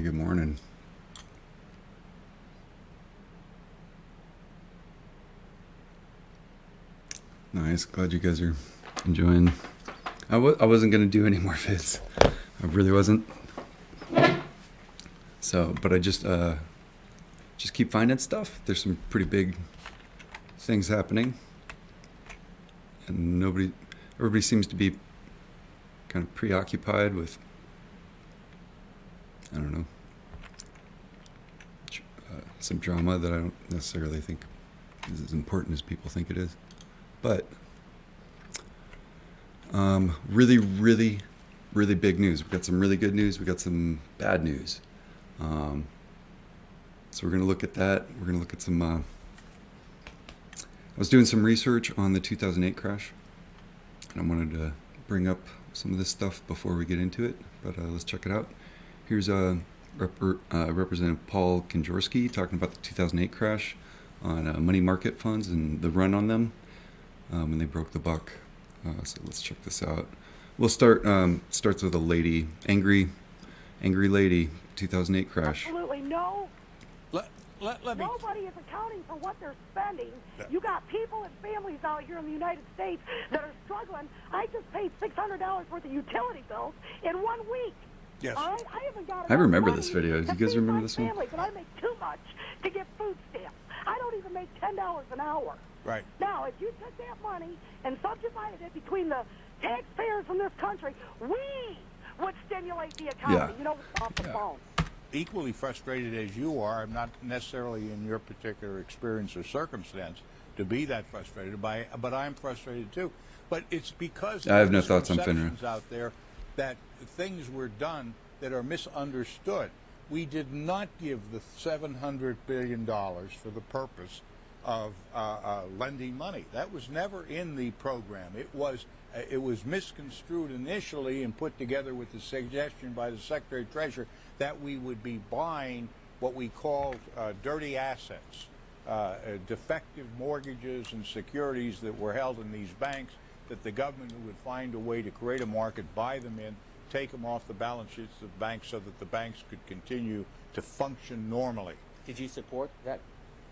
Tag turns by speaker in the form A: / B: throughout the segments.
A: good morning. Nice. Glad you guys are enjoying. I wasn't going to do any more vids. I really wasn't. So, but I just keep finding stuff. There's some pretty big things happening. And everybody seems to be kind of preoccupied with, I don't know, some drama that I don't necessarily think is as important as people think it is. But really, really, really big news. We've got some really good news. We've got some bad news. So we're going to look at that. We're going to look at some... I was doing some research on the 2008 crash, and I wanted to bring up some of this stuff before we get into it, but let's check it out. Here's Representative Paul Kanjorski talking about the 2008 crash on money market funds and the run on them when they broke the buck. So let's check this out. We'll starts with a lady, angry lady, 2008 crash.
B: Absolutely no.
C: Nobody
B: is accounting for what they're spending. Yeah. You got people and families out here in the United States that are struggling. I just paid $600 worth of utility bills in 1 week.
C: Yes.
B: I haven't got.
A: I remember this video. Do you guys remember this one?
B: But I make too much to get food stamps. I don't even make $10 an hour.
C: Right.
B: Now, if you took that money and subdivided it between the taxpayers in this country, we would stimulate the economy.
A: Yeah.
B: You know, off the phone.
C: Equally frustrated as you are, I'm not necessarily in your particular experience or circumstance to be that frustrated by, but I'm frustrated too. But it's because
A: I have no thoughts on FINRA
C: out there that things were done that are misunderstood. We did not give the $700 billion for the purpose of lending money. That was never in the program. It was misconstrued initially and put together with the suggestion by the Secretary of Treasury that we would be buying what we called dirty assets, defective mortgages and securities that were held in these banks, that the government would find a way to create a market, buy them in, take them off the balance sheets of banks so that the banks could continue to function normally.
D: Did you support that?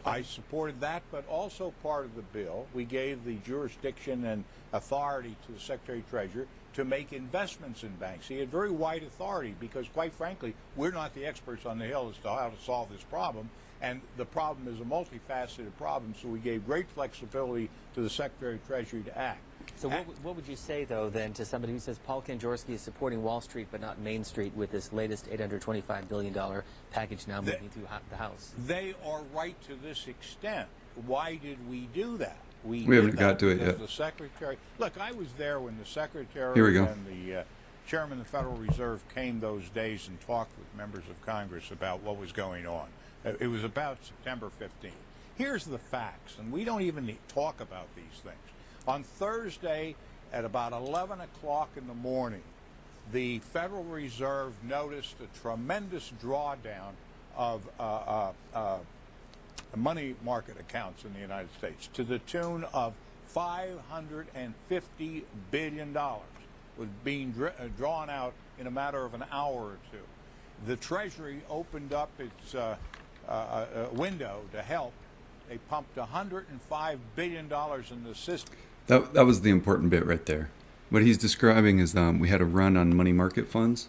C: I supported that, but also part of the bill, we gave the jurisdiction and authority to the Secretary of Treasury to make investments in banks. He had very wide authority because, quite frankly, we're not the experts on the Hill as to how to solve this problem, and the problem is a multifaceted problem, so we gave great flexibility to the Secretary of Treasury to act.
D: So what would you say, though, then, to somebody who says Paul Kanjorski is supporting Wall Street but not Main Street with this latest $825 billion package now moving through the House?
C: They are right to this extent. Why did we do that?
A: We haven't got to it yet.
C: The Secretary, look, I was there when the Secretary
A: Here we go.
C: and the Chairman of the Federal Reserve came those days and talked with members of Congress about what was going on. It was about September 15th. Here's the facts, and we don't even talk about these things. On Thursday at about 11 o'clock in the morning, the Federal Reserve noticed a tremendous drawdown of money market accounts in the United States to the tune of $550 billion was being drawn out in a matter of an hour or two. The Treasury opened up its window to help. They pumped $105 billion in the system.
A: That was the important bit right there. What he's describing is we had a run on money market funds.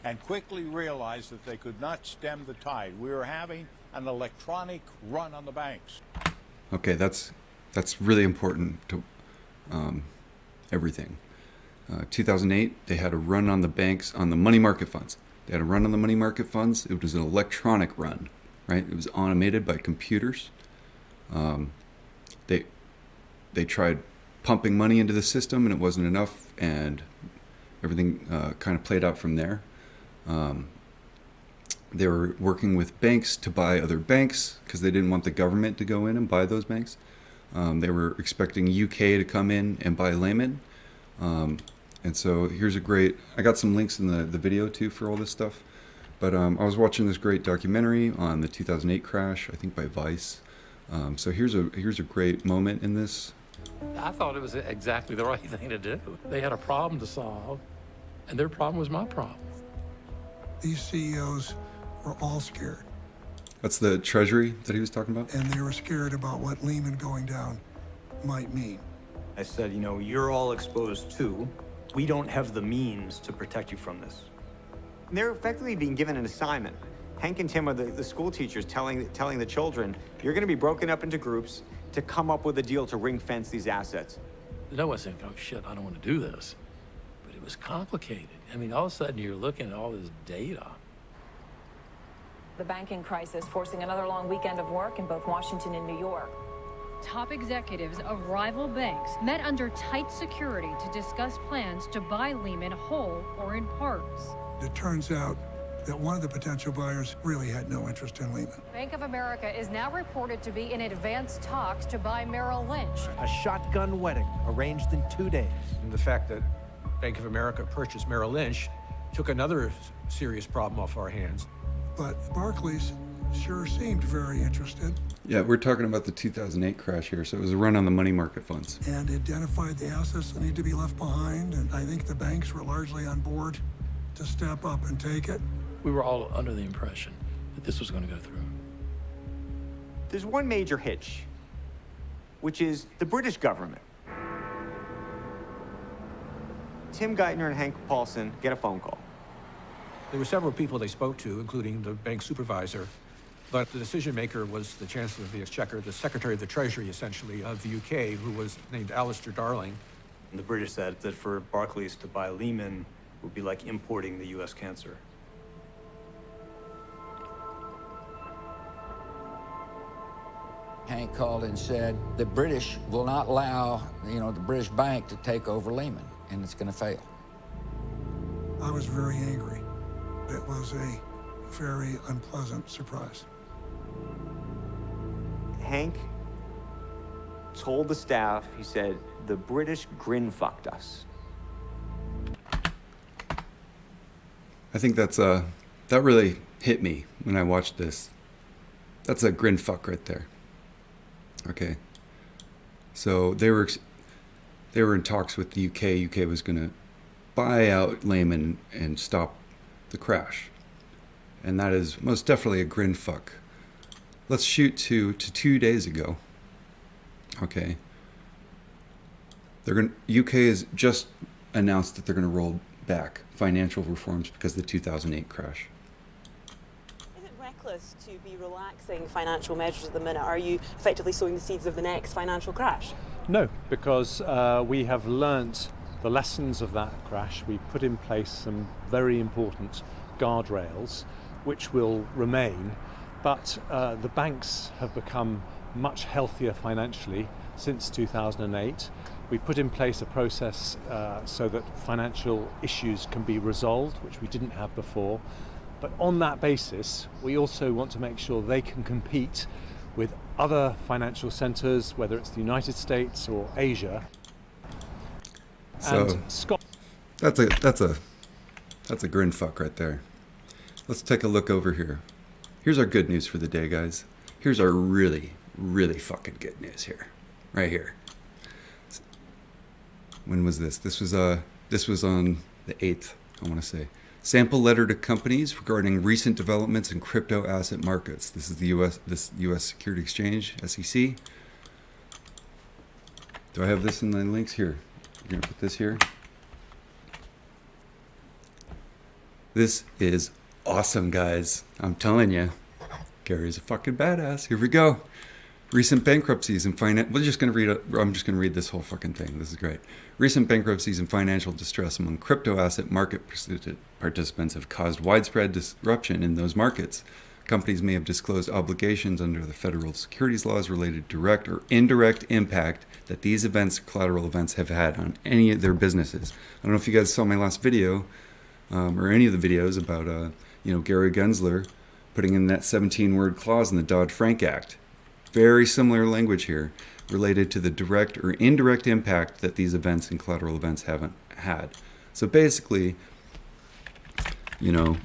C: And quickly realized that they could not stem the tide. We were having an electronic run on the banks.
A: Okay, that's really important to everything. 2008, they had a run on the banks, on the money market funds. They had a run on the money market funds. It was an electronic run, right? It was automated by computers. They tried pumping money into the system, and it wasn't enough, and everything kind of played out from there. They were working with banks to buy other banks because they didn't want the government to go in and buy those banks. They were expecting UK to come in and buy Lehman. And so here's I got some links in the video too for all this stuff. But I was watching this great documentary on the 2008 crash, I think by Vice. So here's a great moment in this.
E: I thought it was exactly the right thing to do. They had a problem to solve, and their problem was my problem.
F: These CEOs were all scared.
A: That's the Treasury that he was talking about?
F: And they were scared about what Lehman going down might mean.
G: I said, you know, you're all exposed too. We don't have the means to protect you from this.
H: They're effectively being given an assignment. Hank and Tim are the school teachers telling the children, you're going to be broken up into groups to come up with a deal to ring fence these assets.
E: No one said, oh shit, I don't want to do this. But it was complicated. I mean, all of a sudden you're looking at all this data.
I: The banking crisis forcing another long weekend of work in both Washington and New York.
J: Top executives of rival banks met under tight security to discuss plans to buy Lehman whole or in parts.
F: It turns out that one of the potential buyers really had no interest in Lehman.
J: Bank of America is now reported to be in advanced talks to buy Merrill Lynch.
K: A shotgun wedding arranged in 2 days.
L: And the fact that Bank of America purchased Merrill Lynch took another serious problem off our hands.
F: But Barclays sure seemed very interested.
A: Yeah, we're talking about the 2008 crash here, so it was a run on the money market funds.
F: And identified the assets that need to be left behind, and I think the banks were largely on board to step up and take it.
E: We were all under the impression that this was going to go through.
H: There's one major hitch, which is the British government. Tim Geithner and Hank Paulson get a phone call.
L: There were several people they spoke to, including the bank supervisor, but the decision maker was the Chancellor of the Exchequer, the Secretary of the Treasury, essentially, of the UK, who was named Alistair Darling.
G: And the British said that for Barclays to buy Lehman would be like importing the US cancer.
M: Hank called and said, the British will not allow, the British bank to take over Lehman, and it's going to fail.
F: I was very angry. It was a very unpleasant surprise.
H: Hank told the staff, he said, the British grin-fucked us.
A: I think that really hit me when I watched this. That's a grin fuck right there. Okay. So they were in talks with the UK. UK was going to buy out Lehman and stop the crash. And that is most definitely a grin fuck. Let's shoot to 2 days ago. Okay. UK has just announced that they're going to roll back financial reforms because of the 2008 crash.
N: Is it reckless to be relaxing financial measures at the minute? Are you effectively sowing the seeds of the next financial crash?
O: No, because we have learnt the lessons of that crash. We put in place some very important guardrails which will remain, but the banks have become much healthier financially since 2008. We put in place a process so that financial issues can be resolved, which we didn't have before. But on that basis, we also want to make sure they can compete with other financial centres, whether it's the United States or Asia.
A: So
O: and Scott,
A: that's a grin fuck right there. Let's take a look over here. Here's our good news for the day, guys. Here's our really, really fucking good news here, right here. When was this? This was on the 8th, I want to say. Sample letter to companies regarding recent developments in crypto asset markets. This is the U.S. Security Exchange, SEC. Do I have this in the links here? You're gonna put this here. This is awesome, guys. I'm telling you, Gary's a fucking badass. Here we go. Recent bankruptcies and I'm just gonna read this whole fucking thing. This is great. Recent bankruptcies and financial distress among crypto asset market participants have caused widespread disruption in those markets. Companies may have disclosed obligations under the federal securities laws related to direct or indirect impact that these events, collateral events, have had on any of their businesses. I don't know if you guys saw my last video or any of the videos about Gary Gensler putting in that 17-word clause in the Dodd-Frank Act. Very similar language here related to the direct or indirect impact that these events and collateral events haven't had. So basically, I'm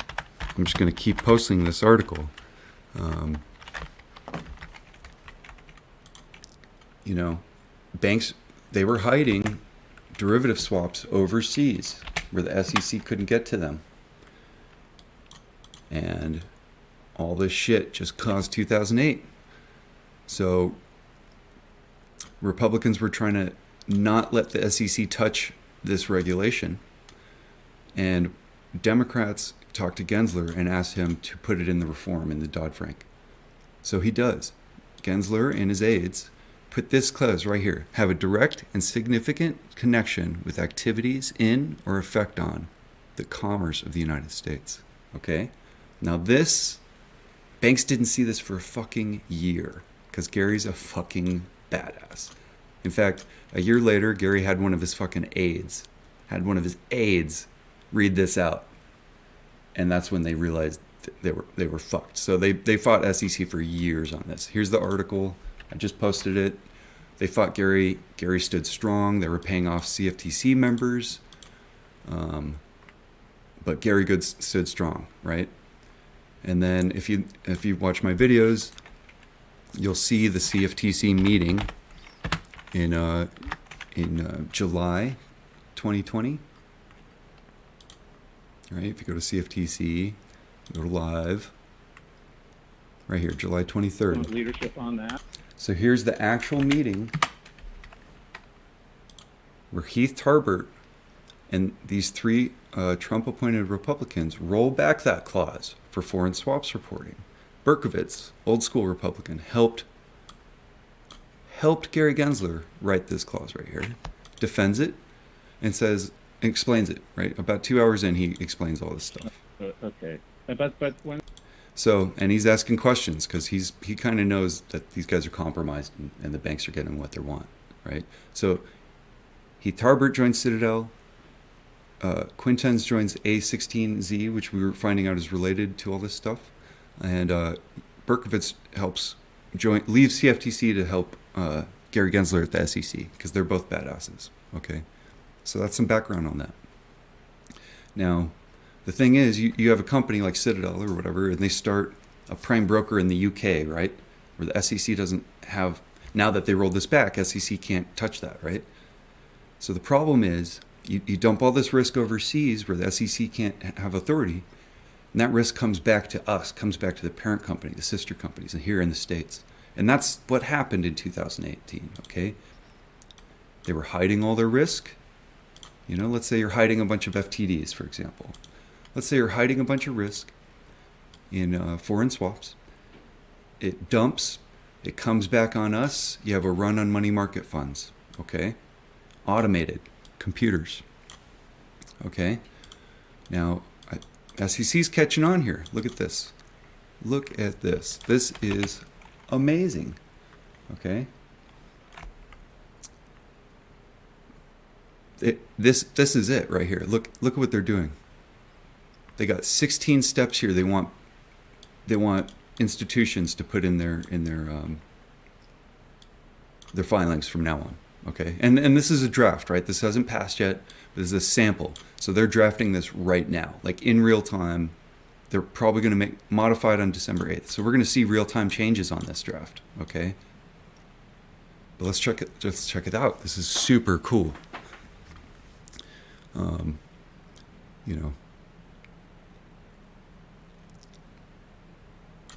A: just going to keep posting this article. Banks, they were hiding derivative swaps overseas where the SEC couldn't get to them. And all this shit just caused 2008. So Republicans were trying to not let the SEC touch this regulation. And Democrats talked to Gensler and asked him to put it in the reform in the Dodd-Frank. So he does. Gensler and his aides put this clause right here: have a direct and significant connection with activities in or effect on the commerce of the United States. Okay? Now this, banks didn't see this for a fucking year because Gary's a fucking badass. In fact, a year later, Gary had one of his fucking aides read this out. And that's when they realized they were fucked. So they fought SEC for years on this. Here's the article. I just posted it. They fought Gary. Gary stood strong. They were paying off CFTC members. But Gary Goods stood strong, right? And then if you watch my videos, you'll see the CFTC meeting in July 2020. Right? If you go to CFTC, go to live. Right here, July 23rd.
P: Leadership on that.
A: So here's the actual meeting where Heath Tarbert and these three Trump-appointed Republicans roll back that clause for foreign swaps reporting. Berkovitz, old school Republican, helped Gary Gensler write this clause right here, defends it, and explains it, right? About 2 hours in, he explains all this stuff.
P: Okay. But when...
A: So, and he's asking questions because he kind of knows that these guys are compromised and the banks are getting what they want, right? So, Heath Tarbert joins Citadel. Quintens joins A16Z, which we were finding out is related to all this stuff. And Berkovitz leaves CFTC to help Gary Gensler at the SEC because they're both badasses, okay? So that's some background on that. Now, the thing is, you have a company like Citadel or whatever, and they start a prime broker in the UK, right? Where the SEC doesn't have, now that they rolled this back, SEC can't touch that, right? So the problem is, you dump all this risk overseas where the SEC can't have authority, and that risk comes back to us, comes back to the parent company, the sister companies, and here in the States. And that's what happened in 2018, okay? They were hiding all their risk. You know, let's say you're hiding a bunch of FTDs, for example. Let's say you're hiding a bunch of risk in foreign swaps. It dumps. It comes back on us. You have a run on money market funds, okay? Automated. Computers. Okay? Now, SEC's catching on here. Look at this. Look at this. This is amazing. Okay? This is it right here. Look at what they're doing. They got 16 steps here. They want institutions to put in their filings from now on. Okay, and this is a draft, right? This hasn't passed yet. This is a sample. So they're drafting this right now, like in real time. They're probably going to modify it on December 8th. So we're going to see real-time changes on this draft. Okay, but let's check it out. This is super cool. You know.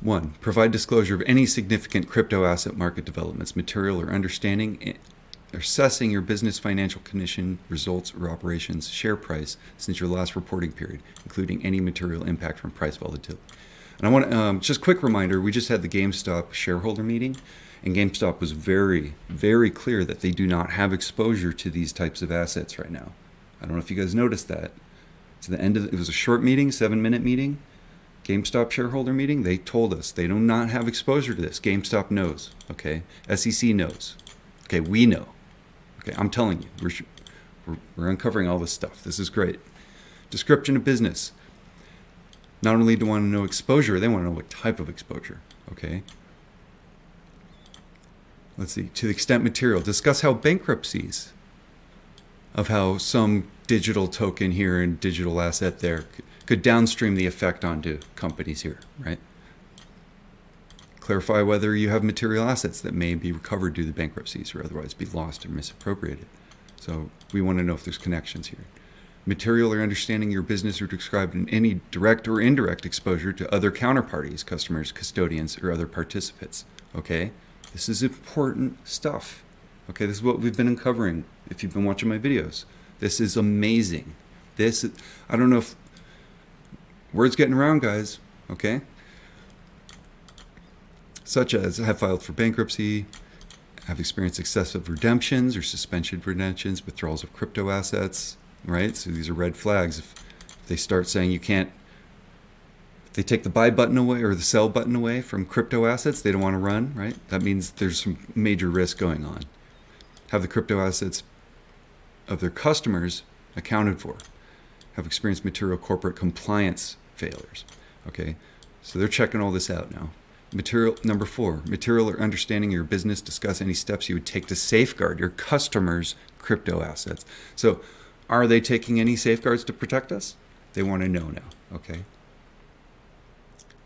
A: 1. Provide disclosure of any significant crypto asset market developments, material or understanding, assessing your business financial condition, results, or operations, share price since your last reporting period, including any material impact from price volatility. And I want just quick reminder, we just had the GameStop shareholder meeting, and GameStop was very, very clear that they do not have exposure to these types of assets right now. I don't know if you guys noticed that. To the end of it was a short meeting, 7-minute meeting. GameStop shareholder meeting, they told us they do not have exposure to this. GameStop knows, okay? SEC knows. Okay, we know. Okay, I'm telling you, we're uncovering all this stuff. This is great. Description of business. Not only do they want to know exposure, they want to know what type of exposure, okay? Let's see, to the extent material. Discuss how bankruptcies of how some digital token here and digital asset there could downstream the effect onto companies here, right? Clarify whether you have material assets that may be recovered due to bankruptcies or otherwise be lost or misappropriated. So we want to know if there's connections here. Material or understanding your business or described in any direct or indirect exposure to other counterparties, customers, custodians, or other participants. Okay? This is important stuff. Okay, this is what we've been uncovering if you've been watching my videos. This is amazing. I don't know if word's getting around, guys. Okay? Such as have filed for bankruptcy, have experienced excessive redemptions or suspension redemptions, withdrawals of crypto assets, right? So these are red flags. If they start saying you can't, if they take the buy button away or the sell button away from crypto assets, they don't want to run, right? That means there's some major risk going on. Have the crypto assets of their customers accounted for. Have experienced material corporate compliance failures. Okay, so they're checking all this out now. Material number 4, material or understanding your business, discuss any steps you would take to safeguard your customers' crypto assets. So are they taking any safeguards to protect us? They want to know now, okay?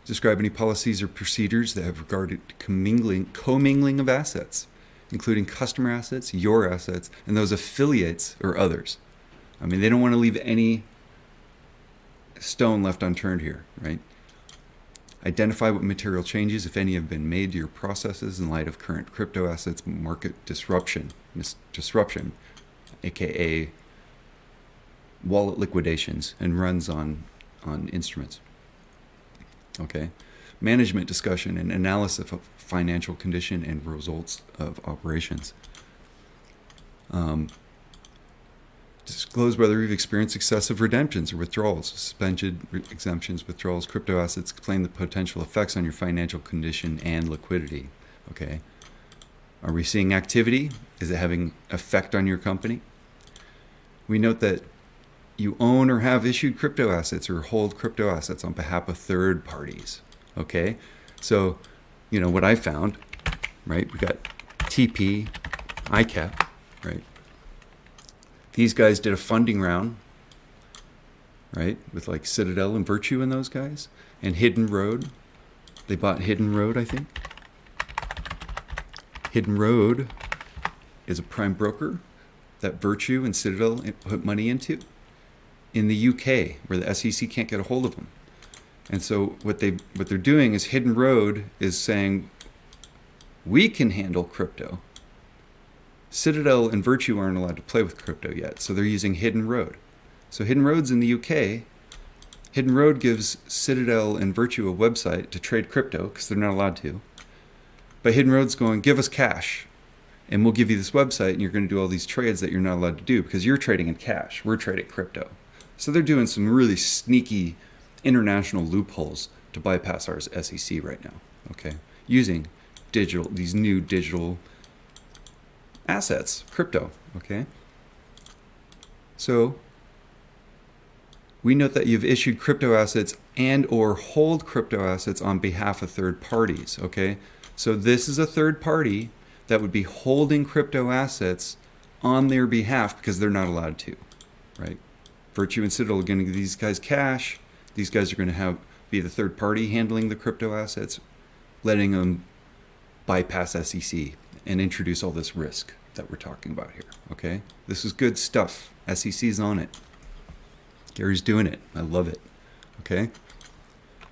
A: Describe any policies or procedures that have regarded commingling of assets, including customer assets, your assets, and those affiliates or others. I mean, they don't want to leave any stone left unturned here, right? Identify what material changes, if any, have been made to your processes in light of current crypto assets market disruption, aka wallet liquidations and runs on instruments. Okay, management discussion and analysis of financial condition and results of operations. Disclose whether you've experienced excessive redemptions or withdrawals, suspension, exemptions, withdrawals, crypto assets. Explain the potential effects on your financial condition and liquidity. Okay. Are we seeing activity? Is it having effect on your company? We note that you own or have issued crypto assets or hold crypto assets on behalf of third parties. Okay. So, you know what I found, right? We got TP, ICAP, right? These guys did a funding round, right, with like Citadel and Virtue and those guys, and Hidden Road. They bought Hidden Road, I think. Hidden Road is a prime broker that Virtue and Citadel put money into in the UK, where the SEC can't get a hold of them. And so what they're doing is Hidden Road is saying, we can handle crypto. Citadel and Virtue aren't allowed to play with crypto yet, so they're using Hidden Road. So Hidden Road's in the UK. Hidden Road gives Citadel and Virtue a website to trade crypto because they're not allowed to. But Hidden Road's going, give us cash, and we'll give you this website, and you're going to do all these trades that you're not allowed to do because you're trading in cash. We're trading crypto. So they're doing some really sneaky international loopholes to bypass our SEC right now, okay? Using these new digital assets, crypto, okay? So we note that you've issued crypto assets and or hold crypto assets on behalf of third parties, okay? So this is a third party that would be holding crypto assets on their behalf because they're not allowed to, right? Virtue and Citadel are going to give these guys cash. These guys are going to be the third party handling the crypto assets, letting them bypass SEC and introduce all this risk that we're talking about here, okay? This is good stuff. SEC's on it. Gary's doing it. I love it, okay?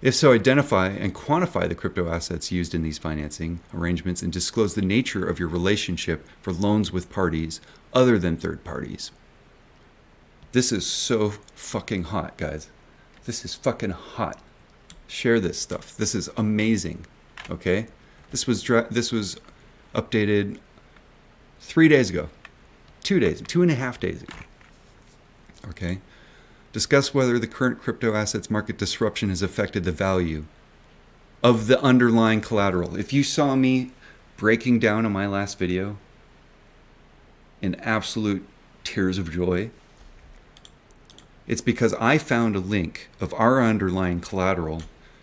A: If so, identify and quantify the crypto assets used in these financing arrangements and disclose the nature of your relationship for loans with parties other than third parties. This is so fucking hot, guys. This is fucking hot. Share this stuff. This is amazing, okay? This was updated 3 days ago, 2.5 days ago. Okay. Discuss whether the current crypto assets market disruption has affected the value of the underlying collateral. If you saw me breaking down in my last video in absolute tears of joy, it's because I found a link of our underlying collateral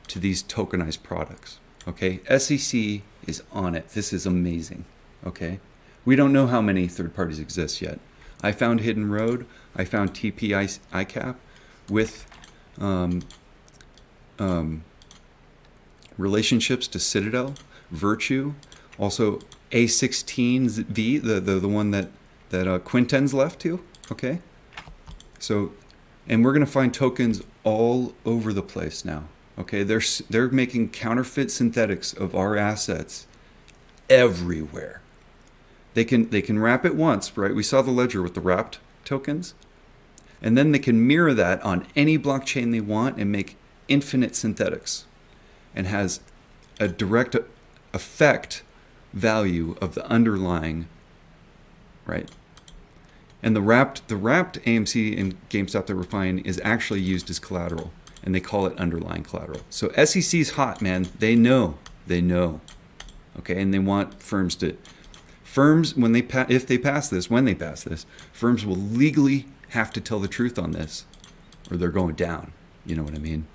A: to these tokenized products. Okay. SEC is on it. This is amazing. Okay. We don't know how many third parties exist yet. I found Hidden Road. I found TP ICAP with relationships to Citadel, Virtue, also A16V, the one that Quinten's left to. Okay, so And we're going to find tokens all over the place now. Okay, they're making counterfeit synthetics of our assets everywhere. They can wrap it once, right? We saw the ledger with the wrapped tokens. And then they can mirror that on any blockchain they want and make infinite synthetics, and has a direct effect value of the underlying, right? And the wrapped AMC and GameStop that we're finding is actually used as collateral, and they call it underlying collateral. So SEC's hot, man. They know. Okay, and they want firms when they pass this, firms will legally have to tell the truth on this, or they're going down. You know what I mean?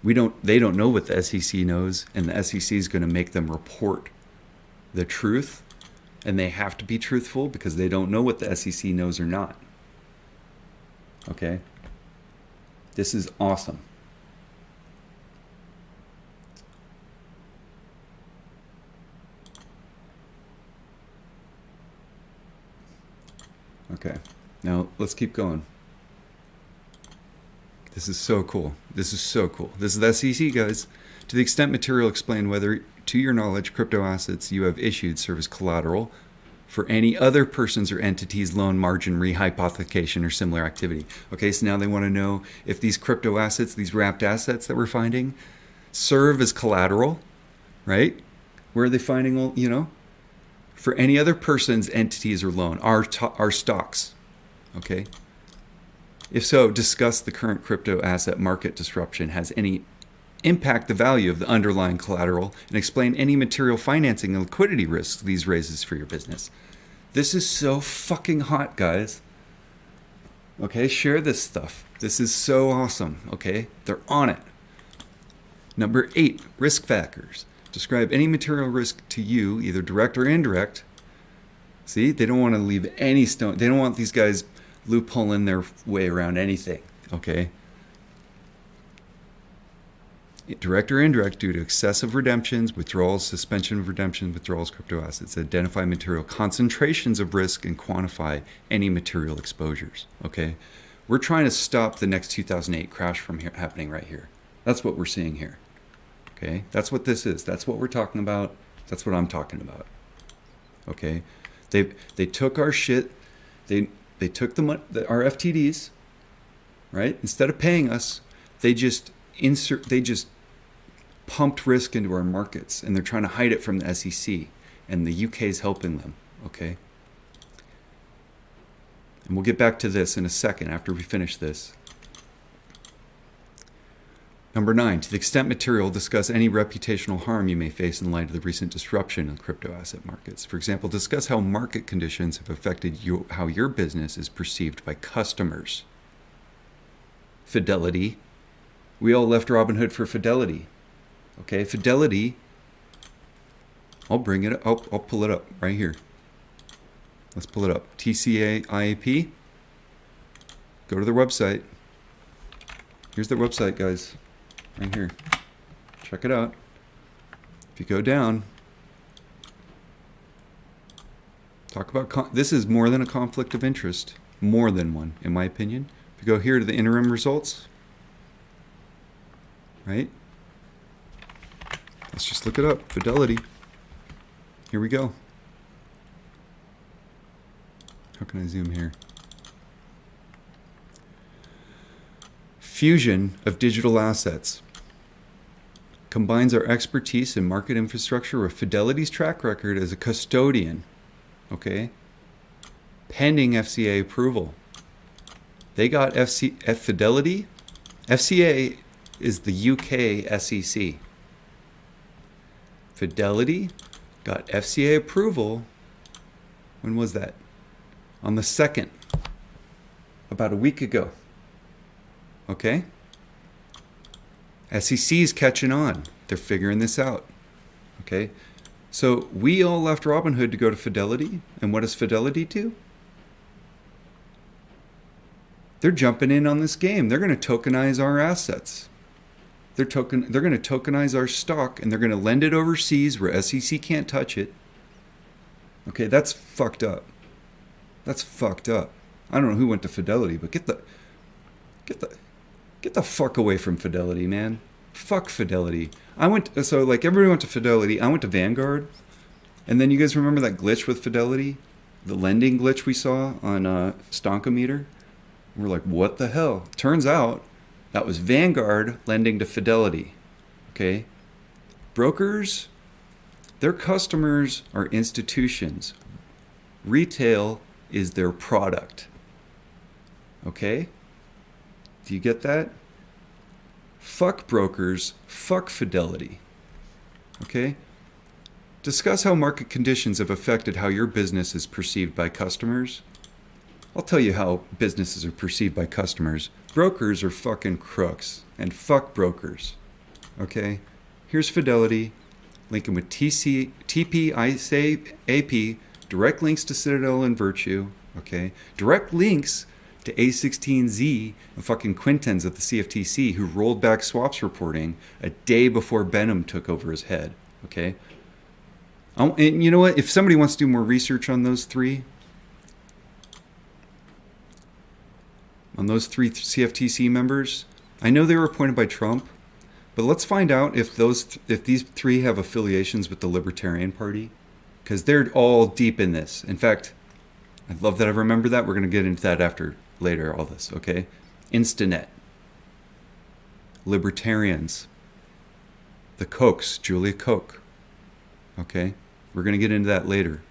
A: They don't know what the SEC knows, and the SEC is going to make them report the truth, and they have to be truthful because they don't know what the SEC knows or not. Okay? This is awesome. Okay, now let's keep going. This is so cool. This is the SEC, guys. To the extent material explain whether, to your knowledge, crypto assets you have issued serve as collateral for any other person's or entity's loan, margin, rehypothecation, or similar activity. Okay, so now they want to know if these crypto assets, these wrapped assets that we're finding, serve as collateral, right? Where are they finding, for any other person's, entities, or loan, our stocks, okay? If so, discuss the current crypto asset market disruption has any impact the value of the underlying collateral, and explain any material financing and liquidity risks these raises for your business. This is so fucking hot, guys. Okay, share this stuff. This is so awesome, okay? They're on it. Number 8, risk factors. Describe any material risk to you, either direct or indirect. See, they don't want to leave any stone. They don't want these guys loopholing their way around anything, okay? Direct or indirect due to excessive redemptions, withdrawals, suspension of redemption, withdrawals, crypto assets. Identify material concentrations of risk and quantify any material exposures, okay? We're trying to stop the next 2008 crash from happening right here. That's what we're seeing here, okay? That's what this is. That's what we're talking about. That's what I'm talking about, okay? They took our shit. They took our FTDs, right? Instead of paying us, they just pumped risk into our markets, and they're trying to hide it from the SEC, and the UK is helping them, okay? And we'll get back to this in a second after we finish this. Number 9, to the extent material, discuss any reputational harm you may face in light of the recent disruption in crypto asset markets. For example, discuss how market conditions have affected how your business is perceived by customers. Fidelity. We all left Robinhood for Fidelity. Okay, Fidelity. I'll bring it up. I'll pull it up right here. Let's pull it up. TCA IAP. Go to their website. Here's their website, guys. Right here. Check it out. If you go down, talk about this is more than a conflict of interest. More than one, in my opinion. If you go here to the interim results, right? Let's just look it up. Fidelity. Here we go. How can I zoom here? Fusion of digital assets combines our expertise in market infrastructure with Fidelity's track record as a custodian, okay? Pending FCA approval. They got Fidelity. FCA is the UK SEC. Fidelity got FCA approval. When was that? On the 2nd, about a week ago. Okay? SEC is catching on. They're figuring this out. Okay? So we all left Robinhood to go to Fidelity. And what does Fidelity do? They're jumping in on this game. They're going to tokenize our assets. They're going to tokenize our stock, and they're going to lend it overseas where SEC can't touch it. Okay, that's fucked up. That's fucked up. I don't know who went to Fidelity, but get the fuck away from Fidelity, man. Fuck Fidelity. Everybody went to Fidelity. I went to Vanguard. And then you guys remember that glitch with Fidelity? The lending glitch we saw on Stonkometer? We're like, what the hell? Turns out that was Vanguard lending to Fidelity. Okay? Brokers, their customers are institutions. Retail is their product. Okay? Do you get that? Fuck brokers, fuck Fidelity. Okay? Discuss how market conditions have affected how your business is perceived by customers. I'll tell you how businesses are perceived by customers. Brokers are fucking crooks, and fuck brokers. Okay? Here's Fidelity, linking with TP, AP, direct links to Citadel and Virtue. Okay? Direct links to A16Z and fucking Quintens at the CFTC, who rolled back swaps reporting a day before Benham took over his head. Okay? And you know what? If somebody wants to do more research on those three CFTC members, I know they were appointed by Trump, but let's find out if these three have affiliations with the Libertarian Party, because they're all deep in this. In fact, I love that I remember that. We're going to get into that later, all this, okay? Instanet, Libertarians, the Kochs, Julia Koch, okay? We're going to get into that later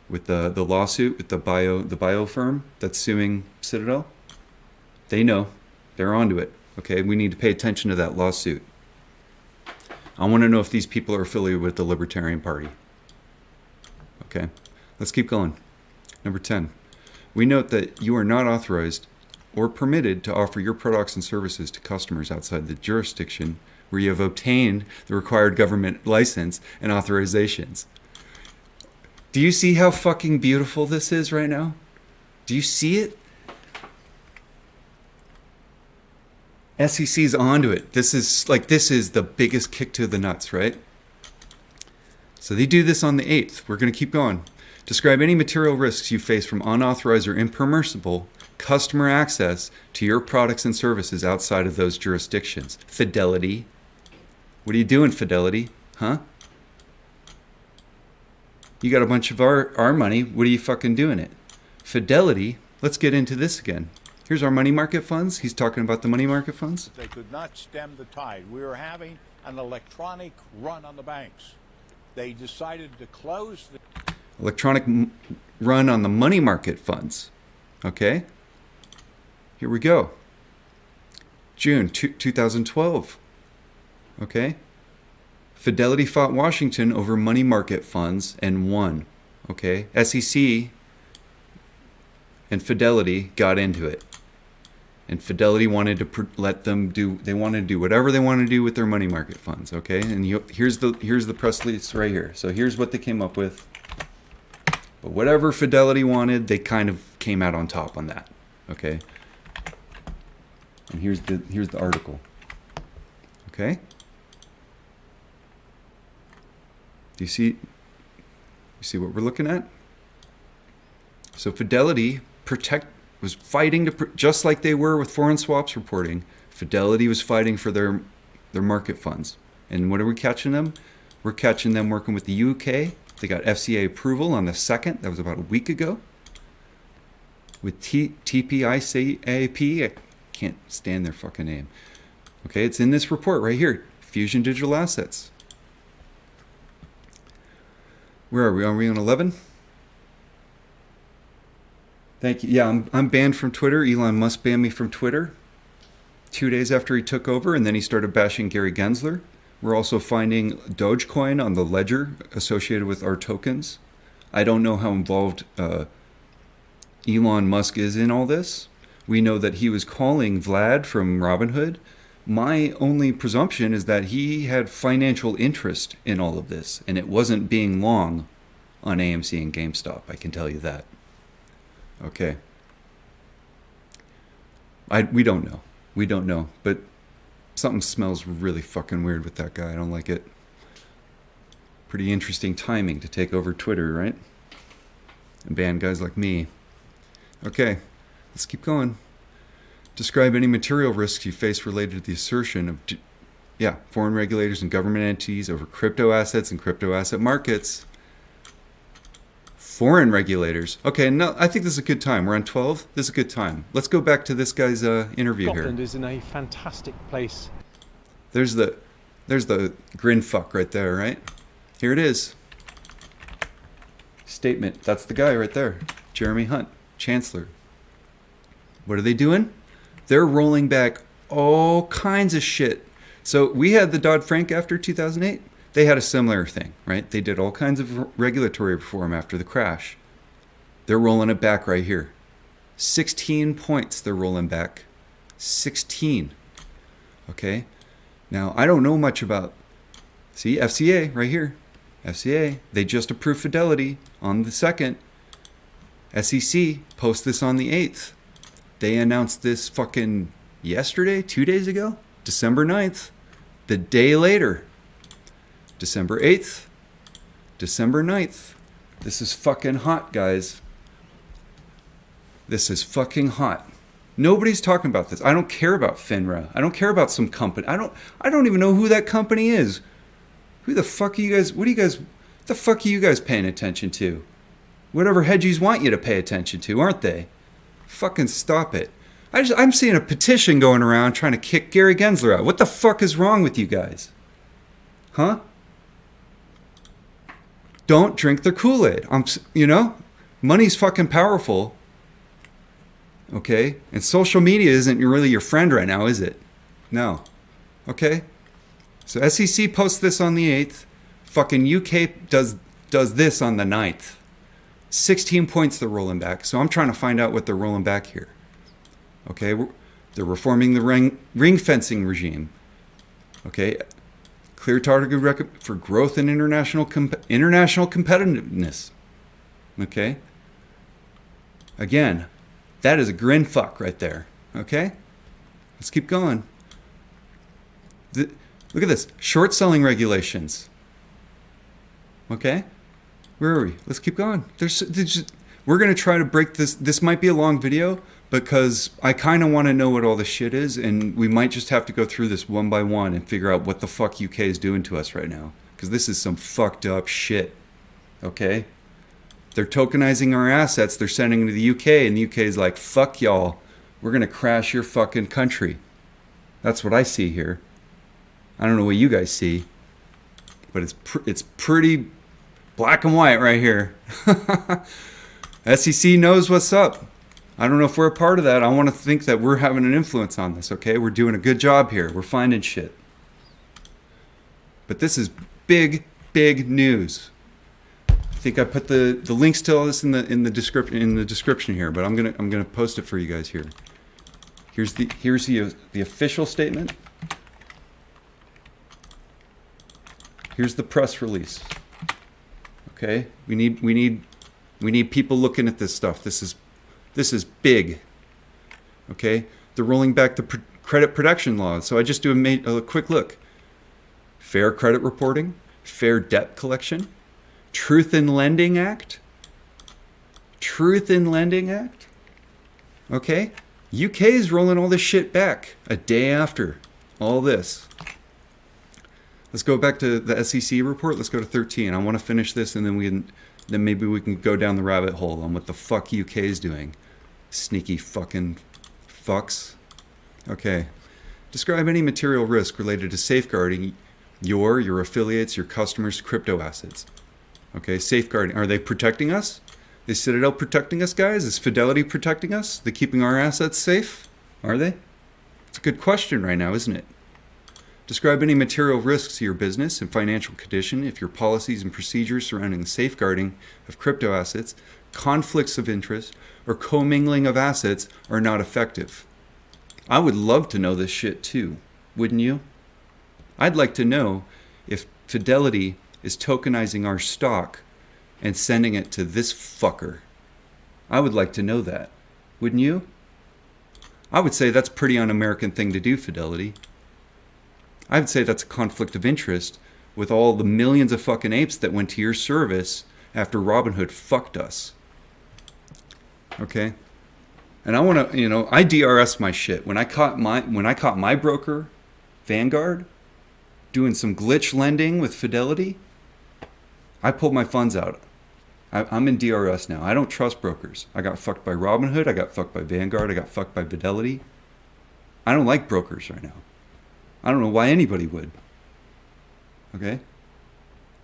A: with the lawsuit with the bio firm that's suing Citadel. They know. They're onto it. Okay, we need to pay attention to that lawsuit. I want to know if these people are affiliated with the Libertarian Party. Okay, let's keep going. Number 10. We note that you are not authorized or permitted to offer your products and services to customers outside the jurisdiction where you have obtained the required government license and authorizations. Do you see how fucking beautiful this is right now? Do you see it? SEC's onto it. This is the biggest kick to the nuts, right? So they do this on the 8th. We're going to keep going. Describe any material risks you face from unauthorized or impermissible customer access to your products and services outside of those jurisdictions. Fidelity. What are you doing, Fidelity? Huh? You got a bunch of our money. What are you fucking doing it? Fidelity. Let's get into this again. Here's our money market funds. He's talking about the money market funds.
C: They could not stem the tide. We were having an electronic run on the banks. They decided to close the
A: electronic run on the money market funds. Okay? Here we go. June 2012. Okay? Fidelity fought Washington over money market funds and won. Okay? SEC and Fidelity got into it. And Fidelity wanted to they wanted to do whatever they wanted to do with their money market funds. Okay? And here's the press release right here. So here's what they came up with. But whatever Fidelity wanted, they kind of came out on top on that. Okay? And here's the article. Okay? Do you see what we're looking at? So Fidelity was fighting to just like they were with foreign swaps reporting. Fidelity was fighting for their market funds. And what are we catching them? We're catching them working with the UK. They got FCA approval on the 2nd. That was about a week ago. With TPICAP. I can't stand their fucking name. Okay, it's in this report right here. Fusion Digital Assets. Where are we? Are we on 11? Thank you. Yeah, I'm banned from Twitter. Elon Musk banned me from Twitter 2 days after he took over, and then he started bashing Gary Gensler. We're also finding Dogecoin on the ledger associated with our tokens. I don't know how involved Elon Musk is in all this. We know that he was calling Vlad from Robinhood. My only presumption is that he had financial interest in all of this, and it wasn't being long on AMC and GameStop. I can tell you that. Okay. We don't know. We don't know, but something smells really fucking weird with that guy. I don't like it. Pretty interesting timing to take over Twitter, right? And ban guys like me. Okay, Let's keep going. Describe any material risks you face related to the assertion of, foreign regulators and government entities over crypto assets and crypto asset markets. Foreign regulators. Okay, no, I think this is a good time. We're on 12. This is a good time. Let's go back to this guy's interview
O: Scotland
A: here.
O: is in a fantastic place.
A: There's the grin fuck right there, right? Here it is. Statement. That's the guy right there. Jeremy Hunt, Chancellor. What are they doing? They're rolling back all kinds of shit. So we had the Dodd-Frank after 2008. They had a similar thing, right? They did all kinds of regulatory reform after the crash. They're rolling it back right here. 16 points they're rolling back. 16. Okay? Now, I don't know much about, see, FCA right here. FCA, they just approved Fidelity on the 2nd. SEC, post this on the 8th. They announced this fucking yesterday, 2 days ago, December 9th. The day later, December 8th, December 9th. This is fucking hot, guys. This is fucking hot. Nobody's talking about this. I don't care about FINRA. I don't care about some company. I don't even know who that company is. Who the fuck are you guys? What the fuck are you guys paying attention to? Whatever hedgies want you to pay attention to, aren't they? Fucking stop it. I'm seeing a petition going around trying to kick Gary Gensler out. What the fuck is wrong with you guys? Huh? Don't drink the Kool-Aid. Money's fucking powerful. Okay? And social media isn't really your friend right now, is it? No. Okay? So SEC posts this on the 8th. Fucking UK does this on the 9th. 16 points they're rolling back. So I'm trying to find out what they're rolling back here. Okay? They're reforming the ring fencing regime. Okay? Clear target for growth and international competitiveness. Okay? Again, that is a grin fuck right there. Okay? Let's keep going. Look at this. Short selling regulations. Okay? Where are we? Let's keep going. We're going to try to break this. This might be a long video because I kind of want to know what all this shit is, and we might just have to go through this one by one and figure out what the fuck UK is doing to us right now. Because this is some fucked up shit. Okay? They're tokenizing our assets. They're sending them to the UK, and the UK is like, fuck y'all. We're going to crash your fucking country. That's what I see here. I don't know what you guys see, but it's pretty black and white right here. SEC knows what's up. I don't know if we're a part of that. I want to think that we're having an influence on this, okay? We're doing a good job here. We're finding shit. But this is big, big news. I think I put the links to all this in the description here, but I'm gonna post it for you guys here. Here's the official statement. Here's the press release. Okay? We need people looking at this stuff. This is big. Okay? They're rolling back the credit protection laws. So I just do a quick look. Fair credit reporting, fair debt collection, Truth in Lending Act. Truth in Lending Act. Okay? UK is rolling all this shit back a day after all this. Let's go back to the SEC report. Let's go to 13. I want to finish this, and then maybe we can go down the rabbit hole on what the fuck UK is doing. Sneaky fucking fucks. Okay. Describe any material risk related to safeguarding your affiliates, your customers' crypto assets. Okay, safeguarding. Are they protecting us? Is Citadel protecting us, guys? Is Fidelity protecting us? They keeping our assets safe? Are they? It's a good question right now, isn't it? Describe any material risks to your business and financial condition if your policies and procedures surrounding the safeguarding of crypto assets, conflicts of interest, or commingling of assets are not effective. I would love to know this shit too, wouldn't you? I'd like to know if Fidelity is tokenizing our stock and sending it to this fucker. I would like to know that, wouldn't you? I would say that's a pretty un-American thing to do, Fidelity. I would say that's a conflict of interest with all the millions of fucking apes that went to your service after Robinhood fucked us. Okay? And I want to, you know, I DRS my shit. When I caught my broker, Vanguard, doing some glitch lending with Fidelity, I pulled my funds out. I'm in DRS now. I don't trust brokers. I got fucked by Robinhood. I got fucked by Vanguard. I got fucked by Fidelity. I don't like brokers right now. I don't know why anybody would. Okay?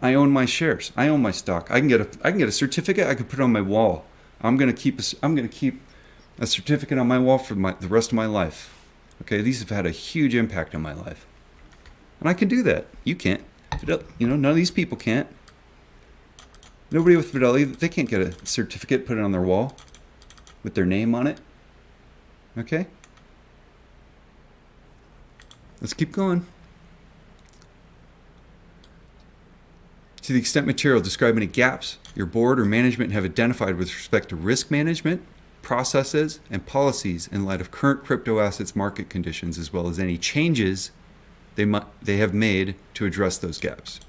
A: I own my shares. I own my stock. I can get a certificate. I can put it on my wall. I'm gonna keep a certificate on my wall for the rest of my life. Okay? These have had a huge impact on my life, and I can do that. You can't. You know, none of these people can't. Nobody with Fidelity, they can't get a certificate, put it on their wall with their name on it. Okay? Let's keep going. To the extent material describe any gaps your board or management have identified with respect to risk management, processes, and policies in light of current crypto assets market conditions, as well as any changes they have made to address those gaps.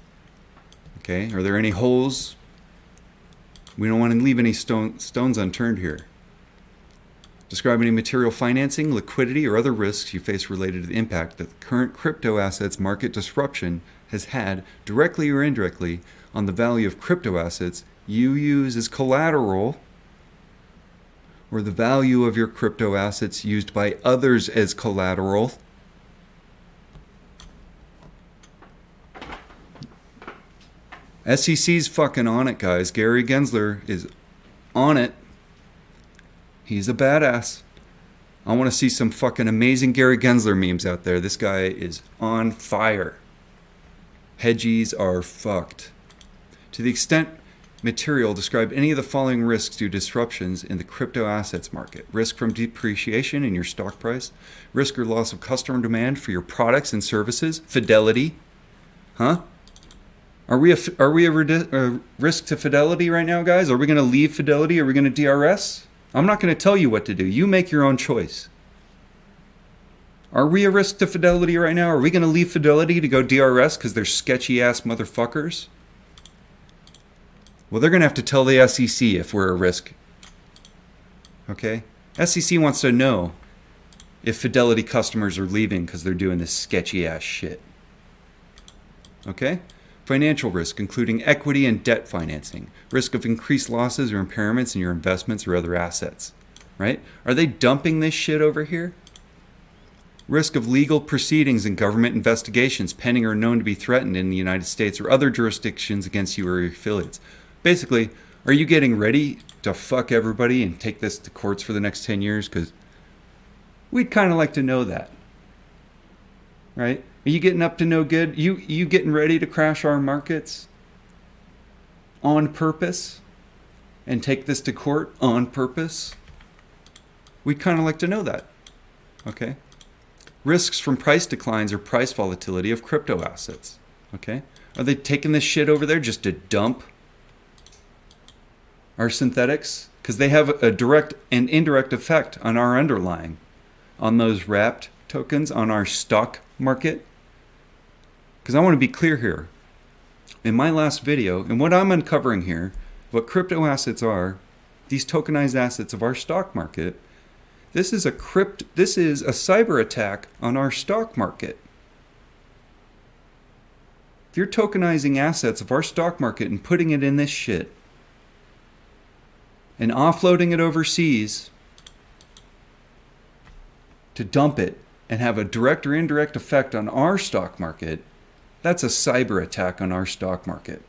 A: Okay? Are there any holes? We don't want to leave any stones unturned here. Describe any material financing, liquidity, or other risks you face related to the impact that the current crypto assets market disruption has had, directly or indirectly, on the value of crypto assets you use as collateral, or the value of your crypto assets used by others as collateral. SEC's fucking on it, guys. Gary Gensler is on it. He's a badass. I want to see some fucking amazing Gary Gensler memes out there. This guy is on fire. Hedgies are fucked. To the extent material, describe any of the following risks due to disruptions in the crypto assets market. Risk from depreciation in your stock price. Risk or loss of customer demand for your products and services. Fidelity. Huh? Are we a risk to Fidelity right now, guys? Are we going to leave Fidelity? Are we going to DRS? I'm not going to tell you what to do. You make your own choice. Are we a risk to Fidelity right now? Are we going to leave Fidelity to go DRS because they're sketchy-ass motherfuckers? Well, they're going to have to tell the SEC if we're a risk. Okay? SEC wants to know if Fidelity customers are leaving because they're doing this sketchy-ass shit. Okay? Financial risk, including equity and debt financing. Risk of increased losses or impairments in your investments or other assets. Right? Are they dumping this shit over here? Risk of legal proceedings and government investigations pending or known to be threatened in the United States or other jurisdictions against you or your affiliates. Basically, are you getting ready to fuck everybody and take this to courts for the next 10 years? Because we'd kind of like to know that. Right? Are you getting up to no good? You getting ready to crash our markets on purpose and take this to court on purpose? We'd kind of like to know that. Okay? Risks from price declines or price volatility of crypto assets. Okay? Are they taking this shit over there just to dump our synthetics? Because they have a direct and indirect effect on our underlying, on those wrapped tokens, on our stock market. Because I want to be clear here. In my last video, and what I'm uncovering here, what crypto assets are, these tokenized assets of our stock market, this is a cyber attack on our stock market. If you're tokenizing assets of our stock market and putting it in this shit and offloading it overseas to dump it and have a direct or indirect effect on our stock market, that's a cyber attack on our stock market.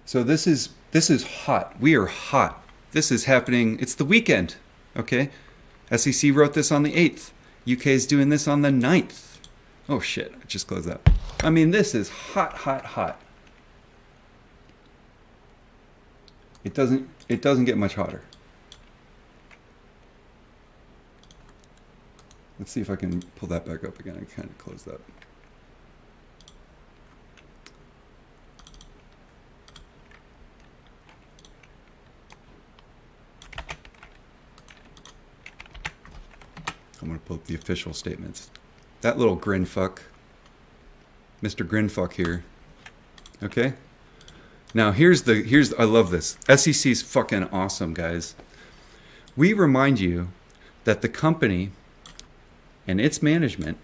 A: So this is hot. We are hot. This is happening. It's the weekend. Okay? SEC wrote this on the 8th. UK is doing this on the 9th. Oh shit, I just closed that. I mean, this is hot, hot, hot. It doesn't get much hotter. Let's see if I can pull that back up again. I kind of closed that. I'm going to pull up the official statements. That little grin fuck, Mr. Grin fuck here. Okay? Now here's I love this. SEC's fucking awesome, guys. We remind you that the company and its management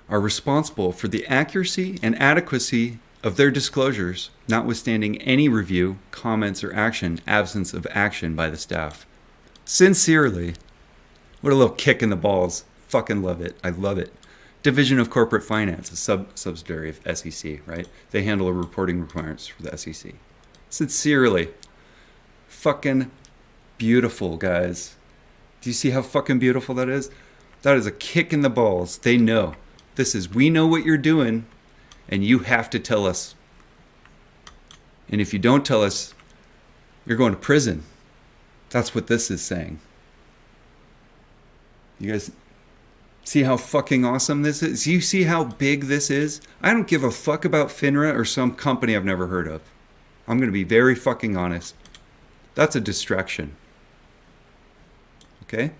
A: are responsible for the accuracy and adequacy of their disclosures, notwithstanding any review, comments, or absence of action by the staff. Sincerely. What a little kick in the balls. Fucking love it. I love it. Division of Corporate Finance, a subsidiary of SEC, right? They handle the reporting requirements for the SEC. Sincerely. Fucking beautiful, guys. Do you see how fucking beautiful that is? That is a kick in the balls. They know. We know what you're doing, and you have to tell us. And if you don't tell us, you're going to prison. That's what this is saying. You guys see how fucking awesome this is? You see how big this is? I don't give a fuck about FINRA or some company I've never heard of. I'm going to be very fucking honest. That's a distraction. Okay?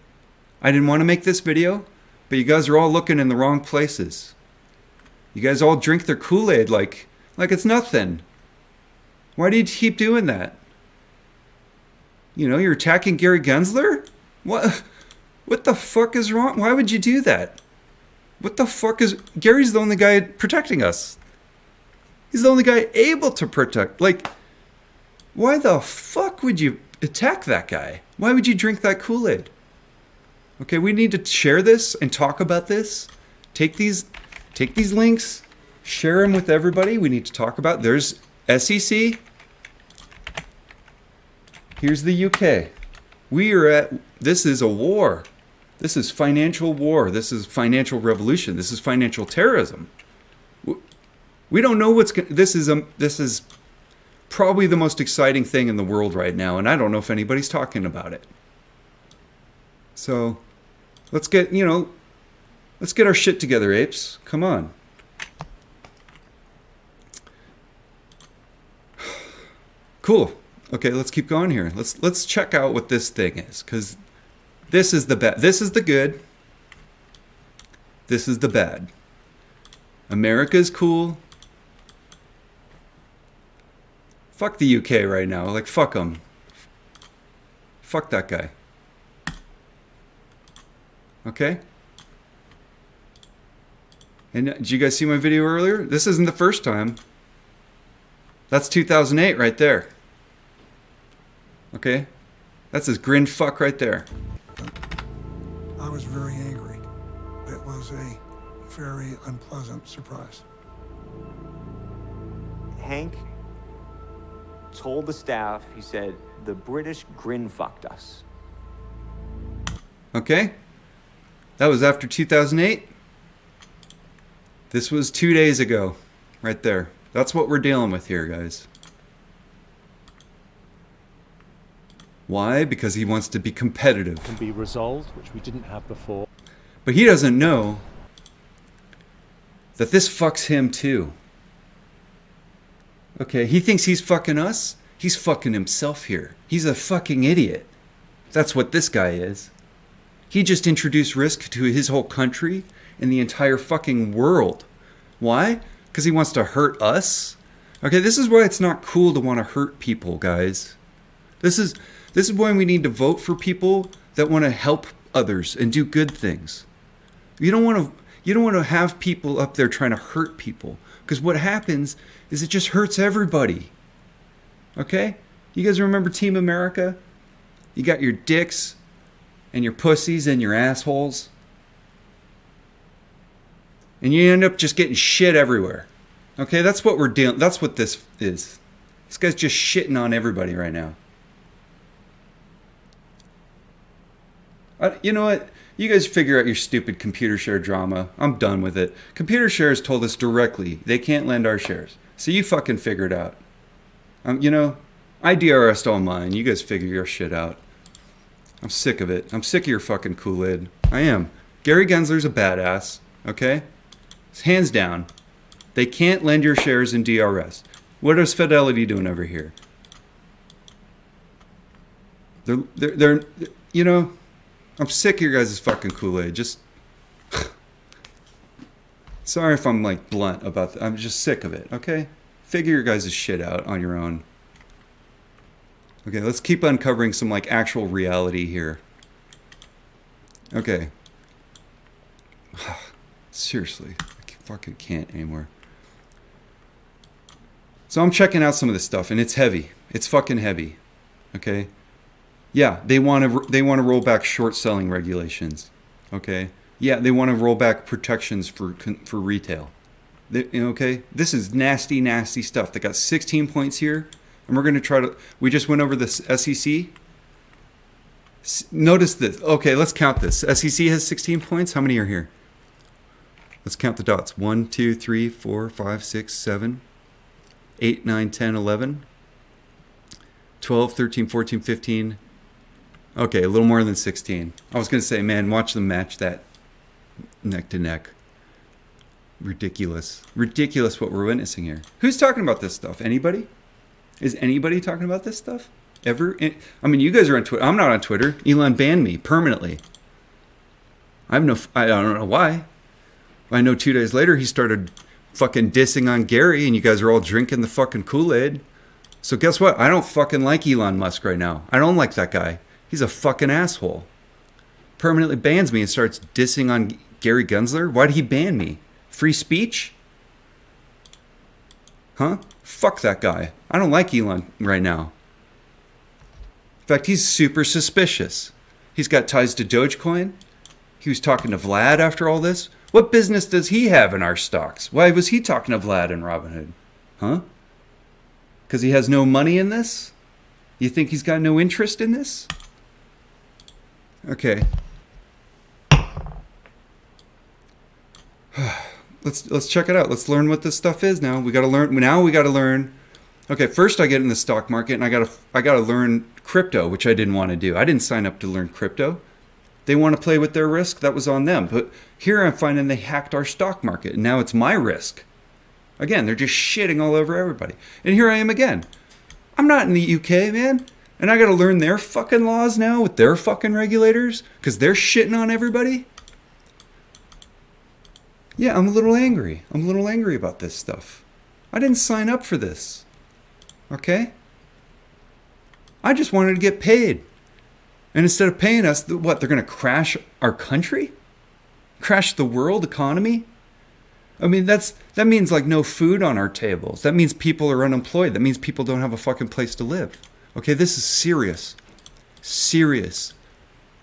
A: I didn't want to make this video, but you guys are all looking in the wrong places. You guys all drink their Kool-Aid like it's nothing. Why do you keep doing that? You know, you're attacking Gary Gensler? What the fuck is wrong? Why would you do that? What the fuck is... Gary's the only guy protecting us. He's the only guy able to protect. Like, why the fuck would you attack that guy? Why would you drink that Kool-Aid? Okay, we need to share this and talk about this. Take these links, share them with everybody. We need to talk about... There's SEC. Here's the UK. This is a war. This is financial war. This is financial revolution. This is financial terrorism. We don't know this is probably the most exciting thing in the world right now, and I don't know if anybody's talking about it. So, let's get our shit together, apes. Come on. Cool. Okay, let's keep going here. Let's check out what this thing is, because this is the bad. This is the good. This is the bad. America's cool. Fuck the UK right now. Like, fuck them. Fuck that guy. Okay? And did you guys see my video earlier? This isn't the first time. That's 2008 right there. Okay? That's his grin fuck right there.
F: I was very angry. It was a very unpleasant surprise.
H: Hank told the staff, he said, the British grin fucked us.
A: Okay? That was after 2008. This was 2 days ago. Right there. That's what we're dealing with here, guys. Why? Because he wants to be competitive.
O: Can be resolved, which we didn't have before.
A: But he doesn't know that this fucks him too. Okay, he thinks he's fucking us. He's fucking himself here. He's a fucking idiot. That's what this guy is. He just introduced risk to his whole country and the entire fucking world. Why? Because he wants to hurt us? Okay, this is why it's not cool to want to hurt people, guys. This is why we need to vote for people that want to help others and do good things. You don't want to have people up there trying to hurt people, because what happens is it just hurts everybody. Okay? You guys remember Team America? You got your dicks and your pussies and your assholes. And you end up just getting shit everywhere. Okay? That's what we're dealing. That's what this is. This guy's just shitting on everybody right now. You know what? You guys figure out your stupid computer share drama. I'm done with it. Computer shares told us directly they can't lend our shares. So you fucking figure it out. You know, I DRS'd all mine. You guys figure your shit out. I'm sick of it. I'm sick of your fucking Kool-Aid. I am. Gary Gensler's a badass. Okay? Hands down. They can't lend your shares in DRS. What is Fidelity doing over here? They're you know, I'm sick of your guys' fucking Kool-Aid. Just... Sorry if I'm, like, blunt about that. I'm just sick of it, okay? Figure your guys' shit out on your own. Okay, let's keep uncovering some like actual reality here. Okay. Seriously, I fucking can't anymore. So I'm checking out some of this stuff, and it's heavy. It's fucking heavy. Okay. Yeah, they want to roll back short selling regulations. Okay. Yeah, they want to roll back protections for retail. Okay, this is nasty, nasty stuff. They got 16 points here, and we're going to try to. We just went over this SEC. Notice this. Okay, let's count this. SEC has 16 points. How many are here? Let's count the dots. 1, 2, 3, 4, 5, 6, 7, 8, 9, 10, 11, 12, 13, 14, 15. Okay, a little more than 16. I was going to say, man, watch them match that neck to neck. Ridiculous. Ridiculous what we're witnessing here. Who's talking about this stuff? Anybody? Is anybody talking about this stuff? Ever? I mean, you guys are on Twitter. I'm not on Twitter. Elon banned me permanently. I don't know why. I know 2 days later he started fucking dissing on Gary, and you guys are all drinking the fucking Kool-Aid. So guess what? I don't fucking like Elon Musk right now. I don't like that guy. He's a fucking asshole. Permanently bans me and starts dissing on Gary Gensler. Why did he ban me? Free speech? Huh? Fuck that guy. I don't like Elon right now. In fact, he's super suspicious. He's got ties to Dogecoin. He was talking to Vlad after all this. What business does he have in our stocks? Why was he talking to Vlad and Robinhood? Huh? Because he has no money in this? You think he's got no interest in this? Okay. Let's check it out. Let's learn what this stuff is now. We got to learn. Now we got to learn. Okay, first I get in the stock market and I got to learn crypto, which I didn't want to do. I didn't sign up to learn crypto. They want to play with their risk. That was on them. But here I'm finding they hacked our stock market, and now it's my risk. Again, they're just shitting all over everybody. And here I am again. I'm not in the UK, man. And I got to learn their fucking laws now with their fucking regulators because they're shitting on everybody. Yeah, I'm a little angry. I'm a little angry about this stuff. I didn't sign up for this. Okay? I just wanted to get paid. And instead of paying us, what, they're going to crash our country? Crash the world economy? I mean, that means like no food on our tables. That means people are unemployed. That means people don't have a fucking place to live. Okay, this is serious. Serious.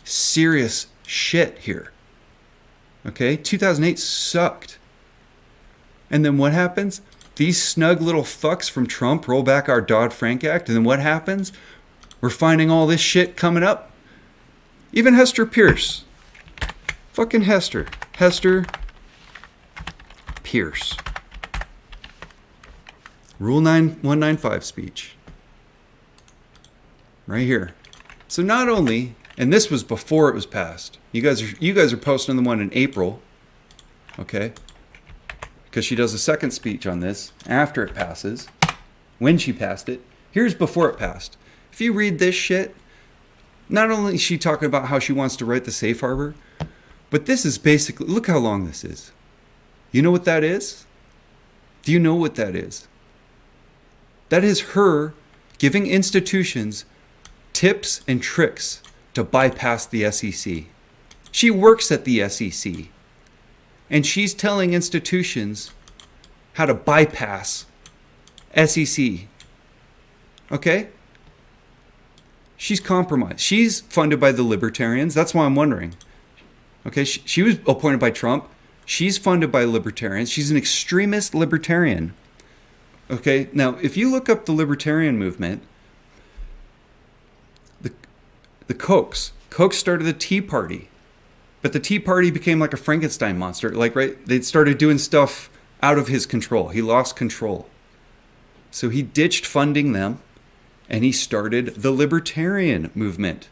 A: Serious shit here. Okay, 2008 sucked. And then what happens? These snug little fucks from Trump roll back our Dodd-Frank Act, and then what happens? We're finding all this shit coming up. Even Hester Pierce. Fucking Hester. Hester Pierce. Rule 9195 speech. Right here. So not only, and this was before it was passed. You guys are posting the one in April. Okay? Because she does a second speech on this after it passes. When she passed it. Here's before it passed. If you read this shit, not only is she talking about how she wants to write the safe harbor, but this is basically, look how long this is. You know what that is? Do you know what that is? That is her giving institutions tips and tricks to bypass the SEC. She works at the SEC. And she's telling institutions how to bypass SEC. Okay? She's compromised. She's funded by the libertarians. That's why I'm wondering. Okay, she was appointed by Trump. She's funded by libertarians. She's an extremist libertarian. Okay, now if you look up the libertarian movement, the Kochs started the Tea Party. But the Tea Party became like a Frankenstein monster. Like, right, they started doing stuff out of his control. He lost control. So he ditched funding them. And he started the libertarian movement.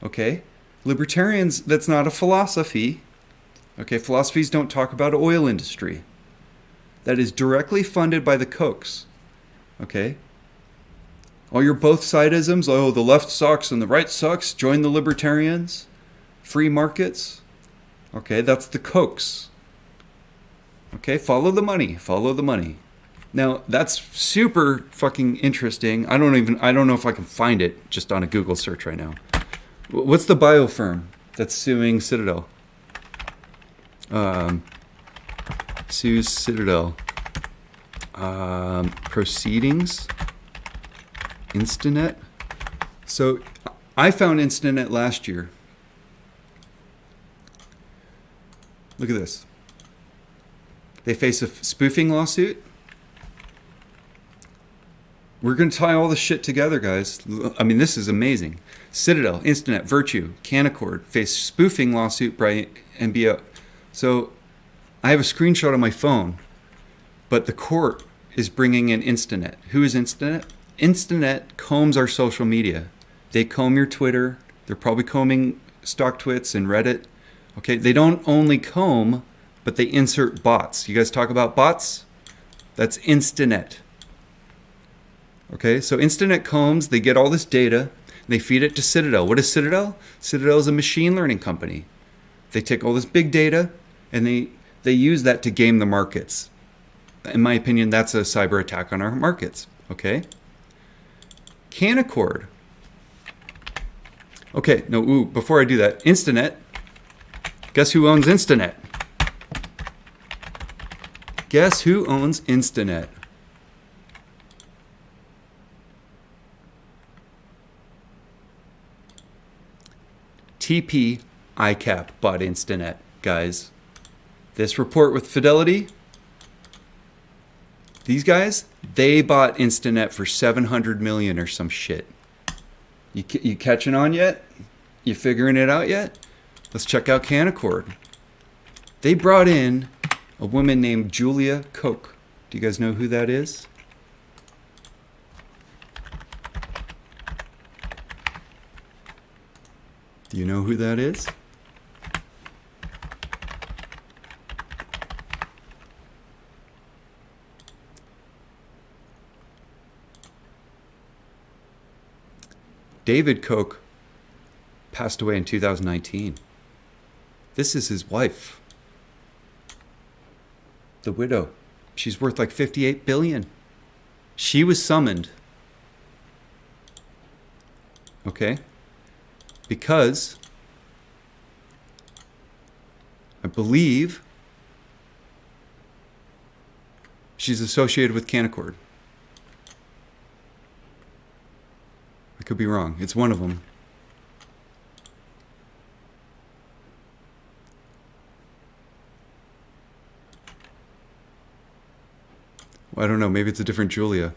A: Okay? Libertarians, that's not a philosophy. Okay? Philosophies don't talk about oil industry. That is directly funded by the Kochs. Okay? All your both sidisms, oh, the left sucks and the right sucks, join the libertarians. Free markets. Okay? That's the Kochs. Okay? Follow the money. Follow the money. Now, that's super fucking interesting. I don't know if I can find it just on a Google search right now. What's the bio firm that's suing Citadel? Sues Citadel. Proceedings. Instanet. So I found Instanet last year. Look at this. They face a spoofing lawsuit. We're going to tie all this shit together, guys. I mean, this is amazing. Citadel, Instanet, Virtue, Canaccord face spoofing lawsuit by NBO. So I have a screenshot on my phone, but the court is bringing in Instanet. Who is Instanet? Instanet combs our social media. They comb your Twitter. They're probably combing StockTwits and Reddit. Okay, they don't only comb, but they insert bots. You guys talk about bots? That's Instanet. Okay, so Instanet combs, they get all this data, they feed it to Citadel. What is Citadel? Citadel is a machine learning company. They take all this big data and they use that to game the markets. In my opinion, that's a cyber attack on our markets. Okay? Canaccord. Okay, no, before I do that, Instanet. Guess who owns Instanet? Guess who owns Instanet? TP ICAP bought Instanet, guys. This report with Fidelity, these guys, they bought Instanet for $700 million or some shit. You catching on yet? You figuring it out yet? Let's check out Canaccord. They brought in a woman named Julia Koch. Do you guys know who that is? Do you know who that is? David Koch passed away in 2019. This is his wife. The widow. She's worth like 58 billion. She was summoned. Okay? Because I believe she's associated with Canaccord. I could be wrong. It's one of them. Well, I don't know. Maybe it's a different Julia.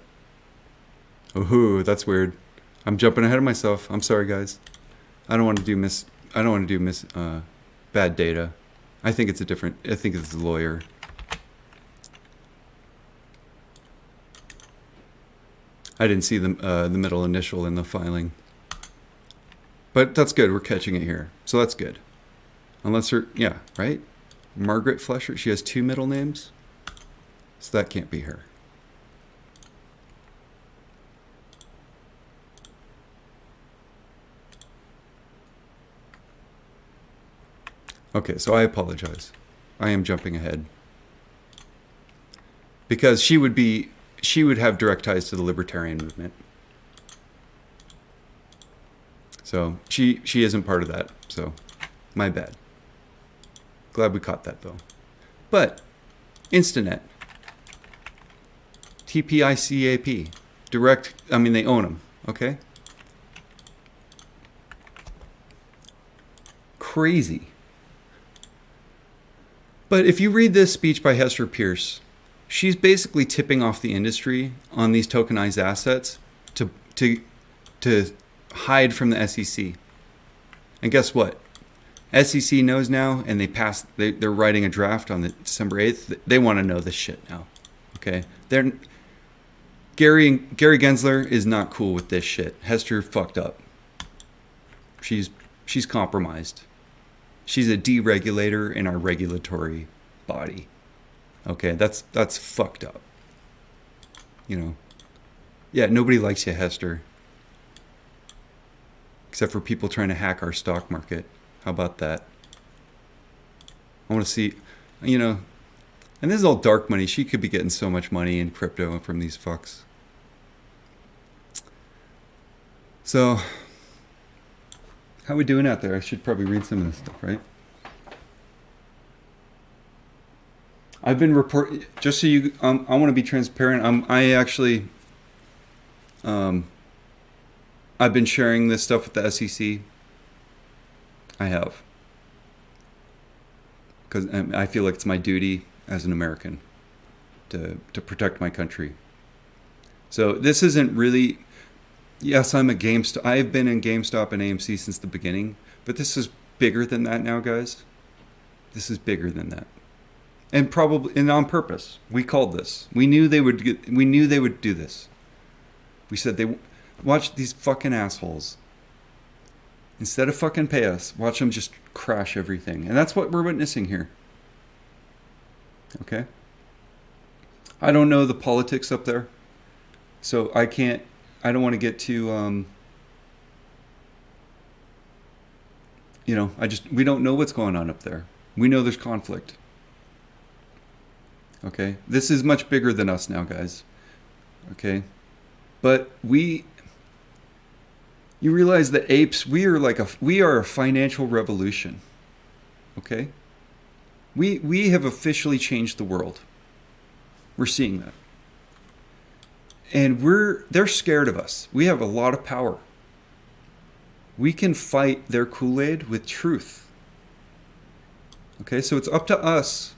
A: Oh, that's weird. I'm jumping ahead of myself. I'm sorry, guys. I don't want to do bad data. I think it's a lawyer. I didn't see the middle initial in the filing. But that's good. We're catching it here. So that's good. Unless yeah, right? Margaret Flesher, she has 2 middle names. So that can't be her. Okay, so I apologize. I am jumping ahead. Because she would have direct ties to the libertarian movement. So she isn't part of that. So my bad. Glad we caught that though. But Instanet. TPICAP. Direct, I mean they own them, okay? Crazy. But if you read this speech by Hester Pierce, she's basically tipping off the industry on these tokenized assets to hide from the SEC. And guess what? SEC knows now, and they're writing a draft on the December 8th. They want to know this shit now. Okay? Gary Gensler is not cool with this shit. Hester fucked up. She's compromised. She's a deregulator in our regulatory body. Okay, that's fucked up. You know. Yeah, nobody likes you, Hester. Except for people trying to hack our stock market. How about that? I want to see, you know, And this is all dark money. She could be getting so much money in crypto from these fucks. So, how we doing out there? I should probably read some of this stuff, right? I've been just so you, I want to be transparent. I've been sharing this stuff with the SEC. I have. Because I feel like it's my duty as an American to protect my country. So this isn't really, yes, I'm a GameStop. I've been in GameStop and AMC since the beginning, but this is bigger than that now, guys. This is bigger than that. And probably, and on purpose, we called this. We knew they would do this. We said, watch these fucking assholes. Instead of fucking pay us, watch them just crash everything. And that's what we're witnessing here. Okay? I don't know the politics up there. So I don't want to get too, we don't know what's going on up there. We know there's conflict. Okay? This is much bigger than us now, guys. Okay? But you realize that apes, we are a financial revolution. Okay? We have officially changed the world. We're seeing that. And they're scared of us. We have a lot of power. We can fight their Kool-Aid with truth. Okay, so it's up to us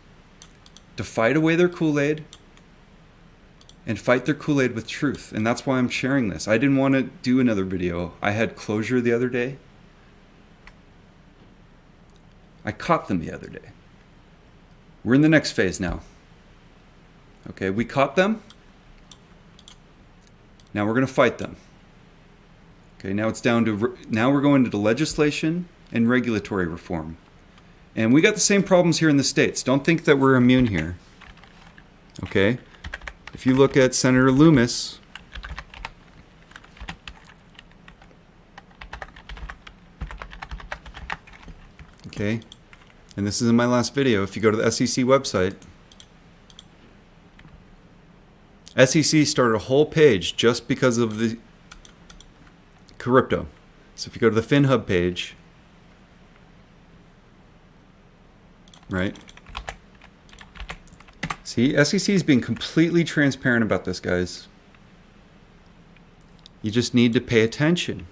A: to fight away their Kool-Aid and fight their Kool-Aid with truth. And that's why I'm sharing this. I didn't want to do another video. I had closure the other day. I caught them the other day. We're in the next phase now. Okay, we caught them. Now we're going to fight them. Okay, now it's down to, now we're going to the legislation and regulatory reform. And we got the same problems here in the States. Don't think that we're immune here. Okay? If you look at Senator Loomis, okay, and this is in my last video, if you go to the SEC website, SEC started a whole page just because of the crypto. So if you go to the FinHub page, right? See, SEC is being completely transparent about this, guys. You just need to pay attention.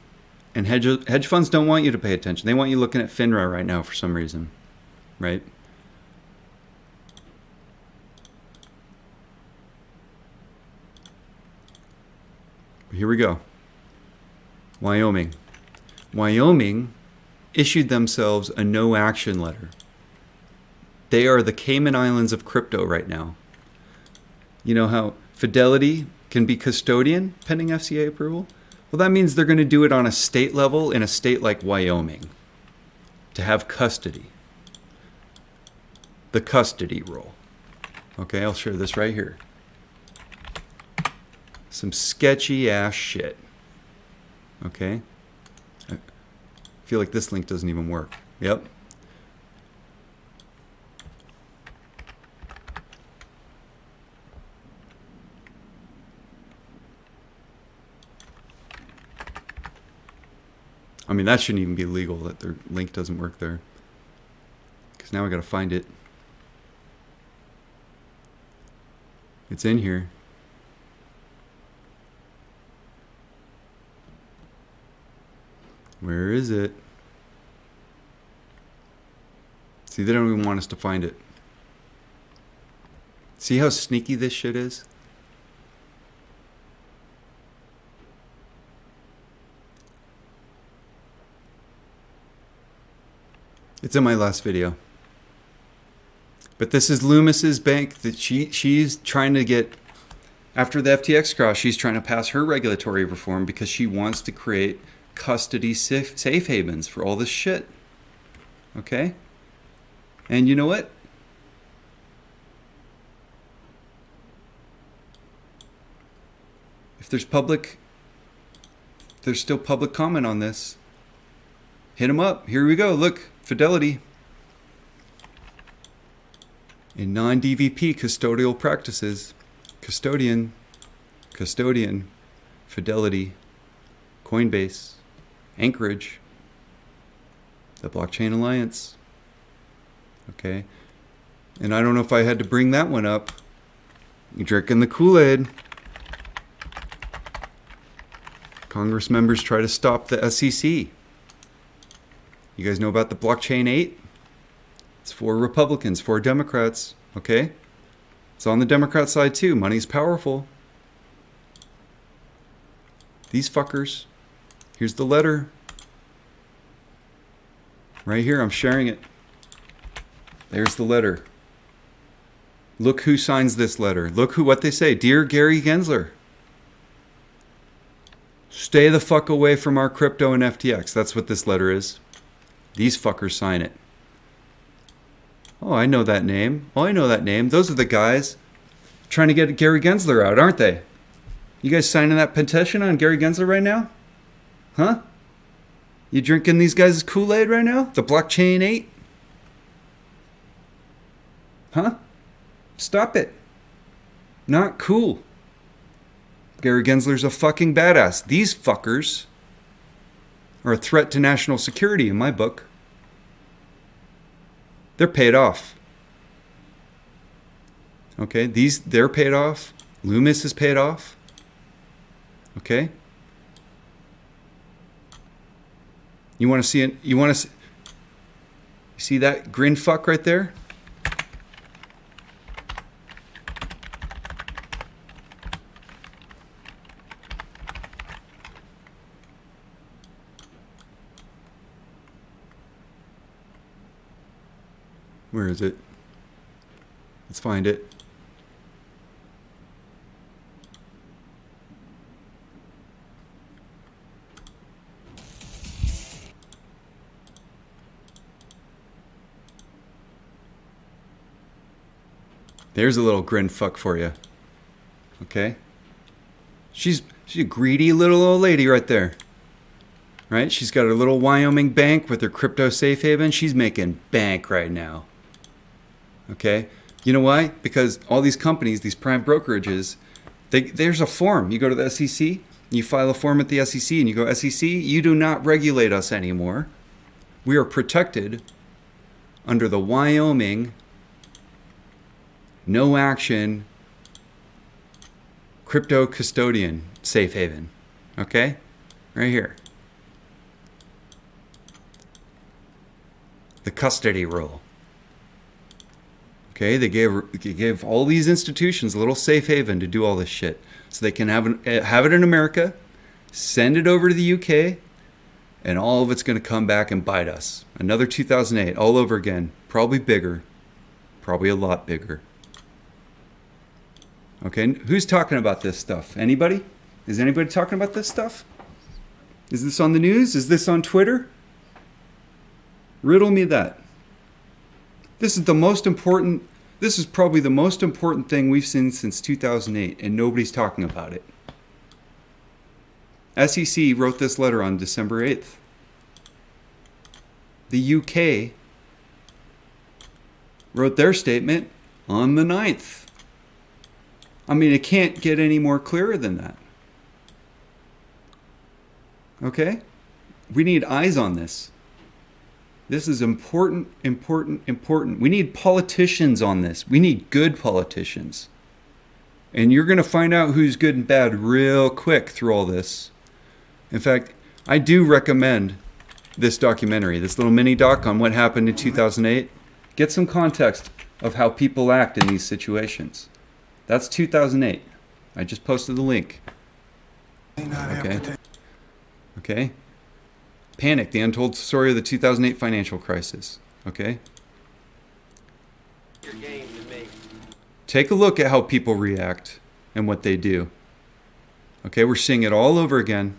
A: And hedge funds don't want you to pay attention. They want you looking at FINRA right now for some reason, right? Here we go. Wyoming. Wyoming issued themselves a no action letter. They are the Cayman Islands of crypto right now. You know how Fidelity can be custodian pending FCA approval? Well, that means they're going to do it on a state level in a state like Wyoming to have custody. The custody role. Okay, I'll share this right here. Some sketchy ass shit. Okay? I feel like this link doesn't even work. Yep. I mean, that shouldn't even be legal that their link doesn't work there. Because now I gotta find it. It's in here. Where is it? See, they don't even want us to find it. See how sneaky this shit is? It's in my last video. But this is Loomis's bank that she's trying to get, after the FTX crash, she's trying to pass her regulatory reform because she wants to create custody safe havens for all this shit. Okay? And you know what? If there's still public comment on this, hit them up. Here we go. Look, Fidelity. In non-DVP custodial practices, custodian, Fidelity, Coinbase, Anchorage, the Blockchain Alliance. Okay. And I don't know if I had to bring that one up. You're drinking the Kool-Aid. Congress members try to stop the SEC. You guys know about the Blockchain 8? It's 4 Republicans, 4 Democrats. Okay? It's on the Democrat side too. Money's powerful. These fuckers. Here's the letter. Right here, I'm sharing it. There's the letter. Look who signs this letter. Look what they say. Dear Gary Gensler, stay the fuck away from our crypto and FTX. That's what this letter is. These fuckers sign it. Oh, I know that name. Oh, I know that name. Those are the guys trying to get Gary Gensler out, aren't they? You guys signing that petition on Gary Gensler right now? Huh? You drinking these guys' Kool-Aid right now? The Blockchain 8? Huh? Stop it. Not cool. Gary Gensler's a fucking badass. These fuckers are a threat to national security in my book. They're paid off. Okay, they're paid off. Loomis is paid off. Okay? You want to see it? You want to see that grin fuck right there? Where is it? Let's find it. There's a little grin fuck for you. Okay? She's a greedy little old lady right there. Right? She's got her little Wyoming bank with her crypto safe haven. She's making bank right now. Okay? You know why? Because all these companies, these prime brokerages, there's a form. You go to the SEC, you file a form at the SEC, and you go, SEC, you do not regulate us anymore. We are protected under the Wyoming no action crypto custodian safe haven. Okay? Right here. The custody rule. Okay, they gave all these institutions a little safe haven to do all this shit. So they can have it in America, send it over to the UK, and all of it's going to come back and bite us. Another 2008, all over again. Probably bigger. Probably a lot bigger. Okay, who's talking about this stuff? Anybody? Is anybody talking about this stuff? Is this on the news? Is this on Twitter? Riddle me that. This is the most important, this is probably the most important thing we've seen since 2008, and nobody's talking about it. SEC wrote this letter on December 8th. The UK wrote their statement on the 9th. I mean, it can't get any more clearer than that. Okay? We need eyes on this. This is important, important, important. We need politicians on this. We need good politicians. And you're going to find out who's good and bad real quick through all this. In fact, I do recommend this documentary, this little mini doc on what happened in 2008. Get some context of how people act in these situations. That's 2008. I just posted the link. Okay. Okay. Panic, the untold story of the 2008 financial crisis. Okay? Take a look at how people react and what they do. Okay, we're seeing it all over again.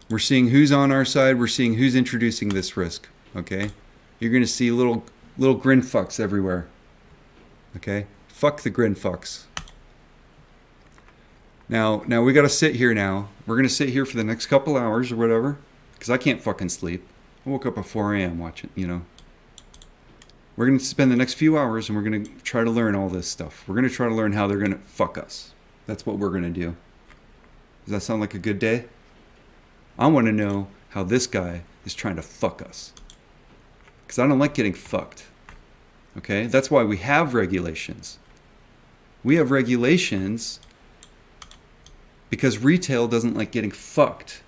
A: We're seeing who's on our side. We're seeing who's introducing this risk. Okay? You're going to see little grin fucks everywhere. Okay? Fuck the grin fucks. Now we got to sit here now. We're going to sit here for the next couple hours or whatever. Because I can't fucking sleep. I woke up at 4 a.m. watching, We're going to spend the next few hours and we're going to try to learn all this stuff. We're going to try to learn how they're going to fuck us. That's what we're going to do. Does that sound like a good day? I want to know how this guy is trying to fuck us. Because I don't like getting fucked. Okay? That's why we have regulations. We have regulations because retail doesn't like getting fucked.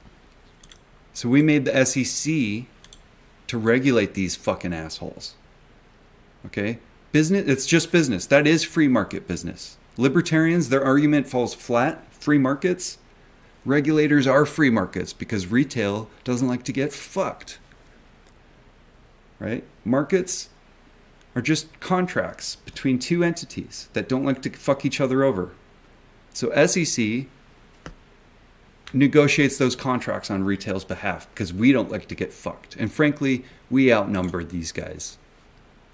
A: So we made the SEC to regulate these fucking assholes. Okay? Business, it's just business. That is free market business. Libertarians, their argument falls flat. Free markets. Regulators are free markets because retail doesn't like to get fucked. Right? Markets are just contracts between two entities that don't like to fuck each other over. So SEC negotiates those contracts on retail's behalf because we don't like to get fucked. And frankly, we outnumber these guys.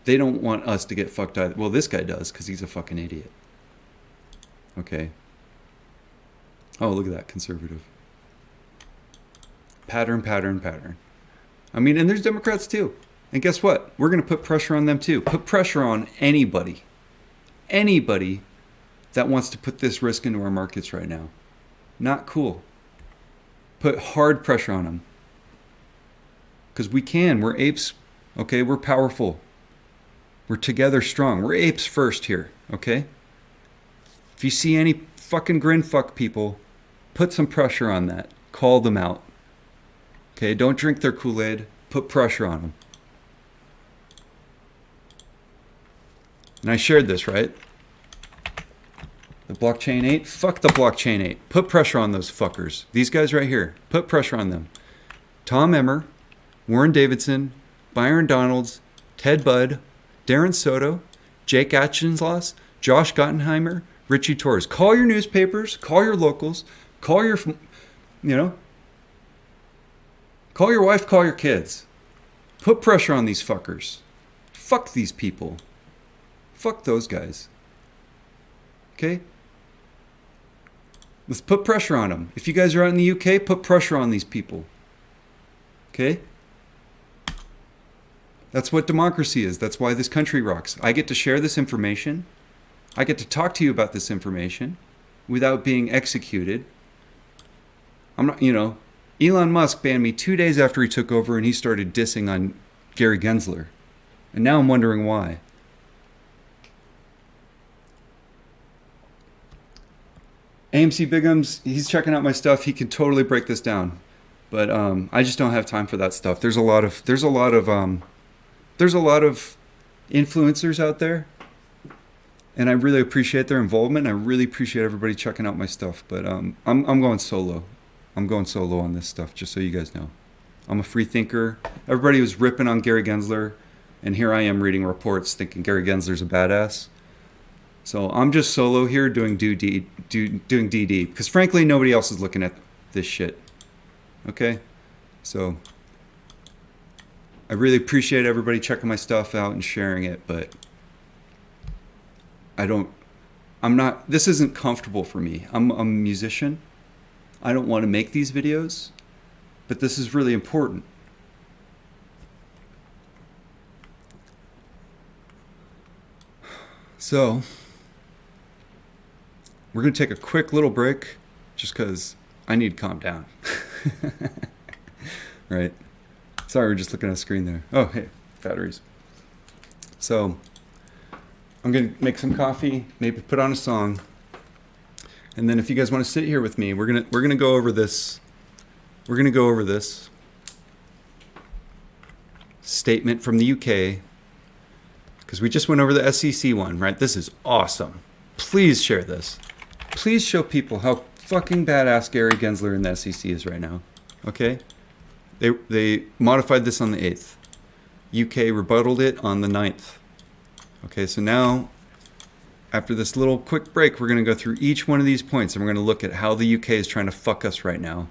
A: They don't want us to get fucked either. Well, this guy does because he's a fucking idiot. Okay. Oh, look at that, conservative. Pattern, pattern, pattern. I mean, and there's Democrats too. And guess what? We're going to put pressure on them too. Put pressure on anybody. Anybody that wants to put this risk into our markets right now. Not cool. Put hard pressure on them. Because we can. We're apes. Okay? We're powerful. We're together strong. We're apes first here. Okay? If you see any fucking grin fuck people, put some pressure on that. Call them out. Okay? Don't drink their Kool-Aid. Put pressure on them. And I shared this, right? The blockchain 8? Fuck the blockchain 8. Put pressure on those fuckers. These guys right here. Put pressure on them. Tom Emmer, Warren Davidson, Byron Donalds, Ted Budd, Darren Soto, Jake Atchinslaus, Josh Gottenheimer, Richie Torres. Call your newspapers. Call your locals. Call your, call your wife. Call your kids. Put pressure on these fuckers. Fuck these people. Fuck those guys. Okay? Let's put pressure on them. If you guys are out in the UK, put pressure on these people. Okay? That's what democracy is. That's why this country rocks. I get to share this information. I get to talk to you about this information without being executed. I'm not, Elon Musk banned me 2 days after he took over and he started dissing on Gary Gensler. And now I'm wondering why. AMC Bigums, he's checking out my stuff. He can totally break this down, but I just don't have time for that stuff. There's a lot of influencers out there, and I really appreciate their involvement. I really appreciate everybody checking out my stuff. But I'm going solo. I'm going solo on this stuff, just so you guys know. I'm a free thinker. Everybody was ripping on Gary Gensler, and here I am reading reports thinking Gary Gensler's a badass. So I'm just solo here doing DD because frankly nobody else is looking at this shit. Okay? So I really appreciate everybody checking my stuff out and sharing it, but this isn't comfortable for me. I'm a musician. I don't want to make these videos, but this is really important. So we're going to take a quick little break just because I need to calm down. Right? Sorry, we're just looking at the screen there. Oh, hey, batteries. So I'm going to make some coffee, maybe put on a song. And then if you guys want to sit here with me, we're going to go over this. We're going to go over this statement from the UK because we just went over the SEC one, right? This is awesome. Please share this. Please show people how fucking badass Gary Gensler in the SEC is right now. Okay? They modified this on the 8th. UK rebutted it on the 9th. Okay, so now, after this little quick break, we're going to go through each one of these points and we're going to look at how the UK is trying to fuck us right now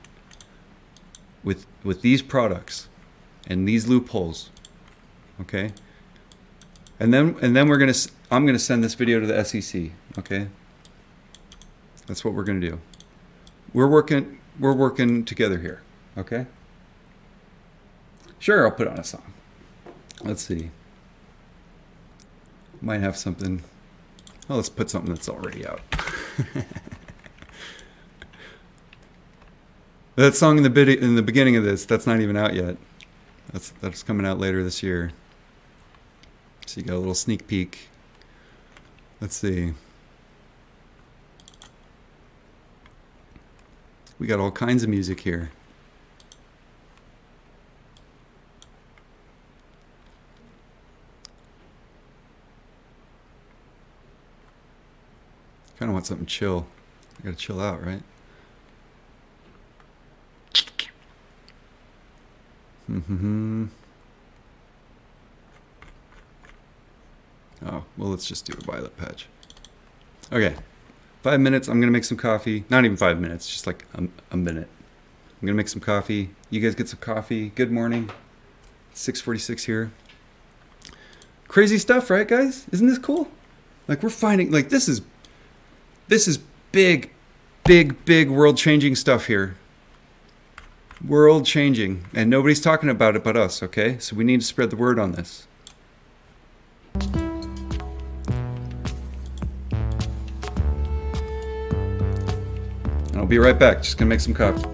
A: with these products and these loopholes. Okay? And then I'm going to send this video to the SEC. Okay? That's what we're going to do. We're working together here. Okay? Sure, I'll put on a song. Let's see. Might have something. Oh, let's put something that's already out. That song in the beginning of this, that's not even out yet. That's coming out later this year. So you got a little sneak peek. Let's see. We got all kinds of music here. Kind of want something chill. I gotta chill out, right? Oh, well, let's just do a Violet Patch. Okay, 5 minutes. I'm gonna make some coffee. Not even 5 minutes, just like a minute. I'm gonna make some coffee. You guys get some coffee. Good morning. 6:46 here. Crazy stuff, right, guys? Isn't this cool? Like, we're finding, like, this is big, big, big world-changing stuff here. World-changing. And nobody's talking about it but us, okay? So we need to spread the word on this. And I'll be right back. Just gonna make some coffee.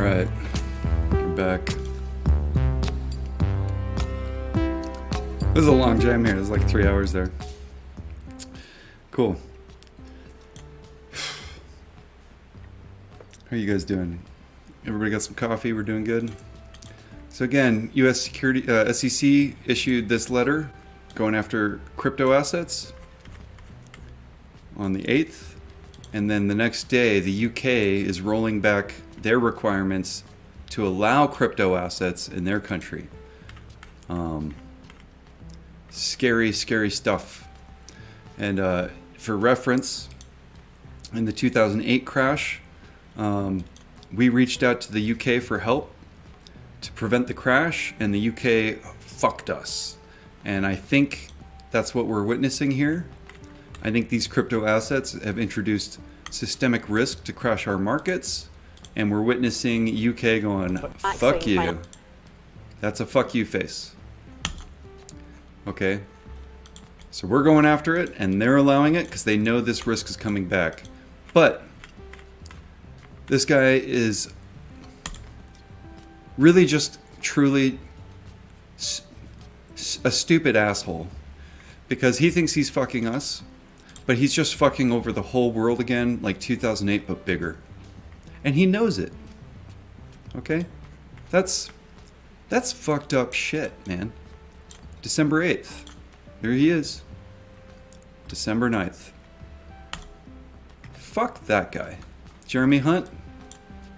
A: right, we're back. This is a long jam here. There's like 3 hours there. Cool. How you guys doing? Everybody got some coffee? We're doing good. So again, U.S. SEC issued this letter going after crypto assets on the 8th. And then the next day, the UK is rolling back their requirements to allow crypto assets in their country. Scary, scary stuff. And for reference, in the 2008 crash, we reached out to the UK for help to prevent the crash, and the UK fucked us. And I think that's what we're witnessing here. I think these crypto assets have introduced systemic risk to crash our markets, and we're witnessing UK going, fuck you. That's a fuck you face. Okay? So we're going after it, and they're allowing it because they know this risk is coming back. But this guy is really just truly a stupid asshole, because he thinks he's fucking us, but he's just fucking over the whole world again, like 2008 but bigger, and he knows it. Okay, that's fucked up shit, man. December 8th, there he is. December 9th. Fuck that guy. Jeremy Hunt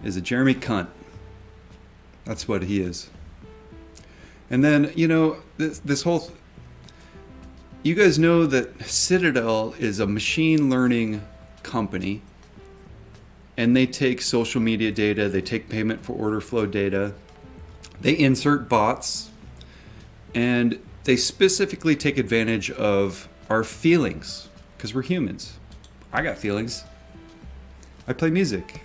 A: is a Jeremy cunt. That's what he is. And then, you know, this whole... You guys know that Citadel is a machine learning company, and they take social media data, they take payment for order flow data, they insert bots, and they specifically take advantage of our feelings, because we're humans. I got feelings. I play music.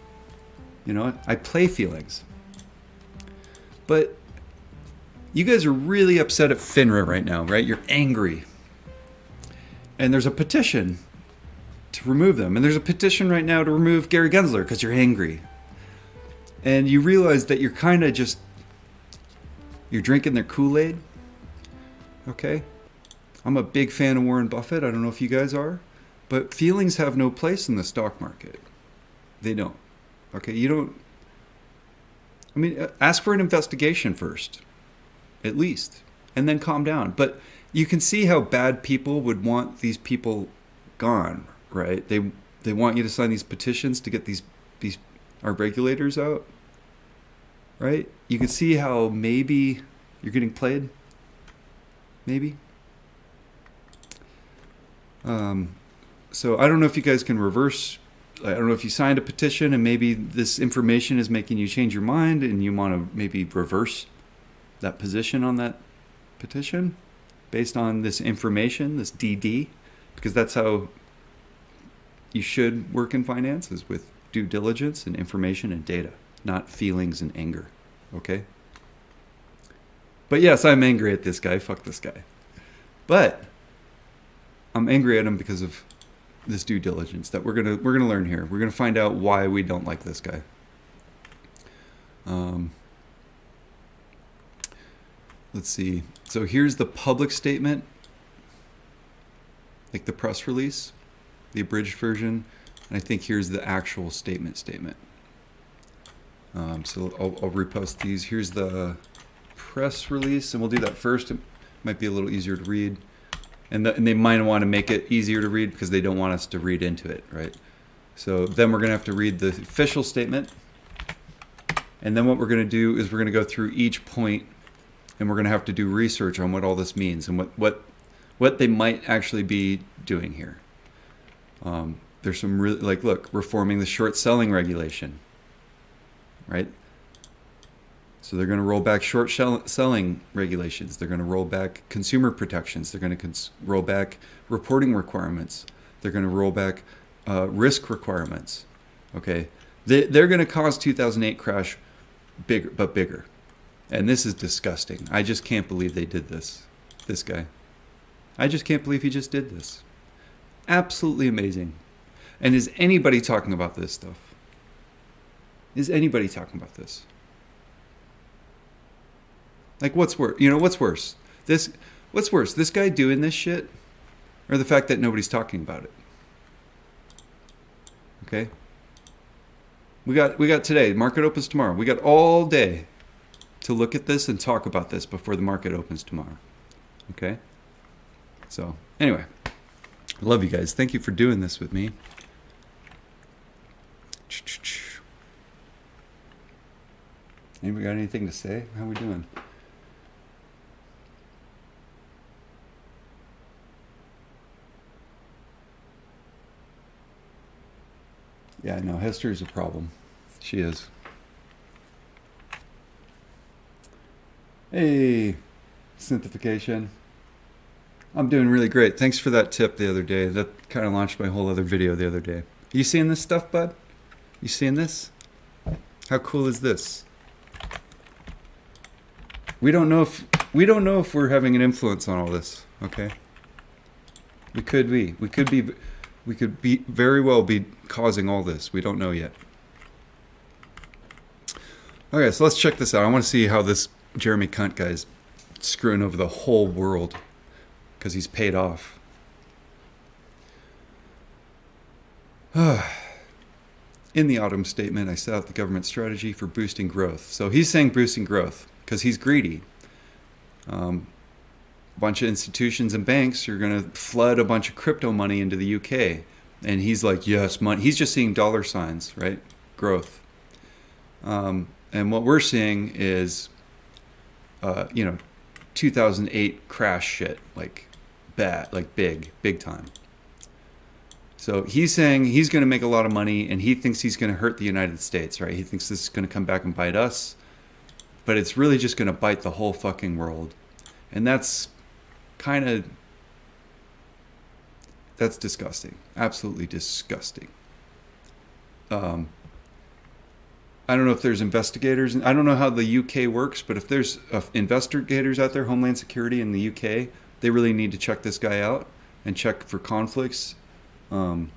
A: You know, I play feelings. But you guys are really upset at FINRA right now, right? You're angry. And there's a petition to remove them. And there's a petition right now to remove Gary Gensler because you're angry. And you realize that you're kind of just... You're drinking their Kool-Aid. Okay? I'm a big fan of Warren Buffett. I don't know if you guys are. But feelings have no place in the stock market. They don't. Okay? You don't... I mean, ask for an investigation first, at least, and then calm down. But you can see how bad people would want these people gone, right? They want you to sign these petitions to get these our regulators out, right? You can see how maybe you're getting played, maybe. So I don't know if you guys can reverse. I don't know if you signed a petition and maybe this information is making you change your mind and you want to maybe reverse that position on that petition based on this information, this DD, because that's how you should work in finances, with due diligence and information and data, not feelings and anger. Okay? But yes, I'm angry at this guy. Fuck this guy. But I'm angry at him because of this due diligence that we're gonna learn here. We're gonna find out why we don't like this guy. Let's see. So here's the public statement, like the press release, the abridged version, and I think here's the actual statement. So I'll repost these. Here's the press release, and we'll do that first. It might be a little easier to read. And they might want to make it easier to read because they don't want us to read into it, right? So then we're going to have to read the official statement. And then what we're going to do is we're going to go through each point, and we're going to have to do research on what all this means and what they might actually be doing here. There's some really, like, look, reforming the short selling regulation, right? So they're going to roll back short selling regulations. They're going to roll back consumer protections. They're going to roll back reporting requirements. They're going to roll back risk requirements. Okay, they're going to cause 2008 crash bigger. And this is disgusting. I just can't believe they did this. This guy. I just can't believe he just did this. Absolutely amazing. And is anybody talking about this stuff? Is anybody talking about this? Like, what's worse? You know, what's worse? What's worse? This guy doing this shit, or the fact that nobody's talking about it? Okay? We got today. Market opens tomorrow. We got all day to look at this and talk about this before the market opens tomorrow. Okay? So, anyway. I love you guys. Thank you for doing this with me. Anybody got anything to say? How we doing? Yeah, I know. History's a problem. She is. Hey, Synthification. I'm doing really great. Thanks for that tip the other day. That kind of launched my whole other video the other day. You seeing this stuff, bud? You seeing this? How cool is this? We don't know if we're having an influence on all this, okay? We could be. We could be very well be causing all this. We don't know yet. Okay, so let's check this out. I want to see how this Jeremy Cunt guy's screwing over the whole world because he's paid off. In the autumn statement, I set out the government strategy for boosting growth. So he's saying boosting growth because he's greedy. A bunch of institutions and banks are going to flood a bunch of crypto money into the UK. And he's like, yes, money. He's just seeing dollar signs, right? Growth. And what we're seeing is, 2008 crash shit, like bad, like big time. So he's saying he's going to make a lot of money and he thinks he's going to hurt the United States, right? He thinks this is going to come back and bite us, but it's really just going to bite the whole fucking world. And that's disgusting. Absolutely disgusting. I don't know if there's investigators. I don't know how the UK works, but if there's investigators out there, Homeland Security in the UK, they really need to check this guy out and check for conflicts and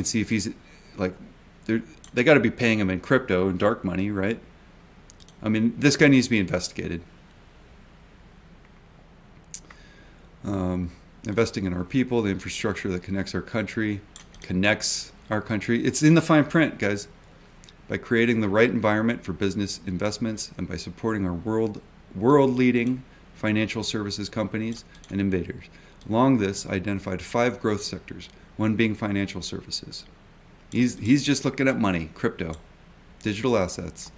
A: see if he's like, they got to be paying him in crypto and dark money, right? I mean, this guy needs to be investigated. Investing in our people, the infrastructure that connects our country. It's in the fine print, guys. By creating the right environment for business investments and by supporting our world-leading financial services companies and innovators. Along this, I identified 5 growth sectors, one being financial services. He's just looking at money, crypto, digital assets,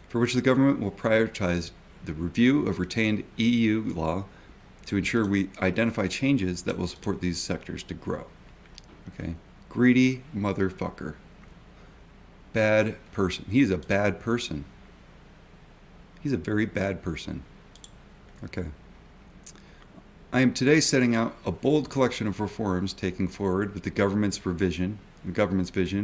A: for which the government will prioritize the review of retained EU law to ensure we identify changes that will support these sectors to grow. Okay? Greedy motherfucker. Bad person. He's a bad person. He's a very bad person. Okay. I am today setting out a bold collection of reforms taking forward with the government's vision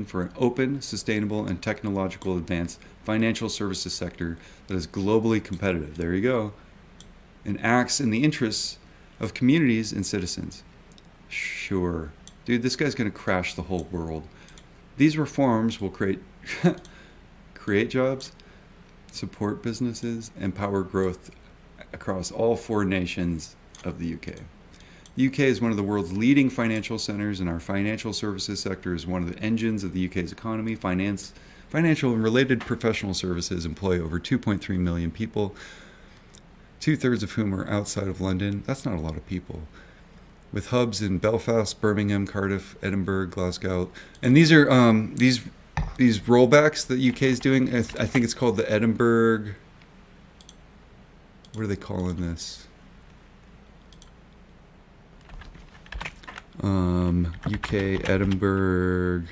A: for an open, sustainable, and technological advanced financial services sector that is globally competitive. There you go. And acts in the interests of communities and citizens. Sure. Dude, this guy's going to crash the whole world. These reforms will create jobs, support businesses, and power growth across all 4 nations of the UK. The UK is one of the world's leading financial centers, and our financial services sector is one of the engines of the UK's economy. Financial and related professional services employ over 2.3 million people, 2/3 of whom are outside of London. That's not a lot of people. With hubs in Belfast, Birmingham, Cardiff, Edinburgh, Glasgow. And these are these rollbacks that UK is doing. I think it's called the Edinburgh. What are they calling this? UK Edinburgh.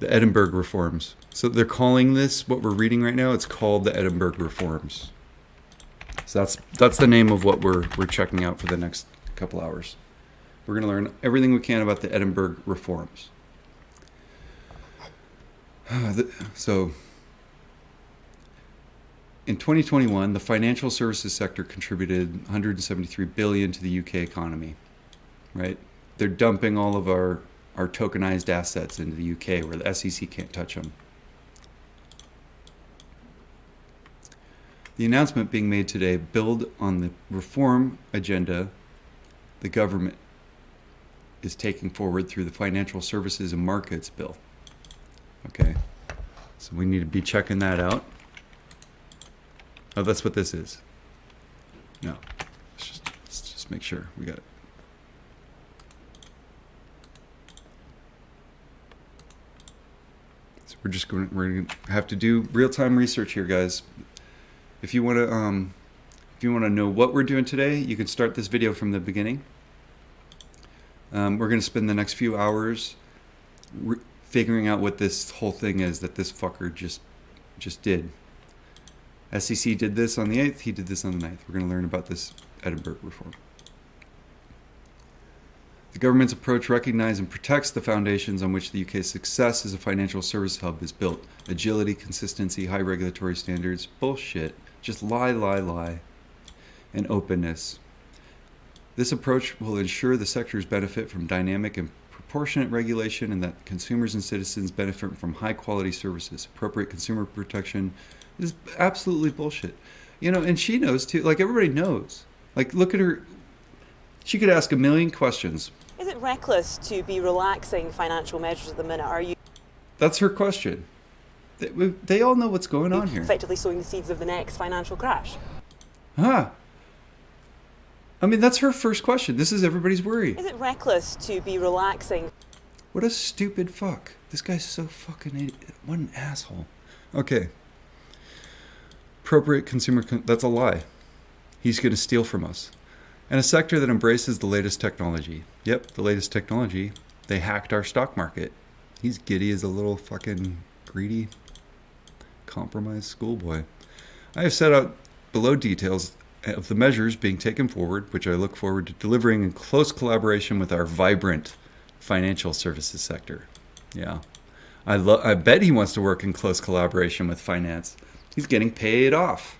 A: The Edinburgh Reforms. So they're calling this, what we're reading right now, it's called the Edinburgh Reforms. So that's the name of what we're checking out for the next couple hours. We're going to learn everything we can about the Edinburgh Reforms. So in 2021, the financial services sector contributed 173 billion to the UK economy, right? They're dumping all of our tokenized assets into the UK where the SEC can't touch them. The announcement being made today build on the reform agenda the government is taking forward through the Financial Services and Markets Bill. Okay, so we need to be checking that out. Oh, that's what this is. No, let's just make sure we got it. So we're going to have to do real-time research here, guys. If you want to know what we're doing today, you can start this video from the beginning. We're going to spend the next few hours figuring out what this whole thing is that this fucker just did. SEC did this on the 8th, he did this on the 9th. We're going to learn about this Edinburgh reform. The government's approach recognizes and protects the foundations on which the UK's success as a financial service hub is built. Agility, consistency, high regulatory standards, bullshit, just lie, and openness. This approach will ensure the sectors benefit from dynamic and proportionate regulation and that consumers and citizens benefit from high-quality services. Appropriate consumer protection is absolutely bullshit. You know, and she knows too. Like, everybody knows. Like, look at her. She could ask a million questions.
N: Is it reckless to be relaxing financial measures at the minute? Are you...
A: That's her question. They all know what's going on here.
N: Effectively sowing the seeds of the next financial crash?
A: Huh. I mean, that's her first question. This is everybody's worry.
N: Is it reckless to be relaxing?
A: What a stupid fuck. This guy's so fucking idiot. What an asshole. Okay. Appropriate consumer... that's a lie. He's going to steal from us. And a sector that embraces the latest technology. Yep, the latest technology. They hacked our stock market. He's giddy as a little fucking greedy, compromised schoolboy. I have set out below details of the measures being taken forward, which I look forward to delivering in close collaboration with our vibrant financial services sector. Yeah. I bet he wants to work in close collaboration with finance. He's getting paid off.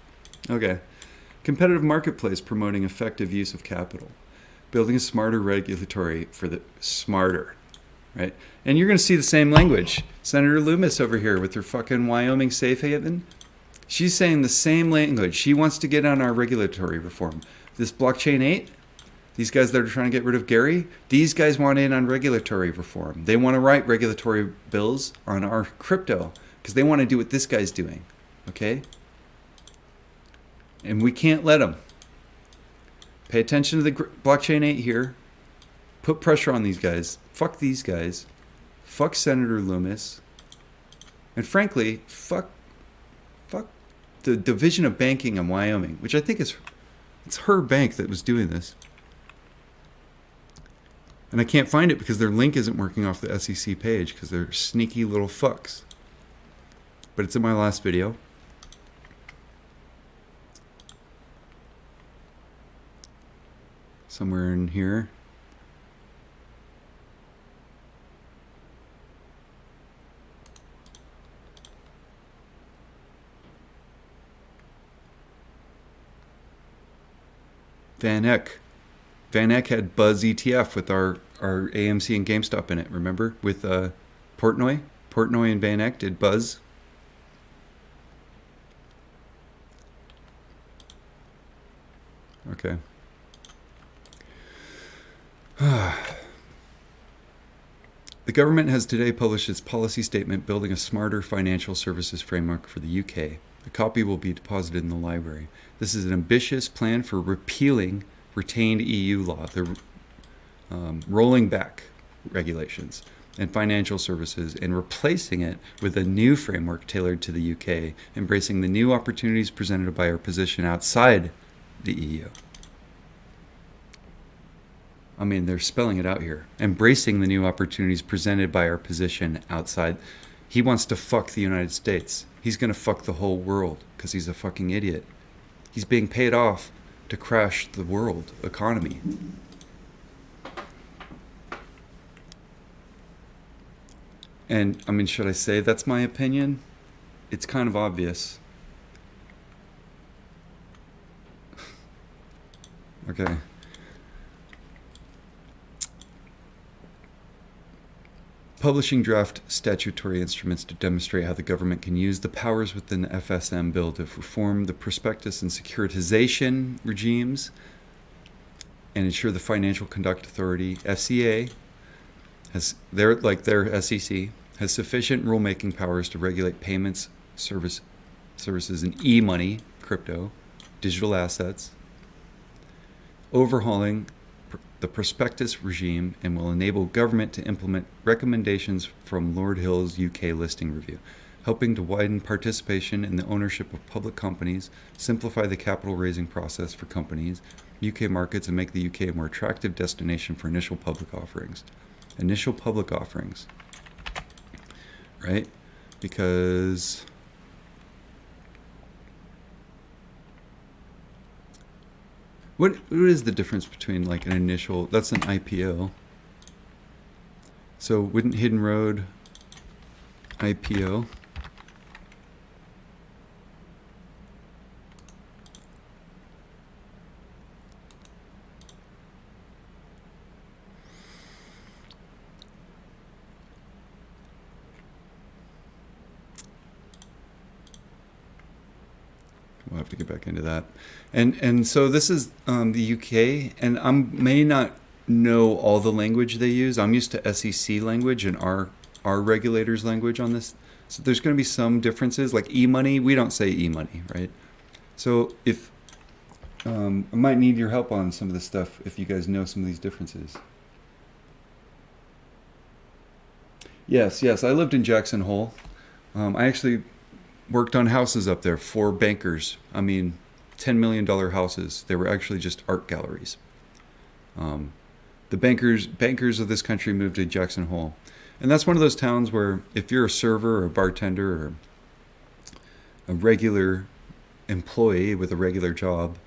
A: Okay. Competitive marketplace promoting effective use of capital. Building a smarter regulatory for the smarter, right? And you're going to see the same language. Senator Loomis over here with her fucking Wyoming safe haven. She's saying the same language. She wants to get on our regulatory reform. This blockchain 8, these guys that are trying to get rid of Gary, these guys want in on regulatory reform. They want to write regulatory bills on our crypto because they want to do what this guy's doing, okay? And we can't let them. Pay attention to the blockchain 8 here. Put pressure on these guys. Fuck these guys. Fuck Senator Loomis. And frankly, fuck the Division of Banking in Wyoming, which I think it's her bank that was doing this. And I can't find it because their link isn't working off the SEC page because they're sneaky little fucks. But it's in my last video. Somewhere in here. Van Eck had Buzz ETF with our AMC and GameStop in it, remember? With Portnoy and Van Eck did Buzz. Okay. The government has today published its policy statement building a smarter financial services framework for the UK. A copy will be deposited in the library. This is an ambitious plan for repealing retained EU law, the rolling back regulations and financial services and replacing it with a new framework tailored to the UK, embracing the new opportunities presented by our position outside the EU. I mean, they're spelling it out here. Embracing the new opportunities presented by our position outside. He wants to fuck the United States. He's going to fuck the whole world because he's a fucking idiot. He's being paid off to crash the world economy. And, I mean, should I say that's my opinion? It's kind of obvious. Okay. Publishing draft statutory instruments to demonstrate how the government can use the powers within the FSM bill to reform the prospectus and securitization regimes and ensure the Financial Conduct Authority, FCA, has their SEC, has sufficient rulemaking powers to regulate payments, services in e-money, crypto, digital assets, overhauling the prospectus regime, and will enable government to implement recommendations from Lord Hill's UK listing review, helping to widen participation in the ownership of public companies, simplify the capital raising process for companies, UK markets, and make the UK a more attractive destination for initial public offerings. Initial public offerings, right? Because what is the difference between like an initial, that's an IPO. So wouldn't Hidden Road IPO? We'll have to get back into that. And so this is the UK, and I may not know all the language they use. I'm used to SEC language and our regulators' language on this. So there's going to be some differences. Like e-money, we don't say e-money, right? So if I might need your help on some of this stuff if you guys know some of these differences. Yes, I lived in Jackson Hole. I actually worked on houses up there for bankers. I mean, $10 million houses. They were actually just art galleries. The bankers of this country moved to Jackson Hole. And that's one of those towns where if you're a server or a bartender or a regular employee with a regular job,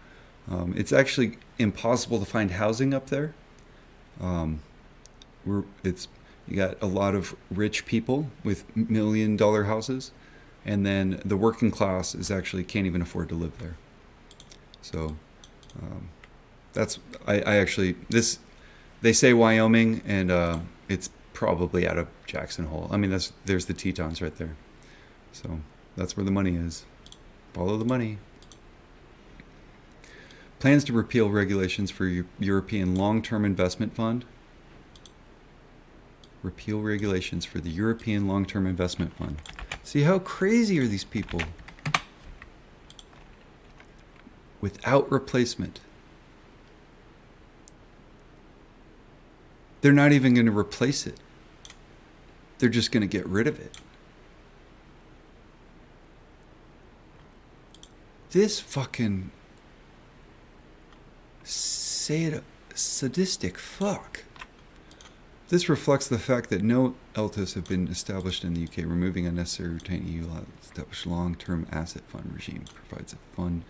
A: it's actually impossible to find housing up there. You got a lot of rich people with $1 million houses, and then the working class is actually can't even afford to live there. So that's I actually this they say Wyoming, and it's probably out of Jackson Hole. I mean, there's the Tetons right there. So that's where the money is. Follow the money. Plans to repeal regulations for European Long-Term Investment Fund. Repeal regulations for the European Long-Term Investment Fund. See, how crazy are these people? Without replacement. They're not even going to replace it. They're just going to get rid of it. This fucking sadistic fuck. This reflects the fact that no LTIFs have been established in the UK, removing unnecessary retained EU law. Established long-term asset fund regime provides a fund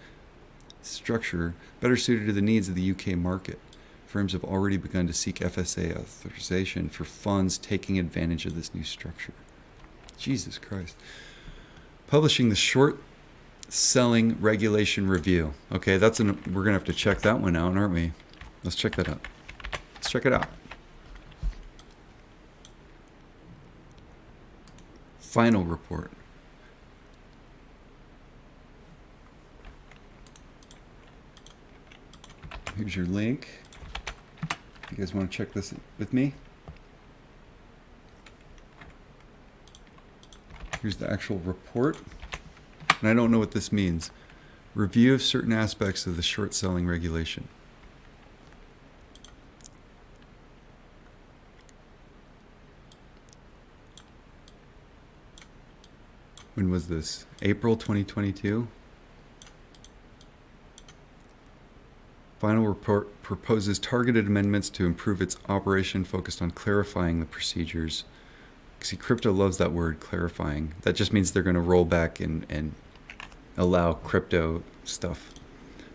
A: structure better suited to the needs of the UK market. Firms have already begun to seek FSA authorization for funds taking advantage of this new structure. Jesus Christ. Publishing the short selling regulation review. Okay, we're going to have to check that one out, aren't we? Let's check that out. Let's check it out. Final report. Here's your link. If you guys want to check this with me. Here's the actual report. And I don't know what this means. Review of certain aspects of the short selling regulation. When was this? April 2022? Final report proposes targeted amendments to improve its operation focused on clarifying the procedures. See, crypto loves that word, clarifying. That just means they're going to roll back and allow crypto stuff.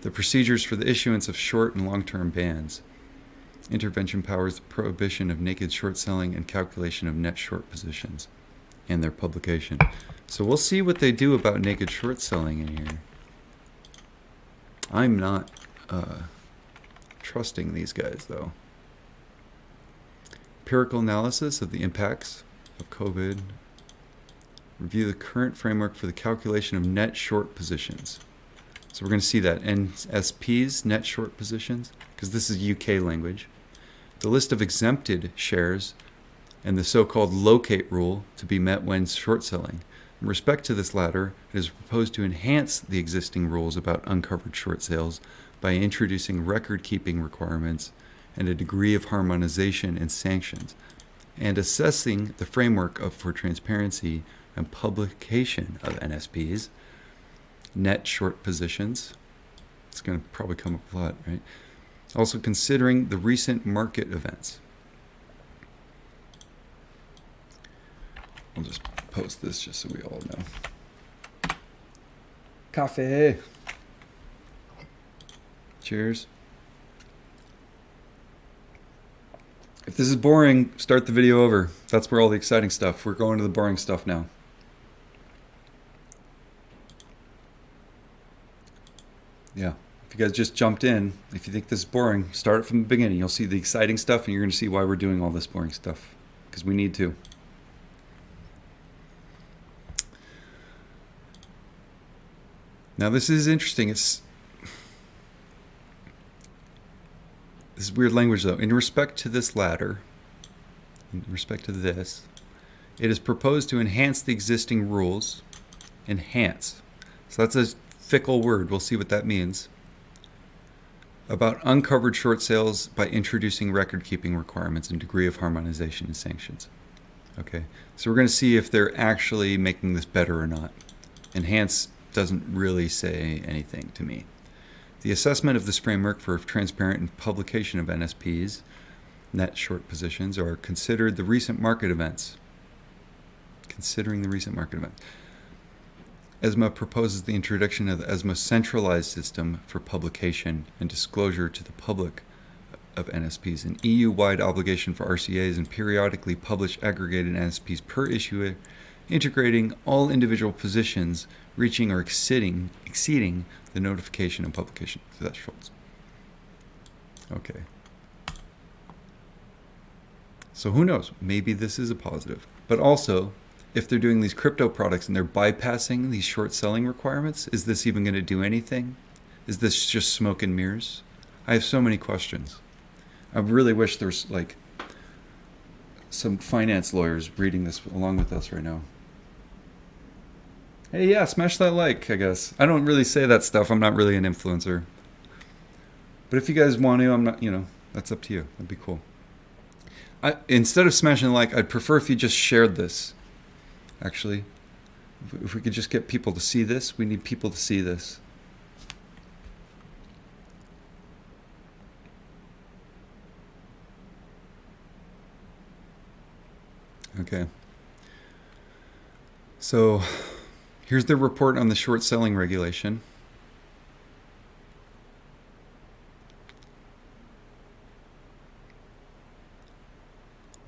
A: The procedures for the issuance of short and long-term bans. Intervention powers the prohibition of naked short selling and calculation of net short positions and their publication. So we'll see what they do about naked short selling in here. I'm not trusting these guys, though. Empirical analysis of the impacts of COVID. Review the current framework for the calculation of net short positions. So we're going to see that. NSPs, net short positions, because this is UK language. The list of exempted shares and the so-called locate rule to be met when short selling. In respect to this latter, it is proposed to enhance the existing rules about uncovered short sales by introducing record-keeping requirements and a degree of harmonization and sanctions, and assessing the framework for transparency and publication of NSPs, net short positions. It's going to probably come up a lot, right? Also considering the recent market events. I'll just post this just so we all know. Coffee. Cheers. If this is boring, start the video over. That's where all the exciting stuff. We're going to the boring stuff now. Yeah. If you guys just jumped in, if you think this is boring, start it from the beginning. You'll see the exciting stuff and you're going to see why we're doing all this boring stuff. Because we need to. Now this is interesting. This is weird language though. In respect to this latter, in respect to this, it is proposed to enhance the existing rules. Enhance. So that's a fickle word. We'll see what that means. About uncovered short sales by introducing record-keeping requirements and degree of harmonization and sanctions. Okay, so we're going to see if they're actually making this better or not. Enhance doesn't really say anything to me. The assessment of this framework for transparent and publication of NSPs, net short positions, are considered the recent market events. Considering the recent market events. ESMA proposes the introduction of the ESMA centralized system for publication and disclosure to the public of NSPs, an EU-wide obligation for RCAs, and periodically publish aggregated NSPs per issuer, integrating all individual positions reaching or exceeding the notification and publication thresholds. Okay. So who knows? Maybe this is a positive. But also, if they're doing these crypto products and they're bypassing these short selling requirements, is this even going to do anything? Is this just smoke and mirrors? I have so many questions. I really wish there's like some finance lawyers reading this along with us right now. Hey, yeah, smash that like, I guess. I don't really say that stuff. I'm not really an influencer. But if you guys want to, I'm not, that's up to you. That'd be cool. Instead of smashing like, I'd prefer if you just shared this. Actually, if we could just get people to see this, we need people to see this. Okay. So here's the report on the short selling regulation.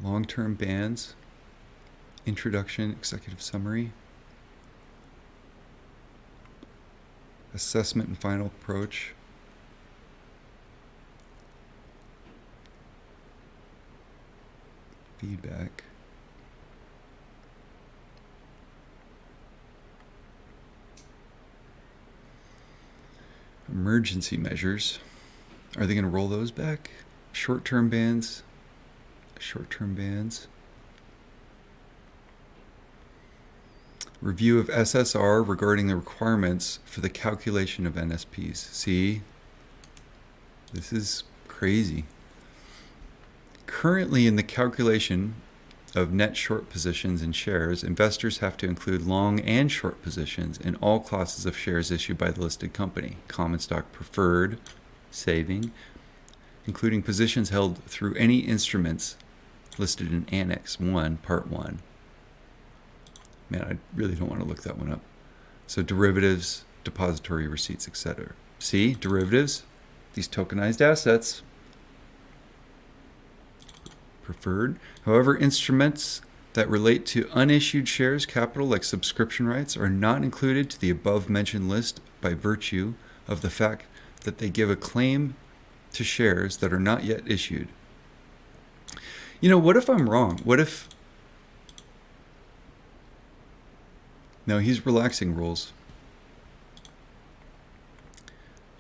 A: Long-term bans. Introduction, executive summary, assessment and final approach, feedback, emergency measures. Are they going to roll those back? Short-term bans, Review of SSR regarding the requirements for the calculation of NSPs. See, this is crazy. Currently, in the calculation of net short positions in shares, investors have to include long and short positions in all classes of shares issued by the listed company, common stock, preferred, saving, including positions held through any instruments listed in Annex 1, Part 1. Man, I really don't want to look that one up. So derivatives, depository receipts, etc. See, derivatives, these tokenized assets, preferred. However, instruments that relate to unissued shares capital like subscription rights are not included to the above mentioned list by virtue of the fact that they give a claim to shares that are not yet issued. What if I'm wrong? What if... No, he's relaxing rules.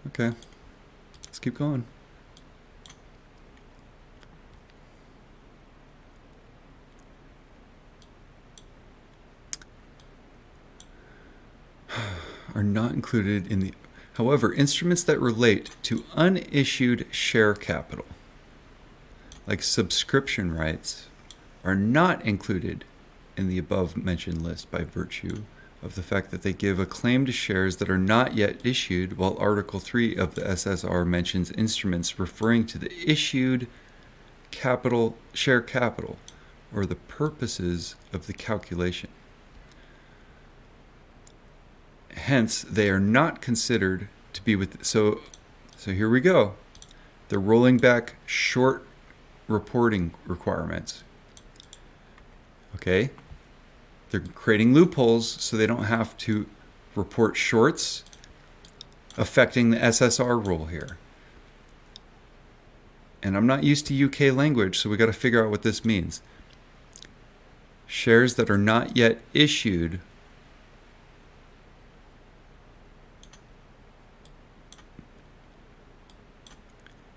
A: Okay. Let's keep going. Are not included in the... However, instruments that relate to unissued share capital, like subscription rights, are not included in the above-mentioned list by virtue of the fact that they give a claim to shares that are not yet issued, while Article 3 of the SSR mentions instruments referring to the issued capital, share capital, or the purposes of the calculation. Hence, they are not considered to be with... So here we go. They're rolling back short reporting requirements. Okay? They're creating loopholes so they don't have to report shorts affecting the SSR rule here. And I'm not used to UK language, so we got to figure out what this means. Shares that are not yet issued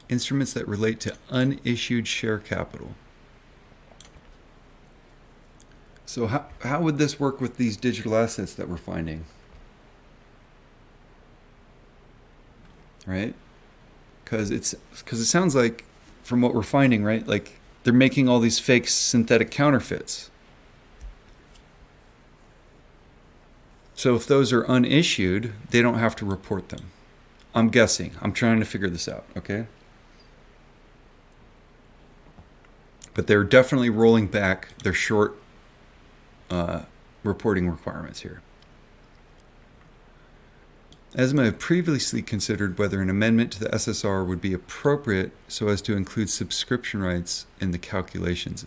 A: instruments that relate to unissued share capital. So how would this work with these digital assets that we're finding? Right? Because it sounds like, from what we're finding, right, like they're making all these fake synthetic counterfeits. So if those are unissued, they don't have to report them. I'm guessing. I'm trying to figure this out, okay? But they're definitely rolling back their short reporting requirements here. ESMA had previously considered whether an amendment to the SSR would be appropriate so as to include subscription rights in the calculations.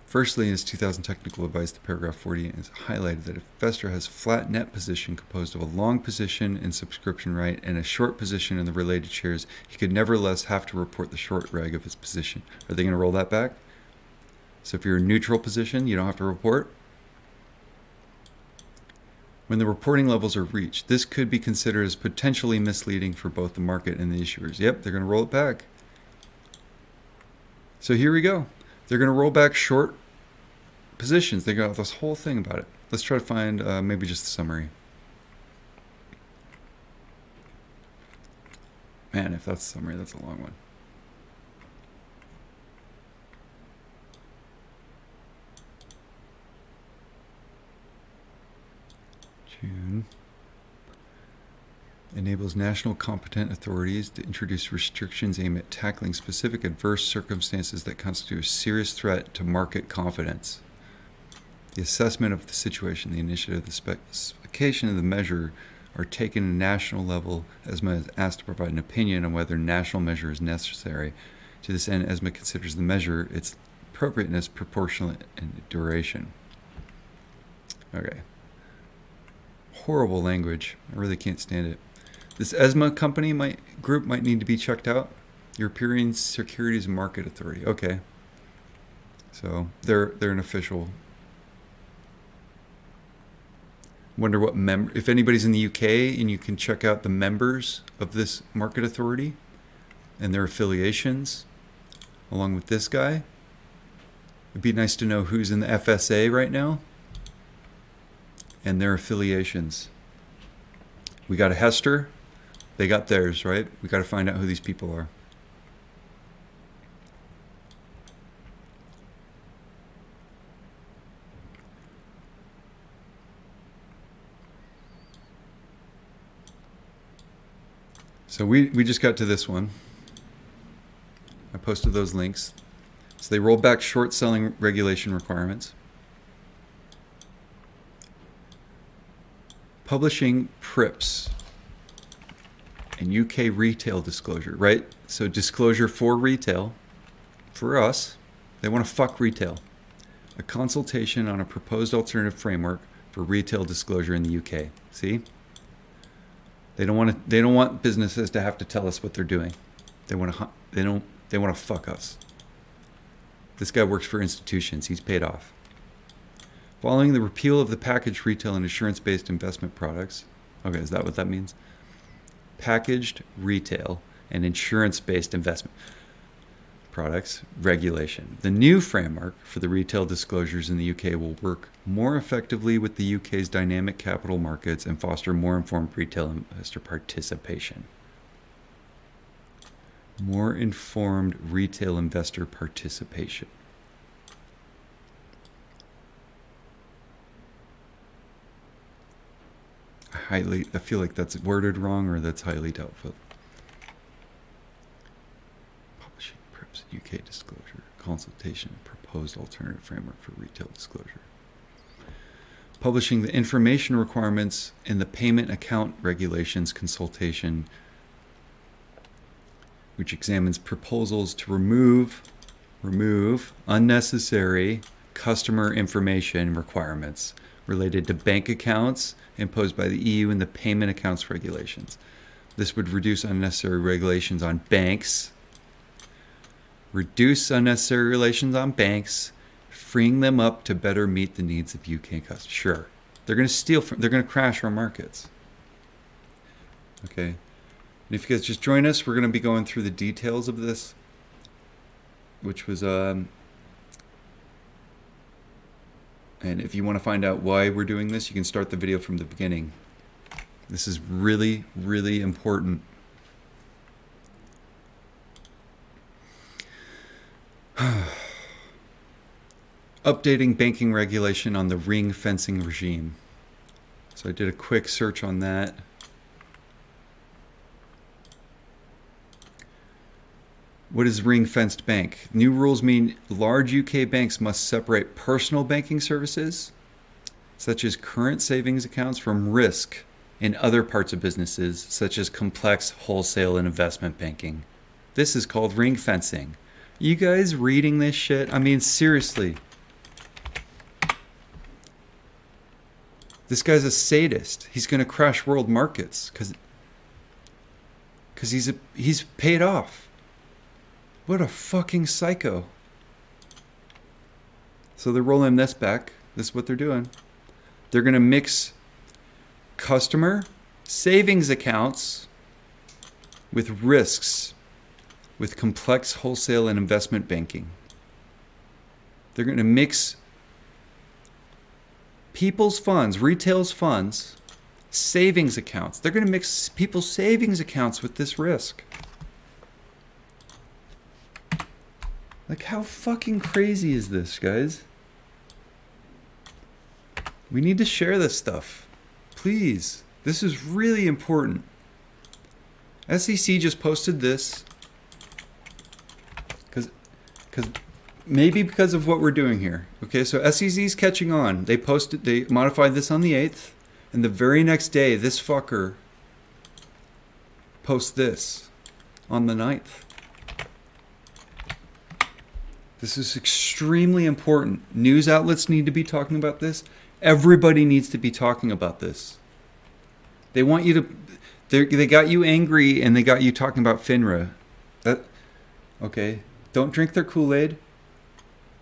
A: Firstly, in its 2000 technical advice, the paragraph 40 is highlighted that if an investor has a flat net position composed of a long position in subscription right and a short position in the related shares, he could nevertheless have to report the short reg of his position. Are they going to roll that back? So if you're in neutral position, you don't have to report? When the reporting levels are reached, this could be considered as potentially misleading for both the market and the issuers. Yep, they're going to roll it back. So here we go. They're going to roll back short positions. They got this whole thing about it. Let's try to find maybe just a summary. Man, if that's a summary, that's a long one. June. Enables national competent authorities to introduce restrictions aimed at tackling specific adverse circumstances that constitute a serious threat to market confidence. The assessment of the situation, the initiative, the specification of the measure are taken at a national level. ESMA is asked to provide an opinion on whether a national measure is necessary. To this end, ESMA considers the measure, its appropriateness, proportionate, and duration. Okay. Horrible language. I really can't stand it. This ESMA group might need to be checked out. European Securities and Market Authority. Okay. So they're an official. Wonder what if anybody's in the UK and you can check out the members of this market authority and their affiliations along with this guy. It'd be nice to know who's in the FSA right now and their affiliations. We got a Hester. They got theirs, right? We got to find out who these people are. So we just got to this one. I posted those links. So they rolled back short selling regulation requirements. Publishing PRIPS and UK retail disclosure, right? So disclosure for retail, for us, they want to fuck retail. A consultation on a proposed alternative framework for retail disclosure in the UK. See? They don't want businesses to have to tell us what they're doing. They want to fuck us. This guy works for institutions. He's paid off. Following the repeal of the packaged retail and insurance-based investment products, Okay, is that what that means? Packaged retail and insurance-based investment products regulation. The new framework for the retail disclosures in the UK will work more effectively with the UK's dynamic capital markets and foster more informed retail investor participation. More informed retail investor participation. I feel like that's worded wrong, or that's highly doubtful. Publishing preps UK disclosure, consultation, proposed alternative framework for retail disclosure. Publishing the information requirements in the payment account regulations consultation, which examines proposals to remove unnecessary customer information requirements related to bank accounts imposed by the EU and the payment accounts regulations. This would reduce unnecessary regulations on banks, freeing them up to better meet the needs of UK customers. Sure, they're going to steal they're going to crash our markets. Okay, and if you guys just join us, we're going to be going through the details of this, which was and if you want to find out why we're doing this, you can start the video from the beginning. This is really, really important. Updating banking regulation on the ring fencing regime. So I did a quick search on that. What is ring-fenced bank? New rules mean large UK banks must separate personal banking services, such as current savings accounts, from risk in other parts of businesses, such as complex wholesale and investment banking. This is called ring fencing. You guys reading this shit? I mean, seriously. This guy's a sadist. He's going to crash world markets because he's paid off. What a fucking psycho. So they're rolling this back. This is what they're doing. They're going to mix customer savings accounts with risks, with complex wholesale and investment banking. They're going to mix people's funds, retail's funds, savings accounts. They're going to mix people's savings accounts with this risk. Like, how fucking crazy is this, guys? We need to share this stuff. Please. This is really important. SEC just posted this. Maybe because of what we're doing here. Okay, so SEC's catching on. They modified this on the 8th. And the very next day, this fucker posts this on the 9th. This is extremely important. News outlets need to be talking about this. Everybody needs to be talking about this. They want you to... They got you angry and they got you talking about FINRA. Okay. Don't drink their Kool-Aid.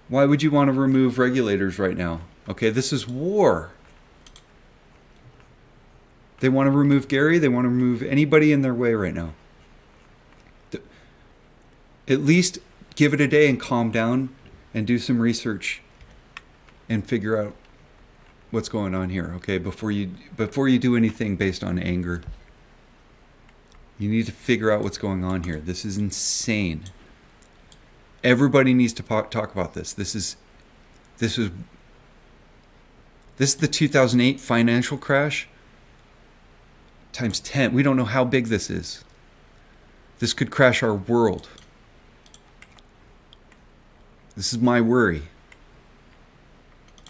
A: Why would you want to remove regulators right now? Okay, this is war. They want to remove Gary. They want to remove anybody in their way right now. At least... give it a day and calm down and do some research and figure out what's going on here, okay? Before you do anything based on anger. You need to figure out what's going on here. This is insane. Everybody needs to talk about this. This is the 2008 financial crash times 10. We don't know how big this is. This could crash our world. This is my worry.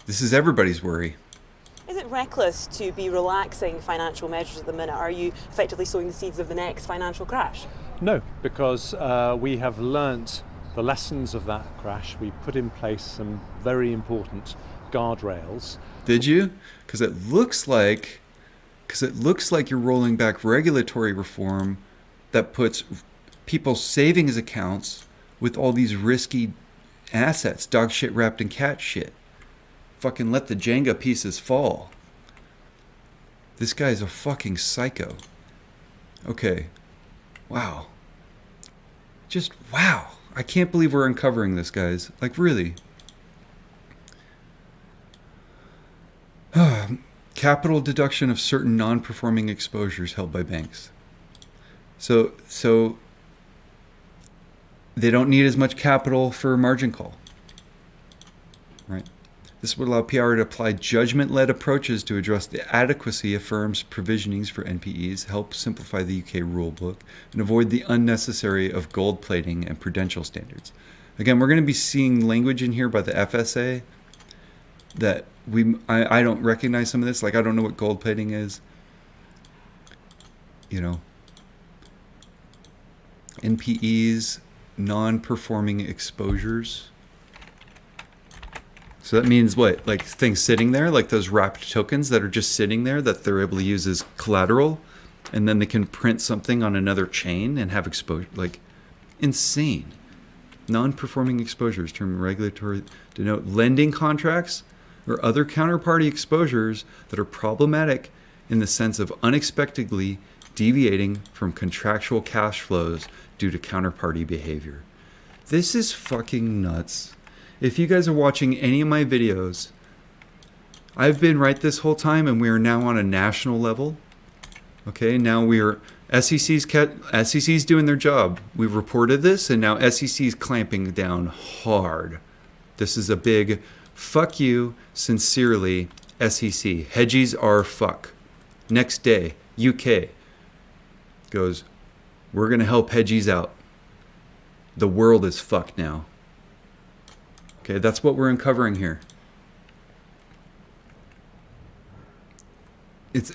A: This is everybody's worry.
N: Is it reckless to be relaxing financial measures at the minute? Are you effectively sowing the seeds of the next financial crash?
O: No, because we have learnt the lessons of that crash. We put in place some very important guardrails.
A: Did you? Because it looks like you're rolling back regulatory reform that puts people's savings accounts with all these risky assets, dog shit wrapped in cat shit. Fucking let the Jenga pieces fall. This guy's a fucking psycho. Okay. Wow. Just wow. I can't believe we're uncovering this, guys. Like, really. Capital deduction of certain non-performing exposures held by banks. So they don't need as much capital for a margin call, right? This would allow PR to apply judgment-led approaches to address the adequacy of firms' provisionings for NPEs, help simplify the UK rulebook, and avoid the unnecessary of gold plating and prudential standards. Again, we're going to be seeing language in here by the FSA that I don't recognize some of this. Like, I don't know what gold plating is. You know, NPEs, non-performing exposures. So that means what? Like things sitting there, like those wrapped tokens that are just sitting there that they're able to use as collateral, and then they can print something on another chain and have exposure. Like, insane. Non-performing exposures, term regulatory, denote lending contracts or other counterparty exposures that are problematic in the sense of unexpectedly deviating from contractual cash flows due to counterparty behavior. This is fucking nuts. If you guys are watching any of my videos, I've been right this whole time, and we are now on a national level. Okay, now we are SEC's doing their job. We've reported this, and now SEC's clamping down hard. This is a big fuck you, sincerely, SEC. Hedgies are fuck. Next day, UK goes, we're going to help hedgies out. The world is fucked now. Okay, that's what we're uncovering here. It's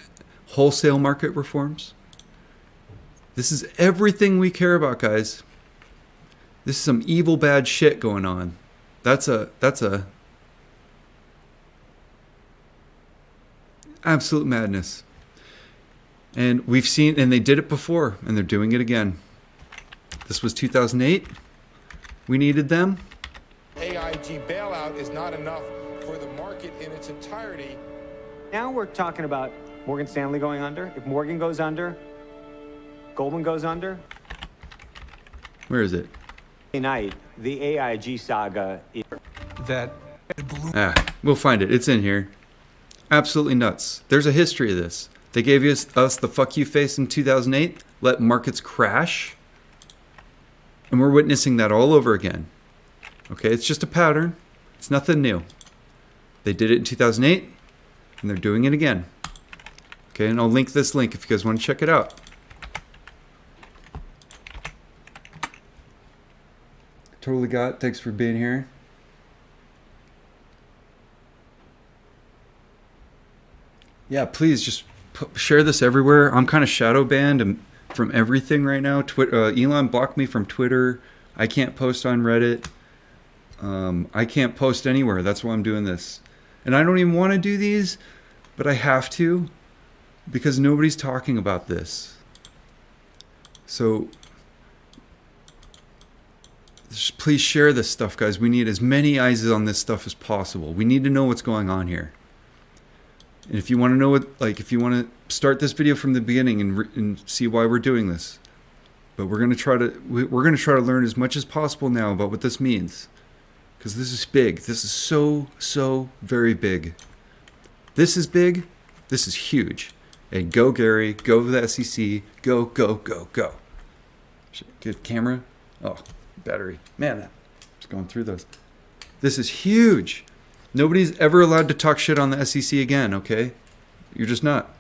A: wholesale market reforms. This is everything we care about, guys. This is some evil, bad shit going on. That's a absolute madness. And we've seen, and they did it before, and they're doing it again. This was 2008. We needed them.
Q: AIG bailout is not enough for the market in its entirety.
H: Now we're talking about Morgan Stanley going under. If Morgan goes under, Goldman goes under.
A: Where is it?
H: Tonight, the AIG saga is
L: that.
A: We'll find it. It's in here. Absolutely nuts. There's a history of this. They gave us the fuck you face in 2008, let markets crash, and we're witnessing that all over again. Okay, it's just a pattern. It's nothing new. They did it in 2008, and they're doing it again. Okay, and I'll link this link if you guys want to check it out. Totally got. Thanks for being here. Yeah, please just share this everywhere. I'm kind of shadow banned from everything right now. Elon blocked me from Twitter. I can't post on Reddit. I can't post anywhere. That's why I'm doing this. And I don't even want to do these, but I have to because nobody's talking about this. So just please share this stuff, guys. We need as many eyes on this stuff as possible. We need to know what's going on here. And if you want to know what, like, if you want to start this video from the beginning and see why we're doing this, but we're going to try to learn as much as possible now about what this means, because this is big. This is so very big. This is big. This is huge. And go Gary, go the SEC, go. Good camera. Oh, battery. Man, I'm just going through those. This is huge. Nobody's ever allowed to talk shit on the SEC again, okay? You're just not.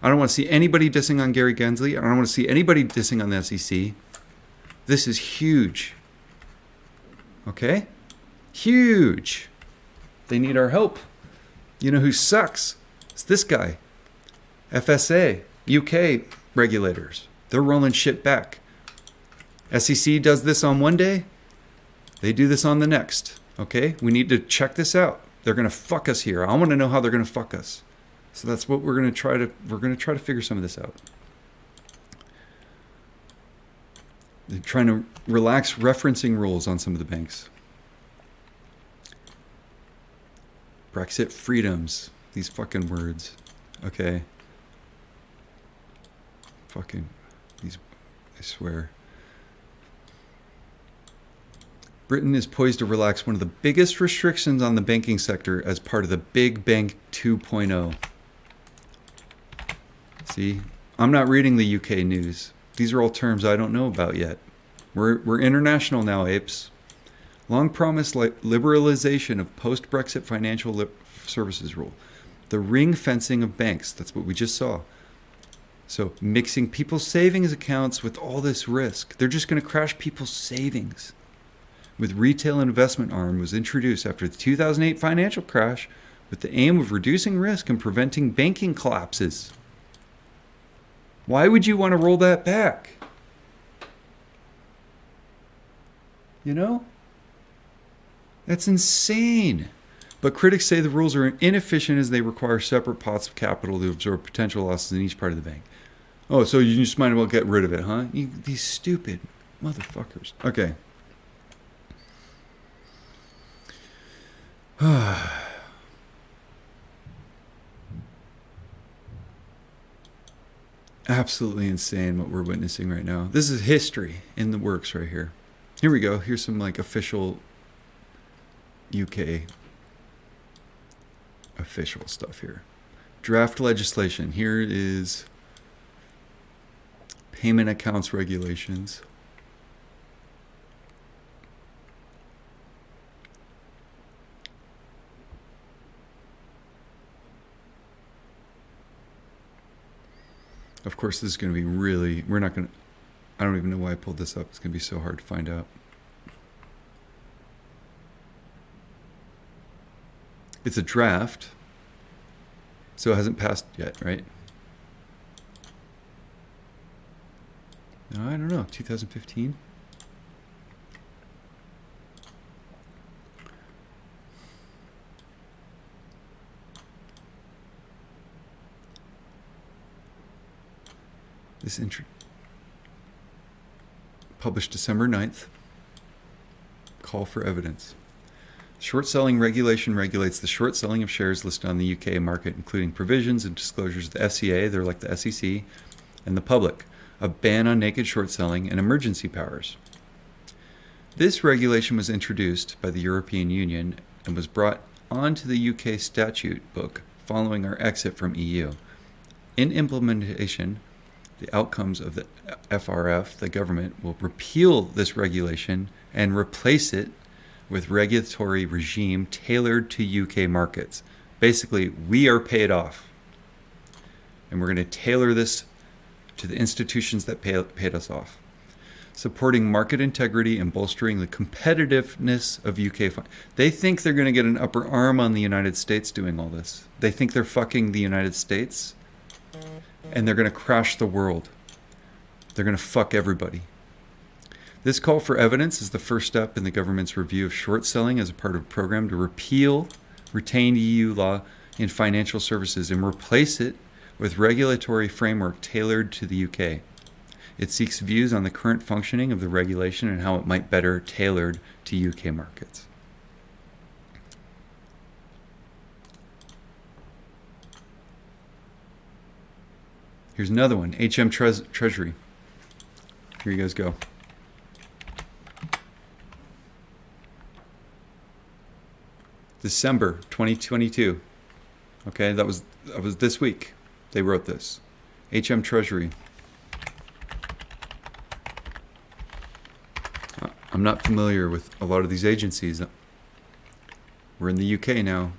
A: I don't want to see anybody dissing on Gary Gensler. I don't want to see anybody dissing on the SEC. This is huge. Okay? Huge. They need our help. You know who sucks? It's this guy. FSA, UK regulators. They're rolling shit back. SEC does this on one day. They do this on the next. Okay? We need to check this out. They're going to fuck us here. I want to know how they're going to fuck us. So that's what we're going to try to figure some of this out. They're trying to relax referencing rules on some of the banks. Brexit freedoms. These fucking words. Okay. fucking these, I swear. Britain is poised to relax one of the biggest restrictions on the banking sector as part of the Big Bang 2.0. See, I'm not reading the UK news. These are all terms I don't know about yet. We're international now, apes. Long promised liberalization of post-Brexit financial services rule. The ring fencing of banks, that's what we just saw. So mixing people's savings accounts with all this risk. They're just going to crash people's savings. With retail investment arm was introduced after the 2008 financial crash with the aim of reducing risk and preventing banking collapses. Why would you want to roll that back? You know? That's insane. But critics say the rules are inefficient as they require separate pots of capital to absorb potential losses in each part of the bank. Oh, so you just might as well get rid of it, huh? These stupid motherfuckers. Okay. Absolutely insane what we're witnessing right now. This is history in the works right here. Here we go. Here's some like official UK official stuff here. Draft legislation. Here is payment accounts regulations. Of course, this is going to be really, we're not going to, I don't even know why I pulled this up. It's going to be so hard to find out. It's a draft, so it hasn't passed yet, right? No, I don't know, 2015? This published December 9th. Call for evidence. Short selling regulation regulates the short selling of shares listed on the UK market, including provisions and disclosures of the FCA, they're like the SEC, and the public, a ban on naked short selling, and emergency powers. This regulation was introduced by the European Union and was brought onto the UK statute book following our exit from EU. In implementation, the outcomes of the FRF, the government, will repeal this regulation and replace it with regulatory regime tailored to UK markets. Basically, we are paid off. And we're going to tailor this to the institutions that paid us off. Supporting market integrity and bolstering the competitiveness of UK. They think they're going to get an upper arm on the United States doing all this. They think they're fucking the United States. And they're going to crash the world. They're going to fuck everybody. This call for evidence is the first step in the government's review of short selling as a part of a program to repeal retained EU law in financial services and replace it with regulatory framework tailored to the UK. It seeks views on the current functioning of the regulation and how it might better tailored to UK markets. Here's another one, HM Treasury. Here you guys go. December 2022. Okay, that was this week. They wrote this. HM Treasury. I'm not familiar with a lot of these agencies. We're in the UK now.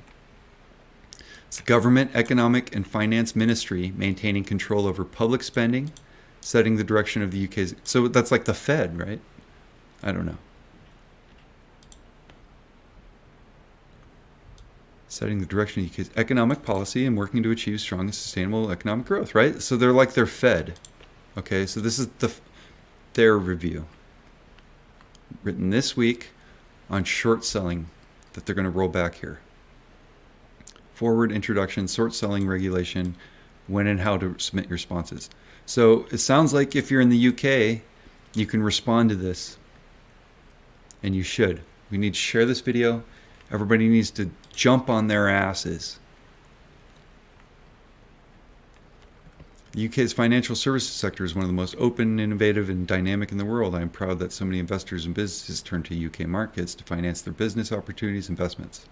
A: It's the Government Economic and Finance Ministry maintaining control over public spending, setting the direction of the UK's. So that's like the Fed, right? I don't know. Setting the direction of the UK's economic policy and working to achieve strong and sustainable economic growth, right? So they're like their Fed. Okay, so this is their review. Written this week on short selling that they're going to roll back here. Forward introduction, short selling regulation, when and how to submit your responses. So it sounds like if you're in the UK, you can respond to this. And you should. We need to share this video. Everybody needs to jump on their asses. The UK's financial services sector is one of the most open, innovative, and dynamic in the world. I am proud that so many investors and businesses turn to UK markets to finance their business opportunities and investments.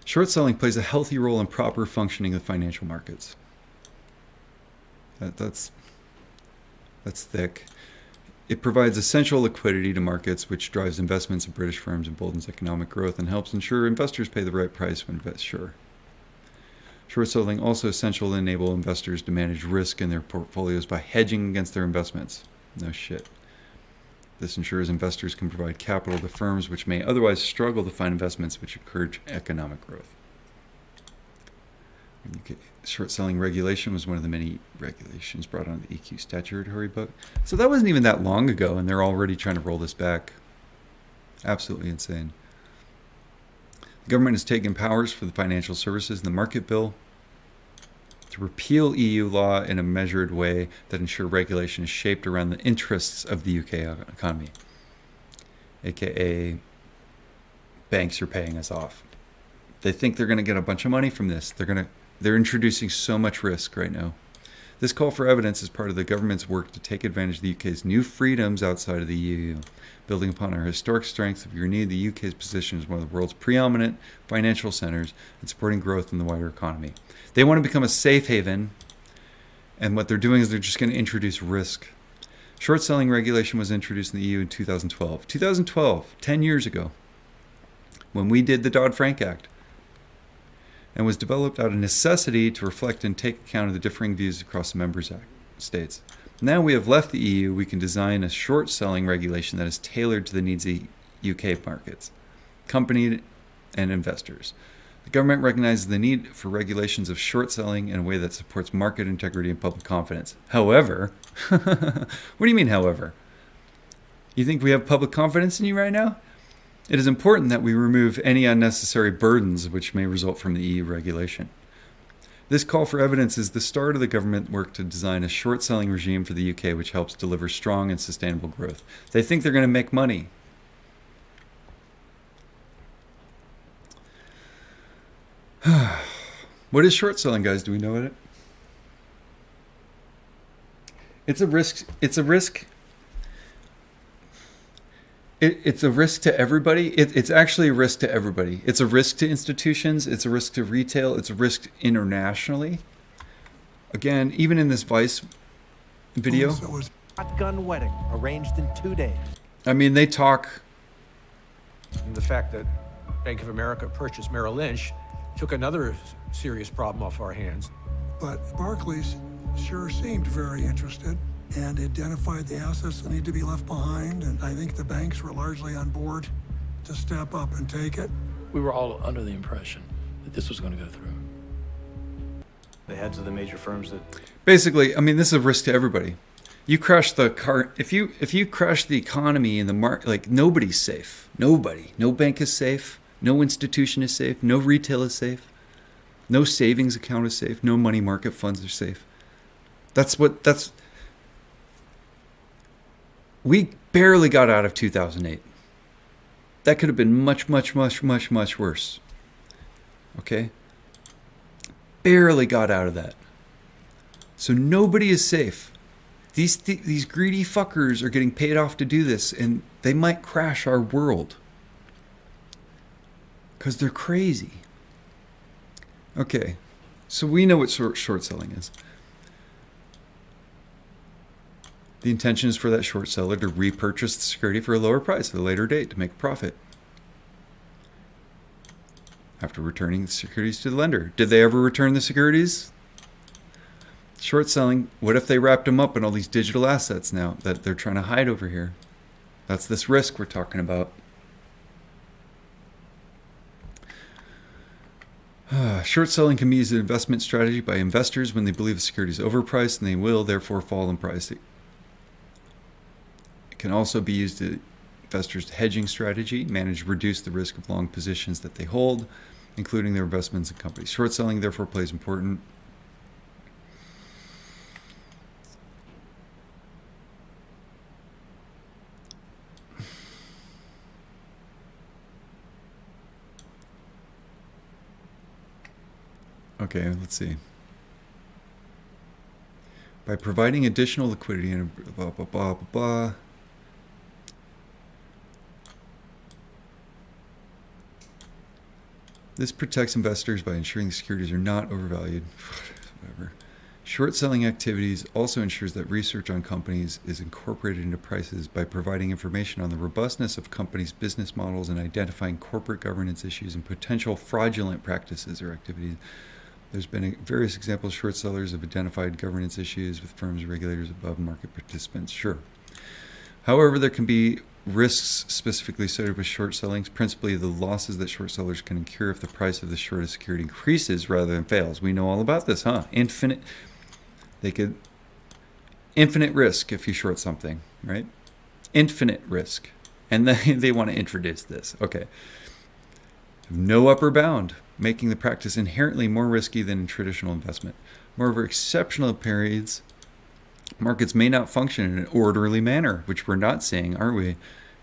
A: Short selling plays a healthy role in proper functioning of financial markets. That's thick. It provides essential liquidity to markets, which drives investments in British firms, emboldens economic growth, and helps ensure investors pay the right price when invest. Short selling also essential to enable investors to manage risk in their portfolios by hedging against their investments. No shit. This ensures investors can provide capital to firms which may otherwise struggle to find investments which encourage economic growth. Short selling regulation was one of the many regulations brought on the EQ statutory book. So that wasn't even that long ago, and they're already trying to roll this back. Absolutely insane. The government has taken powers for the financial services in the market bill to repeal EU law in a measured way that ensure regulation is shaped around the interests of the UK economy, aka banks are paying us off. They think they're going to get a bunch of money from this. They're introducing so much risk right now. This call for evidence is part of the government's work to take advantage of the UK's new freedoms outside of the EU. Building upon our historic strengths of United, the UK's position as one of the world's preeminent financial centers and supporting growth in the wider economy. They want to become a safe haven, and what they're doing is they're just going to introduce risk. Short selling regulation was introduced in the EU in 2012. 2012, 10 years ago, when we did the Dodd-Frank Act, and was developed out of necessity to reflect and take account of the differing views across the member states. Now we have left the EU, we can design a short selling regulation that is tailored to the needs of UK markets, company and investors. The government recognizes the need for regulations of short selling in a way that supports market integrity and public confidence. However, what do you mean, however? You think we have public confidence in you right now? It is important that we remove any unnecessary burdens which may result from the EU regulation. This call for evidence is the start of the government work to design a short selling regime for the UK which helps deliver strong and sustainable growth. They think they're going to make money. What is short selling, guys? Do we know it? It's a risk. It's a risk. It's a risk to everybody. It's actually a risk to everybody. It's a risk to institutions. It's a risk to retail. It's a risk internationally. Again, even in this Vice video.
K: So it was a shotgun wedding arranged in 2 days.
A: I mean, they talk.
L: And the fact that Bank of America purchased Merrill Lynch took another serious problem off our hands.
F: But Barclays sure seemed very interested and identified the assets that need to be left behind, and I think the banks were largely on board to step up and take it.
E: We were all under the impression that this was going to go through.
G: The heads of the major firms that...
A: Basically, I mean, this is a risk to everybody. You crash the car, if you crash the economy in the market, like, nobody's safe. Nobody. No bank is safe. No institution is safe. No retail is safe. No savings account is safe. No money market funds are safe. We barely got out of 2008. That could have been much, much, much, much, much worse. Okay? Barely got out of that. So nobody is safe. These greedy fuckers are getting paid off to do this, and they might crash our world. Because they're crazy. Okay, so we know what short selling is. The intention is for that short seller to repurchase the security for a lower price at a later date to make a profit after returning the securities to the lender. Did they ever return the securities? Short selling, what if they wrapped them up in all these digital assets now that they're trying to hide over here? That's this risk we're talking about. Short selling can be used as an investment strategy by investors when they believe the security is overpriced and they will therefore fall in price. It can also be used as investors' hedging strategy, manage to reduce the risk of long positions that they hold, including their investments in companies. Short selling therefore plays important. Okay, let's see. By providing additional liquidity and blah, blah, blah, blah, blah. This protects investors by ensuring the securities are not overvalued. Whatever. Short selling activities also ensures that research on companies is incorporated into prices by providing information on the robustness of companies' business models and identifying corporate governance issues and potential fraudulent practices or activities. There's been various examples. Short sellers have identified governance issues with firms, regulators, above market participants. Sure. However, there can be risks specifically associated with short selling, principally the losses that short sellers can incur if the price of the shortest security increases rather than fails. We know all about this, huh? Infinite risk if you short something, right? Infinite risk. And they want to introduce this. Okay. No upper bound, making the practice inherently more risky than in traditional investment. Moreover, exceptional periods, markets may not function in an orderly manner, which we're not seeing, are we?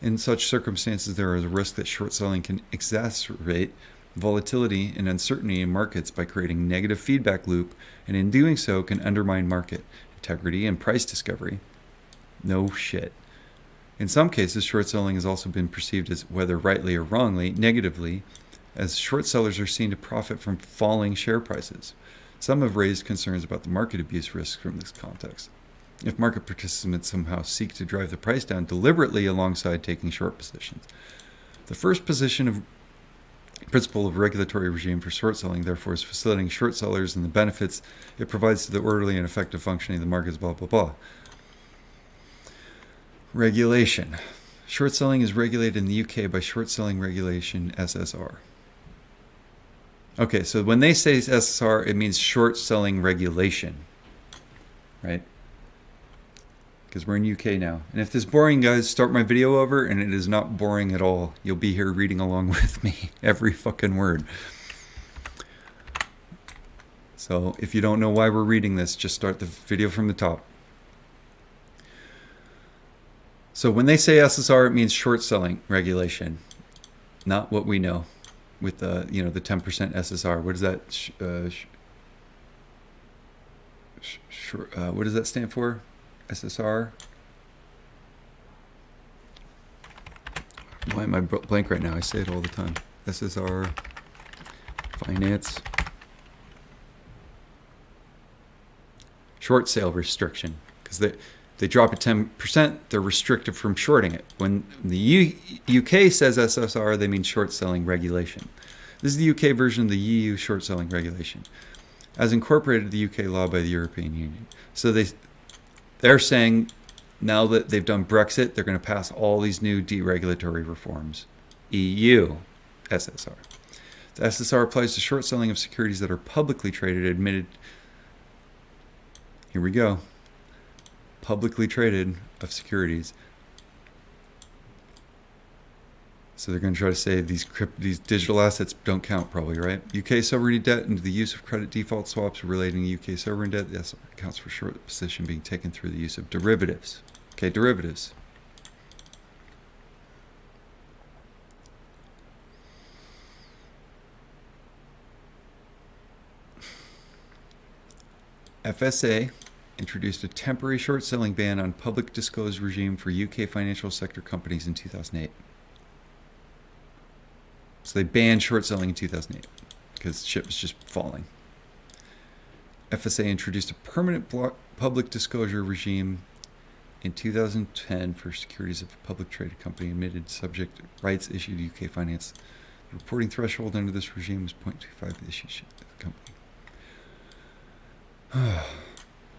A: In such circumstances, there is a risk that short selling can exacerbate volatility and uncertainty in markets by creating negative feedback loop, and in doing so can undermine market integrity and price discovery. No shit. In some cases, short selling has also been perceived as, whether rightly or wrongly, negatively, as short sellers are seen to profit from falling share prices. Some have raised concerns about the market abuse risks from this context. If market participants somehow seek to drive the price down deliberately alongside taking short positions. The first principle of regulatory regime for short selling, therefore, is facilitating short sellers and the benefits it provides to the orderly and effective functioning of the markets, blah, blah, blah. Regulation. Short selling is regulated in the UK by short selling regulation SSR. Okay, so when they say SSR, it means short selling regulation, right? Because we're in UK now. And if this is boring, guys, start my video over, and it is not boring at all. You'll be here reading along with me, every fucking word. So if you don't know why we're reading this, just start the video from the top. So when they say SSR, it means short selling regulation, not what we know with the, the 10% SSR. What is that? What does that stand for? SSR. Why am I blank right now? I say it all the time. SSR, finance, short sale restriction, because they drop it 10%, they're restricted from shorting it. When the UK says SSR, they mean short selling regulation. This is the UK version of the EU short selling regulation, as incorporated the UK law by the European Union. So they're saying now that they've done Brexit, they're going to pass all these new deregulatory reforms. EU SSR. The SSR applies to short selling of securities that are publicly traded, admitted. Here we go. Publicly traded of securities. So they're going to try to say these digital assets don't count, probably, right? UK sovereignty debt and the use of credit default swaps relating to UK sovereign debt. Yes, accounts for short position being taken through the use of derivatives. Okay, derivatives. FSA introduced a temporary short selling ban on public disclosed regime for UK financial sector companies in 2008. So they banned short selling in 2008 because shit was just falling. FSA introduced a permanent public disclosure regime in 2010 for securities of a public traded company admitted subject rights issued to UK finance. The reporting threshold under this regime was 0.25 issues to the company.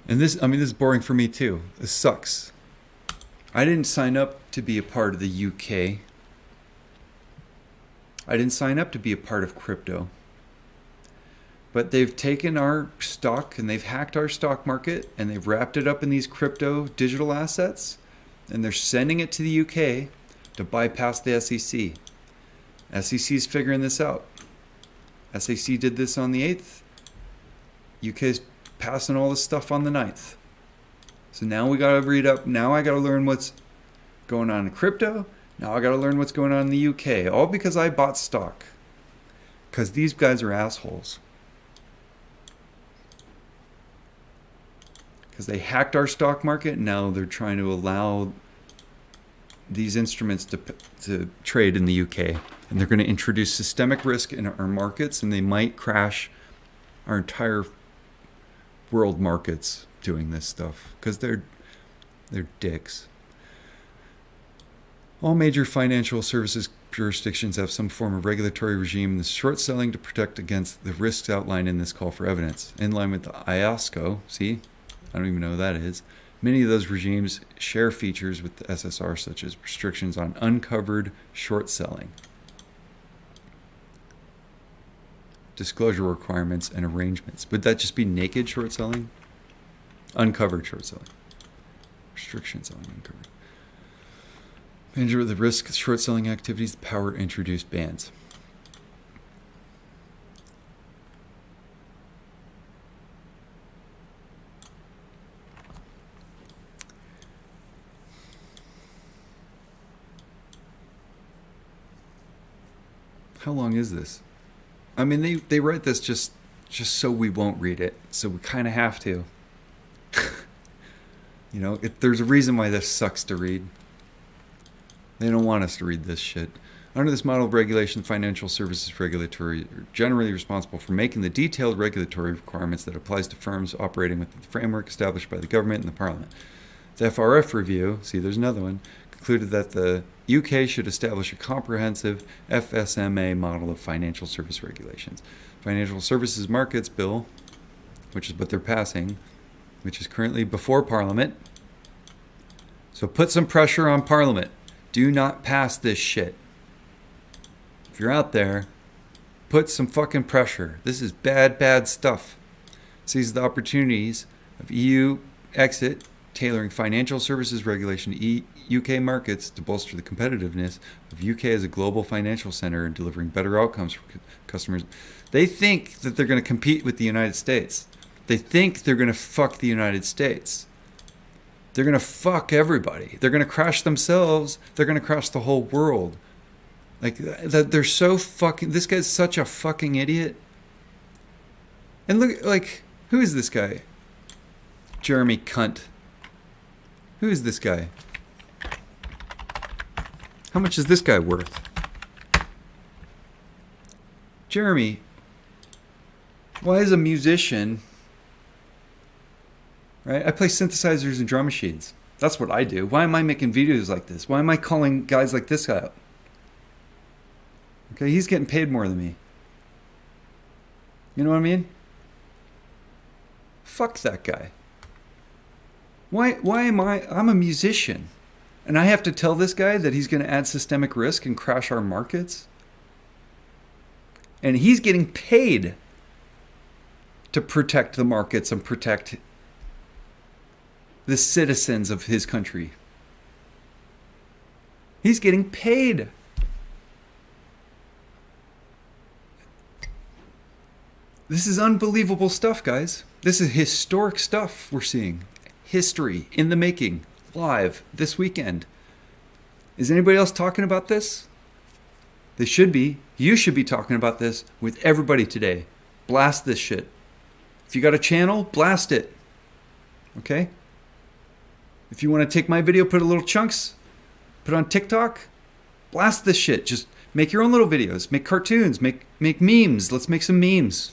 A: And this is boring for me too. This sucks. I didn't sign up to be a part of the UK. I didn't sign up to be a part of crypto. But they've taken our stock and they've hacked our stock market and they've wrapped it up in these crypto digital assets and they're sending it to the UK to bypass the SEC. SEC's figuring this out. SEC did this on the 8th. UK's passing all this stuff on the 9th. So now we got to read up. Now I got to learn what's going on in crypto. Now I got to learn what's going on in the UK. All because I bought stock. Because these guys are assholes. because they hacked our stock market. And now they're trying to allow these instruments to trade in the UK. And they're going to introduce systemic risk in our markets, and they might crash our entire world markets doing this stuff because they're dicks. All major financial services jurisdictions have some form of regulatory regime in the short selling to protect against the risks outlined in this call for evidence. In line with the IOSCO, see, I don't even know what that is. Many of those regimes share features with the SSR, such as restrictions on uncovered short selling, disclosure requirements, and arrangements. Would that just be naked short selling? Uncovered short selling. Restrictions on uncovered. Manager with the risk short selling activities, the power to introduce bans. How long is this? I mean, they write this just so we won't read it. So we kind of have to. You know, there's a reason why this sucks to read. They don't want us to read this shit. Under this model of regulation, financial services regulatory are generally responsible for making the detailed regulatory requirements that applies to firms operating within the framework established by the government and the Parliament. The FRF review, see there's another one, concluded that the UK should establish a comprehensive FSMA model of financial service regulations. Financial Services Markets Bill, which is what they're passing, which is currently before Parliament. So put some pressure on Parliament. Do not pass this shit. If you're out there, put some fucking pressure. This is bad, bad stuff. Seize the opportunities of EU exit, tailoring financial services regulation to UK markets to bolster the competitiveness of UK as a global financial center and delivering better outcomes for customers. They think that they're going to compete with the United States. They think they're going to fuck the United States. They're going to fuck everybody. They're going to crash themselves. They're going to crash the whole world. Like, they're so fucking... This guy's such a fucking idiot. And look, like, who is this guy? Jeremy Cunt. Who is this guy? How much is this guy worth? Jeremy, why is a musician... Right? I play synthesizers and drum machines. That's what I do. Why am I making videos like this? Why am I calling guys like this guy out? Okay, he's getting paid more than me. You know what I mean? Fuck that guy. Why am I'm a musician. And I have to tell this guy that he's going to add systemic risk and crash our markets? And he's getting paid to protect the markets and protect the citizens of his country. He's getting paid. This is unbelievable stuff, guys. This is historic stuff we're seeing. History in the making, live this weekend. Is anybody else talking about this? They should be. You should be talking about this with everybody today. Blast this shit. If you got a channel, blast it. Okay? If you want to take my video, put a little chunks, put it on TikTok, blast this shit. Just make your own little videos, make cartoons, make memes. Let's make some memes.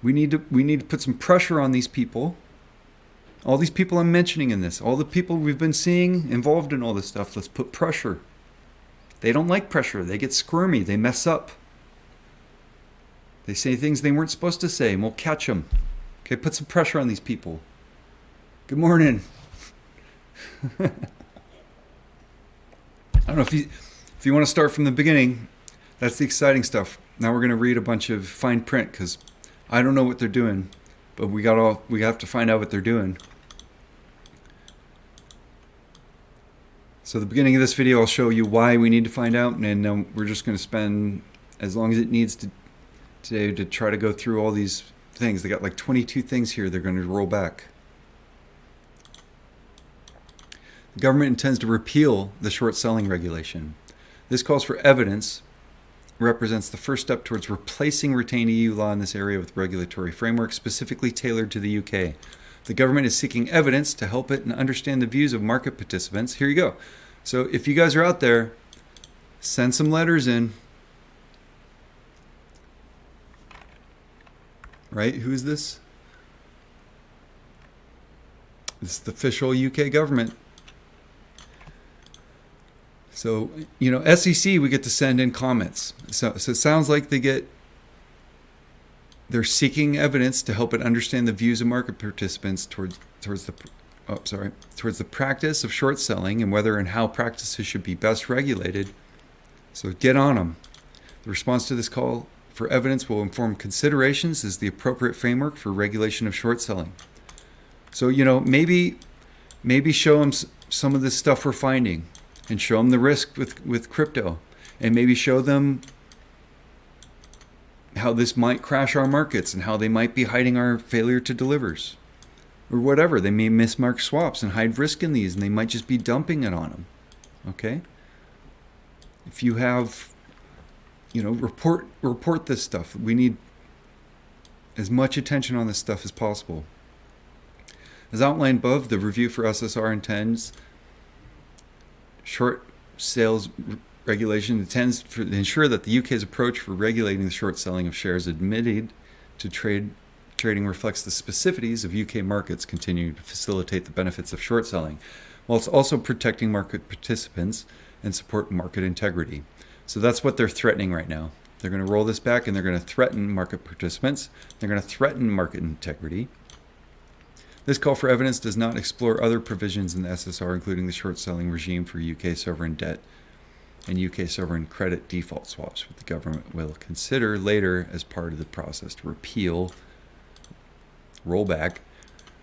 A: We need to put some pressure on these people. All these people I'm mentioning in this, all the people we've been seeing involved in all this stuff, let's put pressure. They don't like pressure. They get squirmy. They mess up. They say things they weren't supposed to say, and we'll catch them. Okay, put some pressure on these people. Good morning. I don't know if you want to start from the beginning. That's the exciting stuff. Now we're going to read a bunch of fine print because I don't know what they're doing, but we have to find out what they're doing. So the beginning of this video, I'll show you why we need to find out, and then we're just going to spend as long as it needs to today to try to go through all these things. They got like 22 things here they're going to roll back. The government intends to repeal the short selling regulation. This calls for evidence, represents the first step towards replacing retained EU law in this area with regulatory framework specifically tailored to the UK. The government is seeking evidence to help it and understand the views of market participants. Here you go. So if you guys are out there, send some letters in. Right? Who's this? This is the official UK government. So, you know, SEC, we get to send in comments. So it sounds like they're seeking evidence to help it understand the views of market participants towards the practice of short selling and whether and how practices should be best regulated. So get on them. The response to this call for evidence will inform considerations as the appropriate framework for regulation of short selling. So, you know, maybe show them some of this stuff we're finding and show them the risk with crypto, and maybe show them how this might crash our markets and how they might be hiding our failure to delivers or whatever. They may mismark swaps and hide risk in these, and they might just be dumping it on them. Okay? If you have, you know, report this stuff. We need as much attention on this stuff as possible. As outlined above, the review for SSR intends short sales regulation intends to ensure that the UK's approach for regulating the short selling of shares admitted to trading reflects the specificities of UK markets, continuing to facilitate the benefits of short selling, whilst also protecting market participants and support market integrity. So that's what they're threatening right now. They're going to roll this back and they're going to threaten market participants. They're going to threaten market integrity. This call for evidence does not explore other provisions in the SSR, including the short selling regime for UK sovereign debt and UK sovereign credit default swaps, which the government will consider later as part of the process to repeal, roll back,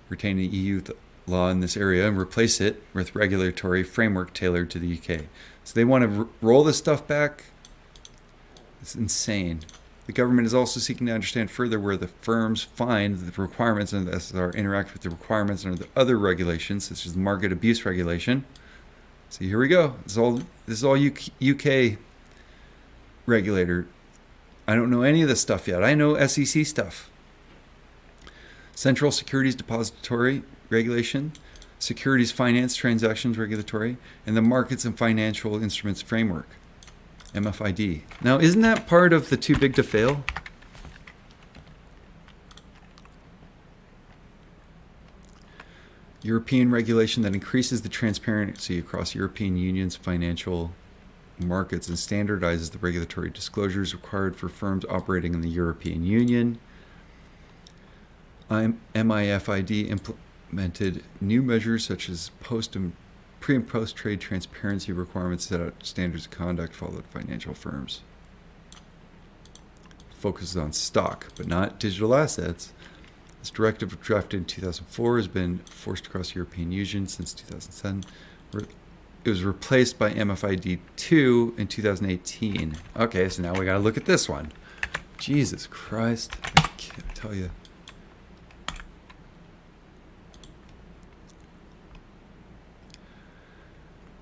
A: retain the EU law in this area and replace it with regulatory framework tailored to the UK. So they want to roll this stuff back. It's insane. The government is also seeking to understand further where the firms find the requirements under the SSR interact with the requirements under the other regulations, such as the market abuse regulation. So here we go. This is all UK regulator. I don't know any of this stuff yet. I know SEC stuff. Central Securities Depository Regulation, Securities Finance Transactions Regulatory, and the Markets and Financial Instruments Framework. MFID. Now, isn't that part of the too big to fail? European regulation that increases the transparency across European Union's financial markets and standardizes the regulatory disclosures required for firms operating in the European Union. MIFID implemented new measures such as pre- and post-trade transparency requirements set out standards of conduct followed financial firms. Focuses on stock, but not digital assets. This directive, drafted in 2004, has been forced across the European Union since 2007. It was replaced by MFID 2 in 2018. Okay, so now we got to look at this one. Jesus Christ, I can't tell you.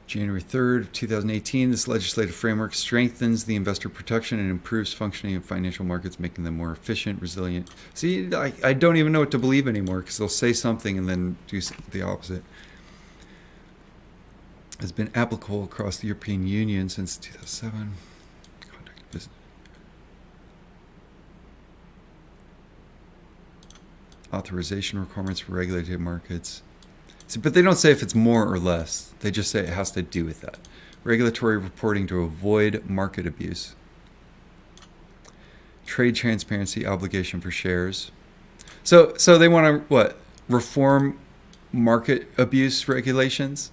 A: January 3rd, 2018, this legislative framework strengthens the investor protection and improves functioning of financial markets, making them more efficient, resilient. See, I don't even know what to believe anymore because they'll say something and then do the opposite. Has been applicable across the European Union since 2007. Conduct business. Authorization requirements for regulated markets. But they don't say if it's more or less. They just say it has to do with that. Regulatory reporting to avoid market abuse. Trade transparency obligation for shares. So they want to, what? Reform market abuse regulations?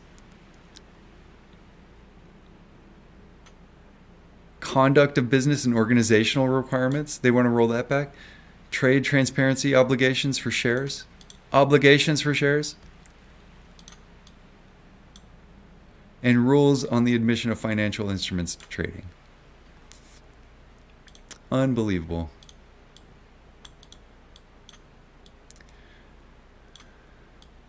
A: Conduct of business and organizational requirements. They want to roll that back. Trade transparency obligations for shares. Obligations for shares. And rules on the admission of financial instruments trading. Unbelievable.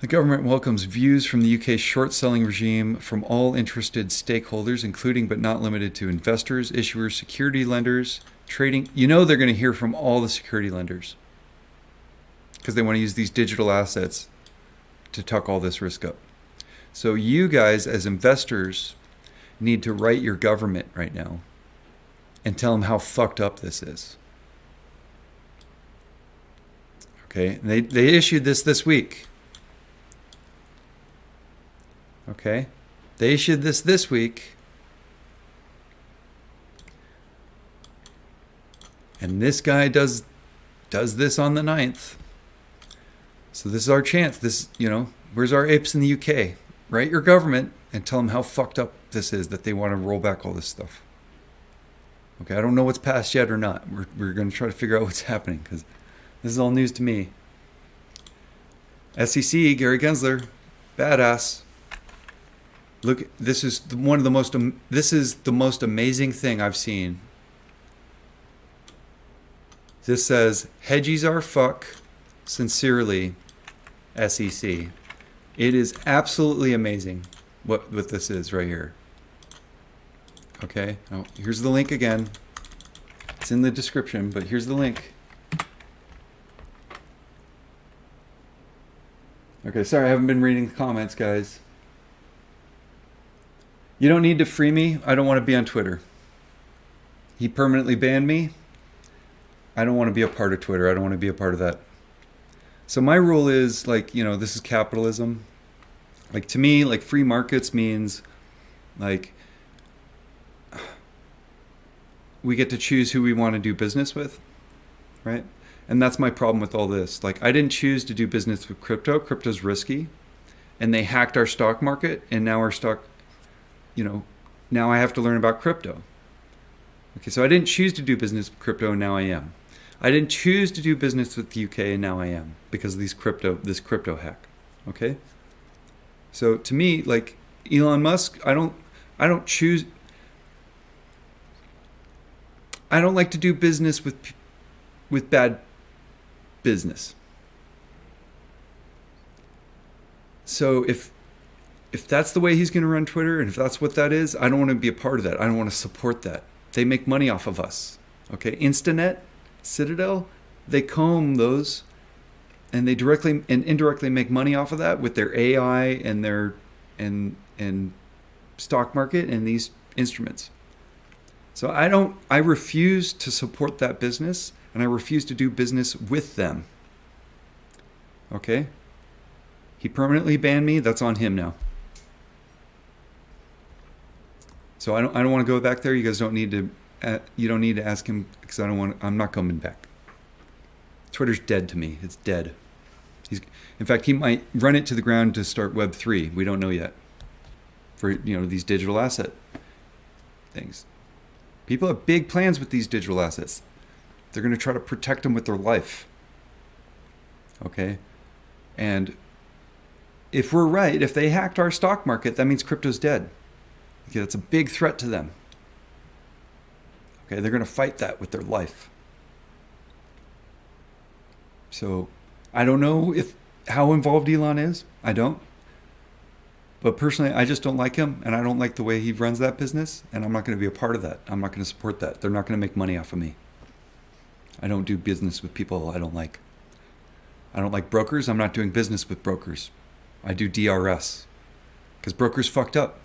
A: The government welcomes views from the UK's short-selling regime from all interested stakeholders, including but not limited to investors, issuers, security lenders, trading. You know they're going to hear from all the security lenders because they want to use these digital assets to tuck all this risk up. So you guys as investors need to write your government right now and tell them how fucked up this is. Okay, they issued this week. Okay, they issued this week. And this guy does this on the 9th. So this is our chance. This, where's our apes in the UK? Write your government and tell them how fucked up this is, that they want to roll back all this stuff. Okay, I don't know what's passed yet or not. We're going to try to figure out what's happening because this is all news to me. SEC, Gary Gensler, badass. Look, this is the most amazing thing I've seen. This says, hedgies are fuck, sincerely, SEC. It is absolutely amazing what this is right here. Okay, now here's the link again. It's in the description, but here's the link. Okay, sorry, I haven't been reading the comments, guys. You don't need to free me. I don't want to be on Twitter. He permanently banned me. I don't want to be a part of Twitter. I don't want to be a part of that. So my rule is, like, this is capitalism. Like, to me, like, free markets means, like, we get to choose who we want to do business with, right? And that's my problem with all this. Like, I didn't choose to do business with crypto. Crypto's risky. And they hacked our stock market, and now our stock, now I have to learn about crypto. Okay, so I didn't choose to do business with crypto, and now I am. I didn't choose to do business with the UK, and now I am, because of this crypto hack. Okay? So to me, like Elon Musk, I don't like to do business with bad business. So if that's the way he's going to run Twitter, and if that's what that is, I don't want to be a part of that. I don't want to support that. They make money off of us. Okay, Instanet, Citadel, they comb those, and they directly and indirectly make money off of that with their AI and their and stock market and these instruments. So I refuse to support that business, and I refuse to do business with them. Okay? He permanently banned me. That's on him now. So I don't want to go back there. You guys don't need to. You don't need to ask him because I'm not coming back. Twitter's dead to me. It's dead. In fact, he might run it to the ground to start Web3. We don't know yet. For these digital asset things, people have big plans with these digital assets. They're going to try to protect them with their life. Okay, and if we're right, if they hacked our stock market, that means crypto's dead. Okay, that's a big threat to them. Okay, they're going to fight that with their life. So I don't know how involved Elon is. I don't. But personally, I just don't like him, and I don't like the way he runs that business, and I'm not going to be a part of that. I'm not going to support that. They're not going to make money off of me. I don't do business with people I don't like. I don't like brokers. I'm not doing business with brokers. I do DRS. Because brokers fucked up.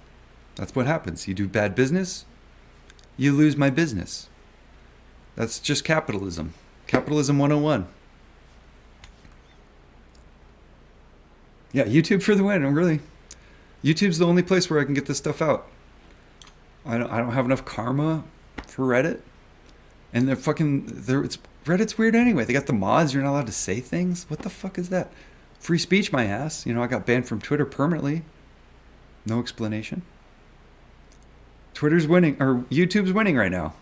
A: That's what happens. You do bad business, you lose my business. That's just capitalism. Capitalism 101. Yeah, YouTube for the win. Really. YouTube's the only place where I can get this stuff out. I don't have enough karma for Reddit. And Reddit's weird anyway. They got the mods. You're not allowed to say things. What the fuck is that? Free speech, my ass. I got banned from Twitter permanently. No explanation. Twitter's winning, or YouTube's winning right now.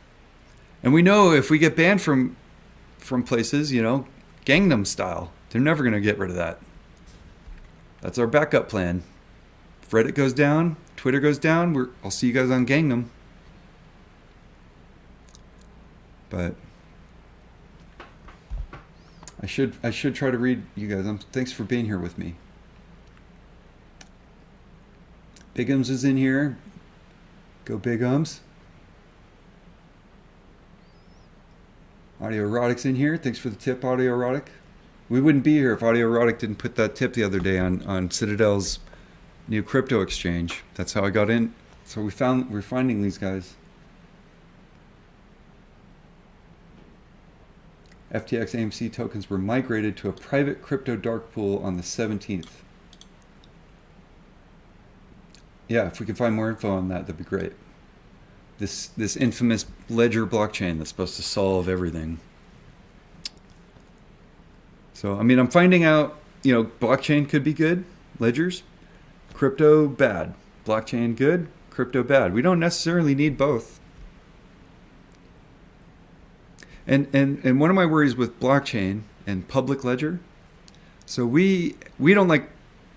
A: And we know if we get banned from places, Gangnam style, they're never going to get rid of that. That's our backup plan. If Reddit goes down, Twitter goes down, I'll see you guys on Gangnam. But I should try to read you guys. Thanks for being here with me. Bigums is in here. Go Bigums. Audio Erotic's in here. Thanks for the tip, Audio Erotic. We wouldn't be here if Audio Erotic didn't put that tip the other day on Citadel's new crypto exchange. That's how I got in. So we're finding these guys. FTX AMC tokens were migrated to a private crypto dark pool on the 17th. Yeah, if we can find more info on that, that'd be great. This infamous ledger blockchain that's supposed to solve everything. So, I mean, I'm finding out, blockchain could be good, ledgers, crypto bad, blockchain good, crypto bad. We don't necessarily need both. And one of my worries with blockchain and public ledger, so we don't like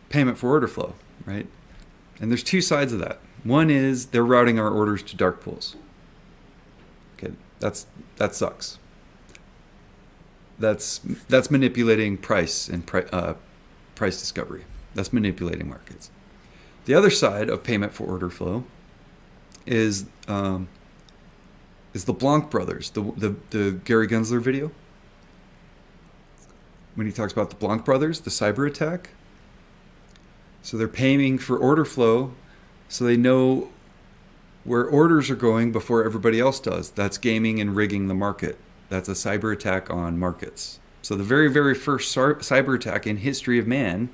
A: payment for order flow, right? And there's two sides of that. One is they're routing our orders to dark pools. Okay, that sucks. That's manipulating price and price discovery. That's manipulating markets. The other side of payment for order flow is the Blanc brothers, the Gary Gensler video. When he talks about the Blanc brothers, the cyber attack. So they're paying for order flow so they know where orders are going before everybody else does. That's gaming and rigging the market. That's a cyber attack on markets. So the very, very first cyber attack in history of man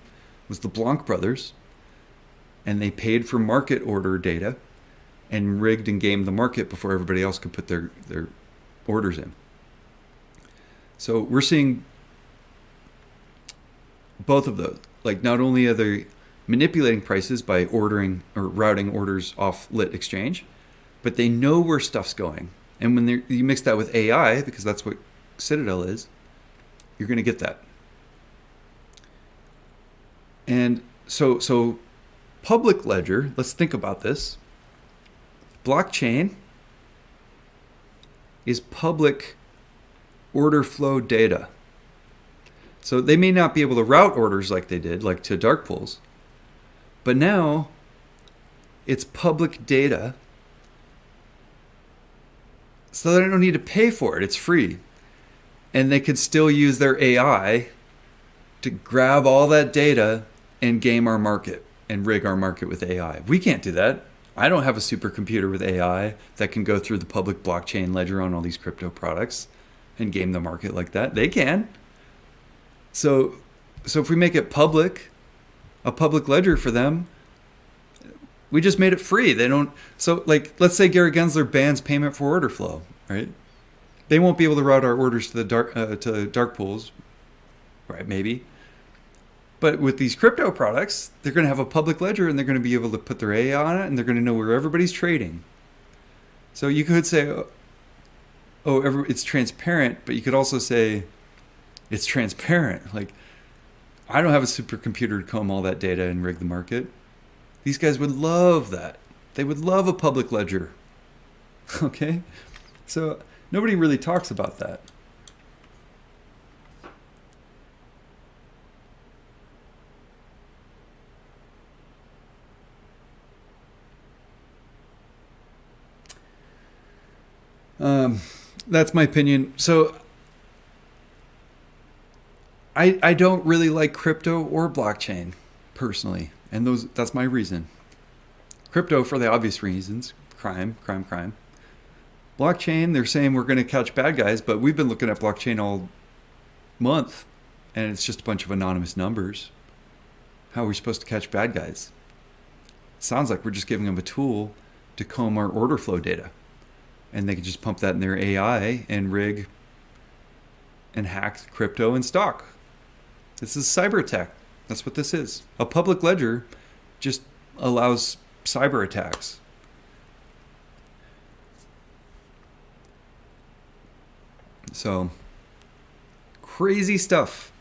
A: was the Blanc brothers. And they paid for market order data and rigged and gamed the market before everybody else could put their orders in. So we're seeing both of those. Like, not only are they manipulating prices by ordering or routing orders off lit exchange, but they know where stuff's going. And when you mix that with AI, because that's what Citadel is, you're going to get that. And so public ledger, let's think about this. Blockchain is public order flow data. So they may not be able to route orders like they did, like to dark pools, but now it's public data. So they don't need to pay for it. It's free. And they could still use their AI to grab all that data and game our market and rig our market with AI. We can't do that. I don't have a supercomputer with AI that can go through the public blockchain ledger on all these crypto products and game the market like that. They can. So if we make it public, a public ledger for them, we just made it free. They don't. So, like, let's say Gary Gensler bans payment for order flow, right? They won't be able to route our orders to the dark pools, right? Maybe. But with these crypto products, they're going to have a public ledger and they're going to be able to put their AI on it and they're going to know where everybody's trading. So you could say, it's transparent, but you could also say it's transparent. Like, I don't have a supercomputer to comb all that data and rig the market. These guys would love that. They would love a public ledger. Okay? So nobody really talks about that. That's my opinion. So I don't really like crypto or blockchain personally, and that's my reason. Crypto for the obvious reasons: crime. Blockchain, they're saying we're going to catch bad guys, but we've been looking at blockchain all month, and it's just a bunch of anonymous numbers. How are we supposed to catch bad guys? Sounds like we're just giving them a tool to comb our order flow data. And they can just pump that in their AI and rig and hack crypto and stock. This is a cyber attack. That's what this is. A public ledger just allows cyber attacks. So, crazy stuff.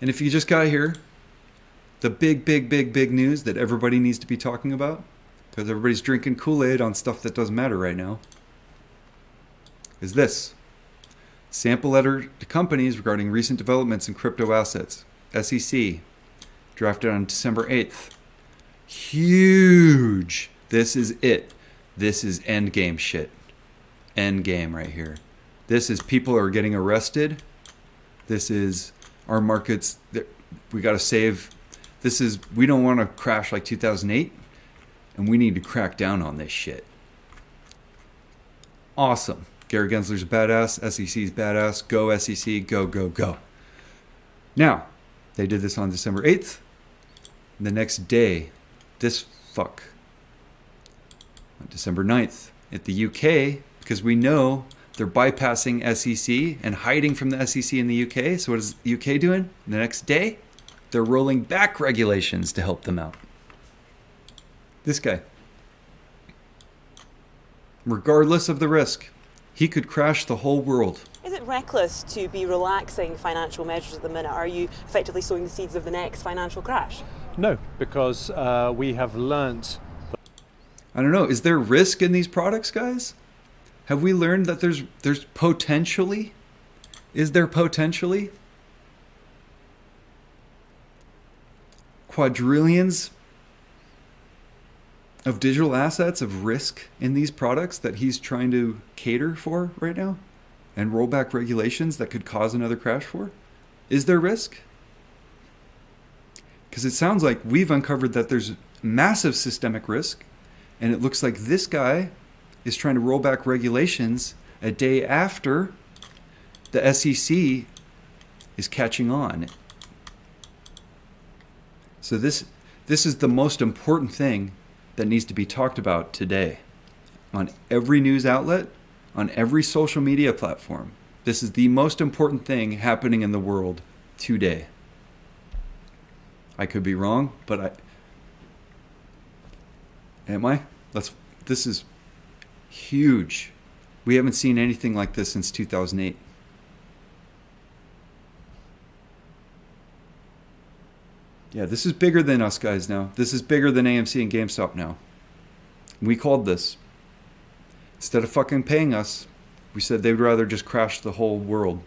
A: And if you just got here, the big news that everybody needs to be talking about, because everybody's drinking Kool-Aid on stuff that doesn't matter right now, is this. Sample letter to companies regarding recent developments in crypto assets. SEC. Drafted on December 8th. Huge. This is it. This is endgame shit. Endgame right here. This is people are getting arrested. This is our markets, we got to save. We don't want to crash like 2008, and we need to crack down on this shit. Awesome. Gary Gensler's a badass. SEC's badass. Go SEC. Go, go, go. Now, they did this on December 8th. The next day, this fuck, on December 9th, at the UK, because we know they're bypassing SEC and hiding from the SEC in the UK. So what is the UK doing? The next day, they're rolling back regulations to help them out. This guy. Regardless of the risk, he could crash the whole world.
N: Is it reckless to be relaxing financial measures at the minute? Are you effectively sowing the seeds of the next financial crash?
O: No, because we have learnt.
A: I don't know. Is there risk in these products, guys? Have we learned that there's potentially? Is there potentially quadrillions of digital assets of risk in these products that he's trying to cater for right now and roll back regulations that could cause another crash for? Is there risk? Because it sounds like we've uncovered that there's massive systemic risk, and it looks like this guy is trying to roll back regulations a day after the SEC is catching on. So this is the most important thing that needs to be talked about today on every news outlet, on every social media platform. This is the most important thing happening in the world today. I could be wrong, but am I? This is huge. We haven't seen anything like this since 2008. Yeah, this is bigger than us guys now. This is bigger than AMC and GameStop now. We called this. Instead of fucking paying us, we said they'd rather just crash the whole world.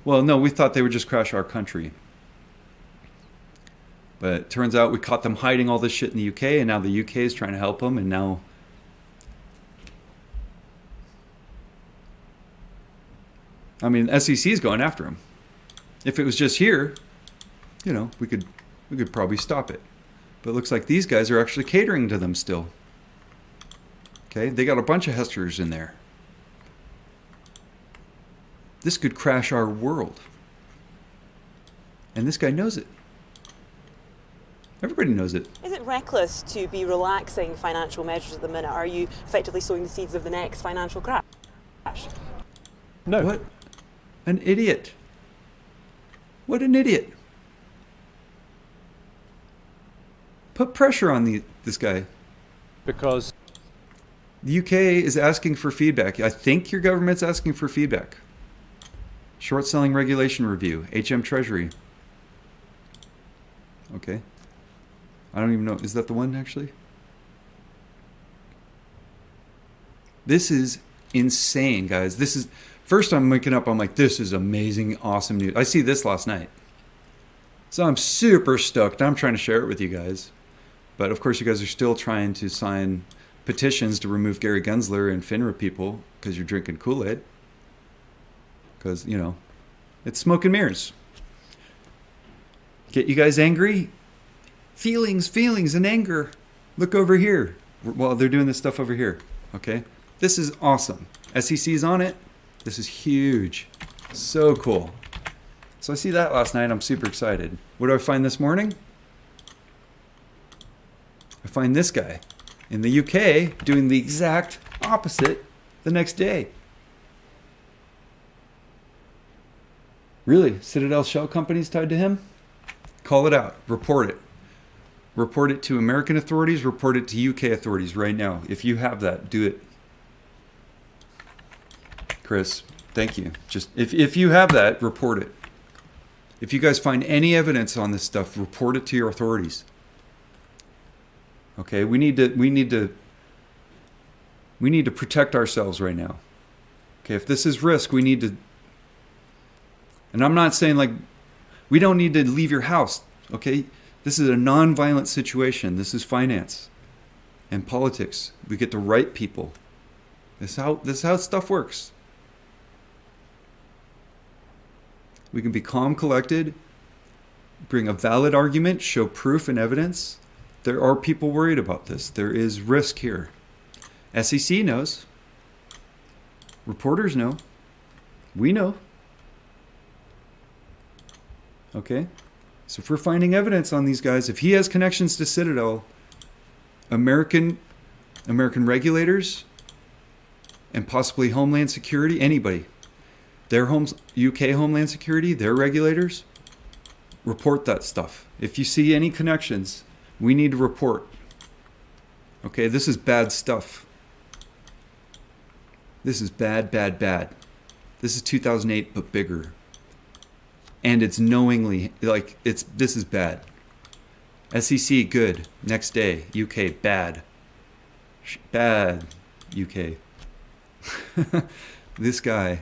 A: Well, no, we thought they would just crash our country. But it turns out we caught them hiding all this shit in the UK, and now the UK is trying to help them, and now... I mean, SEC is going after them. If it was just here, you know, we could probably stop it. But it looks like these guys are actually catering to them still. Okay, they got a bunch of Hesters in there. This could crash our world. And this guy knows it. Everybody knows it.
N: Is it reckless to be relaxing financial measures at the minute? Are you effectively sowing the seeds of the next financial crash?
O: No.
A: What an idiot. What an idiot. Put pressure on this guy.
O: Because
A: the UK is asking for feedback. I think your government's asking for feedback. Short selling regulation review, HM Treasury. Okay. I don't even know. Is that the one actually? This is insane, guys. This is first I'm waking up, I'm like, this is amazing, awesome news. I see this last night. So I'm super stoked. I'm trying to share it with you guys. But of course you guys are still trying to sign petitions to remove Gary Gensler and FINRA people because you're drinking Kool-Aid. Because, you know, it's smoke and mirrors. Get you guys angry? Feelings and anger. Look over here. Well, they're doing this stuff over here. Okay? This is awesome. SEC's on it. This is huge. So cool. So I see that last night. I'm super excited. What do I find this morning? I find this guy in the UK doing the exact opposite the next day. Really? Citadel Shell Company's tied to him? Call it out. Report it. Report it to American authorities. Report it to UK authorities right now. If you have that, do it. Chris, thank you. Just if you have that, report it. If you guys find any evidence on this stuff, report it to your authorities. Okay, we need to protect ourselves right now. Okay, if this is risk, we need to. And I'm not saying like we don't need to leave your house. Okay, this is a non-violent situation. This is finance and politics. We get the right people. This is how stuff works. We can be calm, collected, bring a valid argument, show proof and evidence. There are people worried about this. There is risk here. SEC knows. Reporters know. We know. Okay? So if we're finding evidence on these guys, if he has connections to Citadel, American regulators, and possibly Homeland Security, anybody, their UK Homeland Security, their regulators, report that stuff. If you see any connections, we need to report. Okay, this is bad stuff. This is bad, bad, bad. This is 2008, but bigger. And it's knowingly, like, this is bad. SEC, good. Next day, UK, bad. Bad, UK. This guy.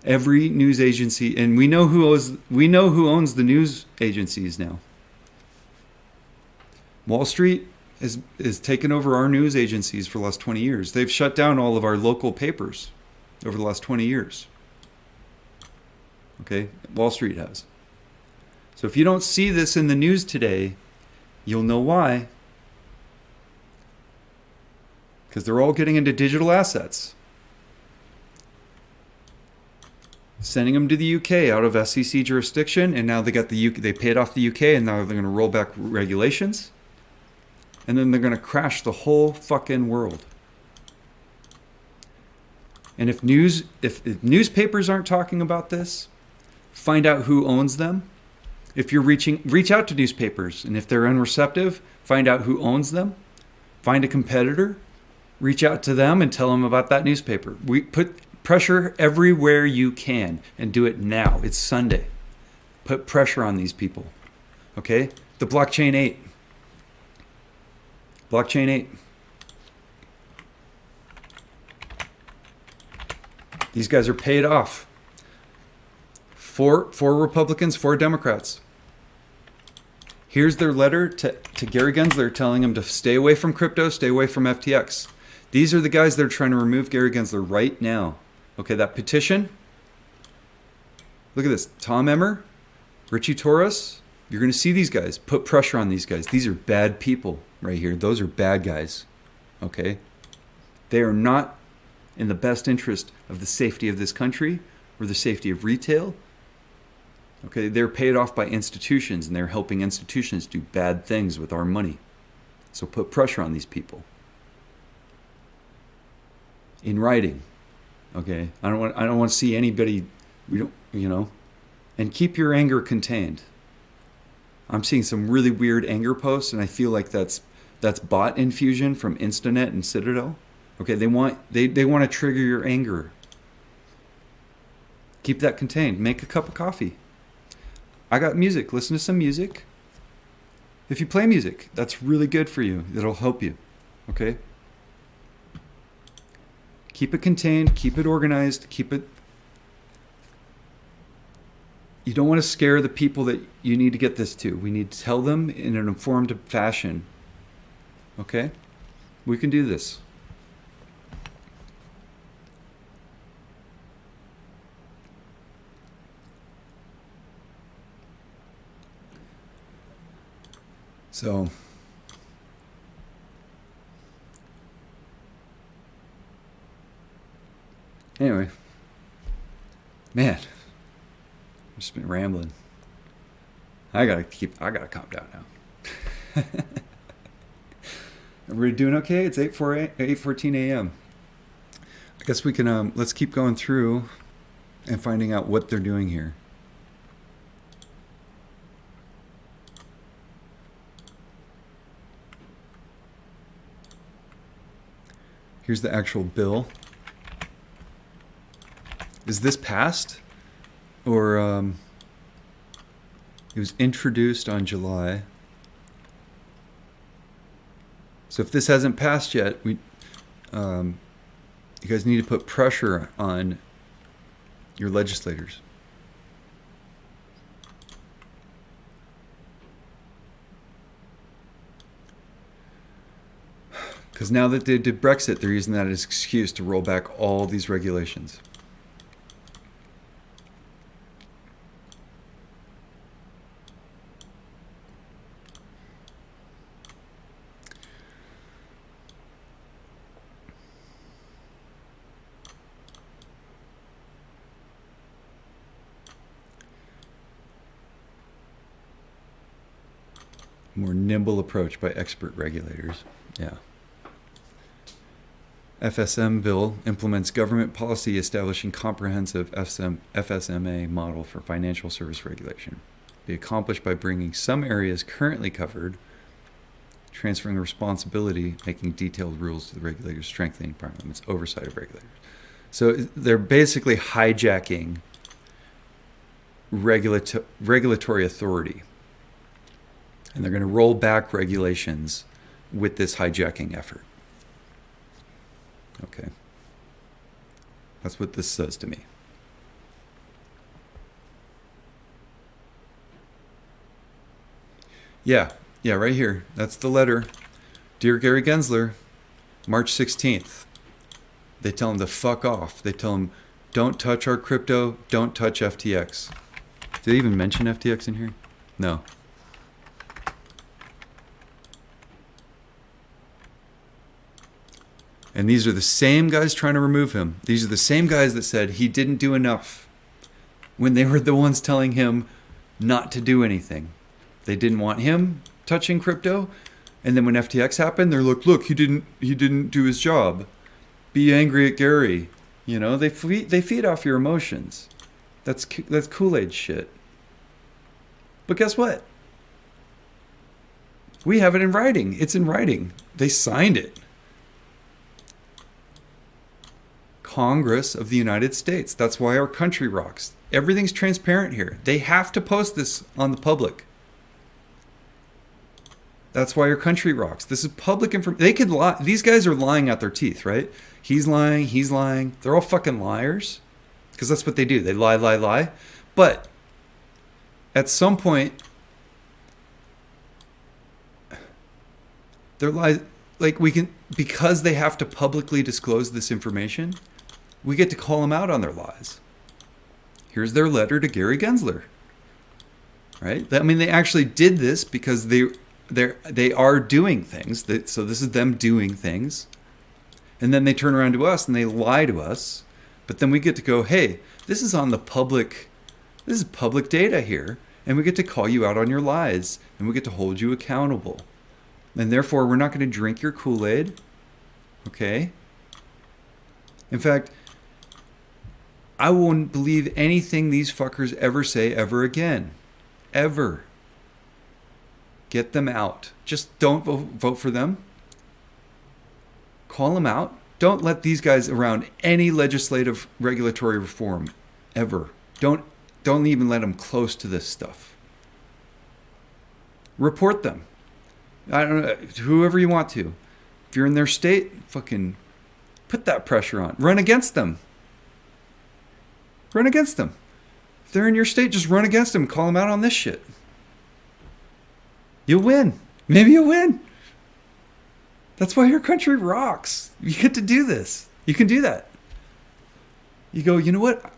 A: Every news agency, and we know who owns the news agencies now. Wall Street is taken over our news agencies for the last 20 years. They've shut down all of our local papers over the last 20 years. Okay, Wall Street has. So if you don't see this in the news today, you'll know why. Because they're all getting into digital assets. Sending them to the UK out of SEC jurisdiction, and now they got the UK, they paid off the UK, and now they're going to roll back regulations. And then they're going to crash the whole fucking world. And if newspapers aren't talking about this, find out who owns them. If you're reach out to newspapers, and if they're unreceptive, find out who owns them. Find a competitor, reach out to them and tell them about that newspaper. We put pressure everywhere you can, and do it now. It's Sunday. Put pressure on these people. Okay? The Blockchain 8. Blockchain 8. These guys are paid off. Four Republicans, 4 Democrats. Here's their letter to Gary Gensler telling him to stay away from crypto, stay away from FTX. These are the guys that are trying to remove Gary Gensler right now. Okay, that petition. Look at this. Tom Emmer, Richie Torres. You're going to see these guys. Put pressure on these guys. These are bad people right here. Those are bad guys. Okay? They are not in the best interest of the safety of this country or the safety of retail. Okay, they're paid off by institutions, and they're helping institutions do bad things with our money. So put pressure on these people. In writing. Okay? I don't want to see anybody, and keep your anger contained. I'm seeing some really weird anger posts, and I feel like that's bot infusion from Instanet and Citadel. Okay, they want to trigger your anger. Keep that contained. Make a cup of coffee. I got music. Listen to some music. If you play music, that's really good for you. It'll help you. Okay? Keep it contained. Keep it organized. You don't want to scare the people that you need to get this to. We need to tell them in an informed fashion. Okay? We can do this. So, anyway, man, I've just been rambling. I gotta calm down now. Everybody doing okay? It's 8:14 a.m. I guess we can let's keep going through and finding out what they're doing here. Here's the actual bill. Is this passed? Or it was introduced on July. So if this hasn't passed yet, you guys need to put pressure on your legislators. Because now that they did Brexit, they're using that as an excuse to roll back all these regulations. more nimble approach by expert regulators. Yeah. FSM bill implements government policy establishing comprehensive FSMA model for financial service regulation. Be accomplished by bringing some areas currently covered, transferring responsibility, making detailed rules to the regulators, strengthening Parliament's oversight of regulators. So they're basically hijacking regulatory authority. And they're going to roll back regulations with this hijacking effort. Okay. That's what this says to me. Yeah, right here. That's the letter. Dear Gary Gensler, March 16th. They tell him to fuck off. They tell him, don't touch our crypto, don't touch FTX. Did they even mention FTX in here? No. And these are the same guys trying to remove him. These are the same guys that said he didn't do enough when they were the ones telling him not to do anything. They didn't want him touching crypto. And then when FTX happened, they're like, look, he didn't do his job. Be angry at Gary. You know, they feed off your emotions. That's Kool-Aid shit. But guess what? We have it in writing. It's in writing. They signed it. Congress of the United States. That's why our country rocks. Everything's transparent here. They have to post this on the public. That's why our country rocks. This is public information. They could lie. These guys are lying out their teeth, right? He's lying. He's lying. They're all fucking liars. Because that's what they do. They lie. But at some point, they're lies. Like we can, because they have to publicly disclose this information, we get to call them out on their lies. Here's their letter to Gary Gensler. Right? I mean, they actually did this because they are doing things. So this is them doing things. And then they turn around to us and they lie to us. But then we get to go, hey, this is on the public. This is public data here. And we get to call you out on your lies. And we get to hold you accountable. And therefore, we're not going to drink your Kool-Aid. Okay? In fact, I won't believe anything these fuckers ever say ever again. Ever. Get them out. Just don't vote for them. Call them out. Don't let these guys around any legislative regulatory reform ever. Don't even let them close to this stuff. Report them. I don't know, whoever you want to. If you're in their state, fucking put that pressure on. Run against them. Run against them. If they're in your state, just run against them. Call them out on this shit. You'll win. Maybe you'll win. That's why your country rocks. You get to do this. You can do that. You go, you know what?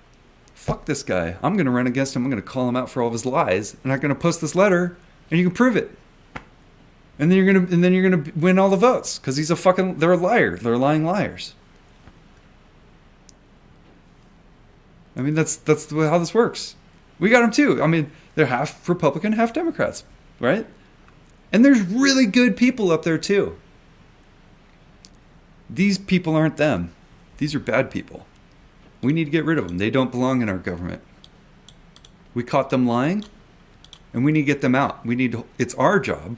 A: Fuck this guy. I'm going to run against him. I'm going to call him out for all of his lies. And I'm going to post this letter, and you can prove it. And then you're gonna win all the votes because they're a liar. They're lying liars. I mean, that's how this works. We got them too. I mean, they're half Republican, half Democrats, right? And there's really good people up there too. These people aren't them. These are bad people. We need to get rid of them. They don't belong in our government. We caught them lying, and we need to get them out. It's our job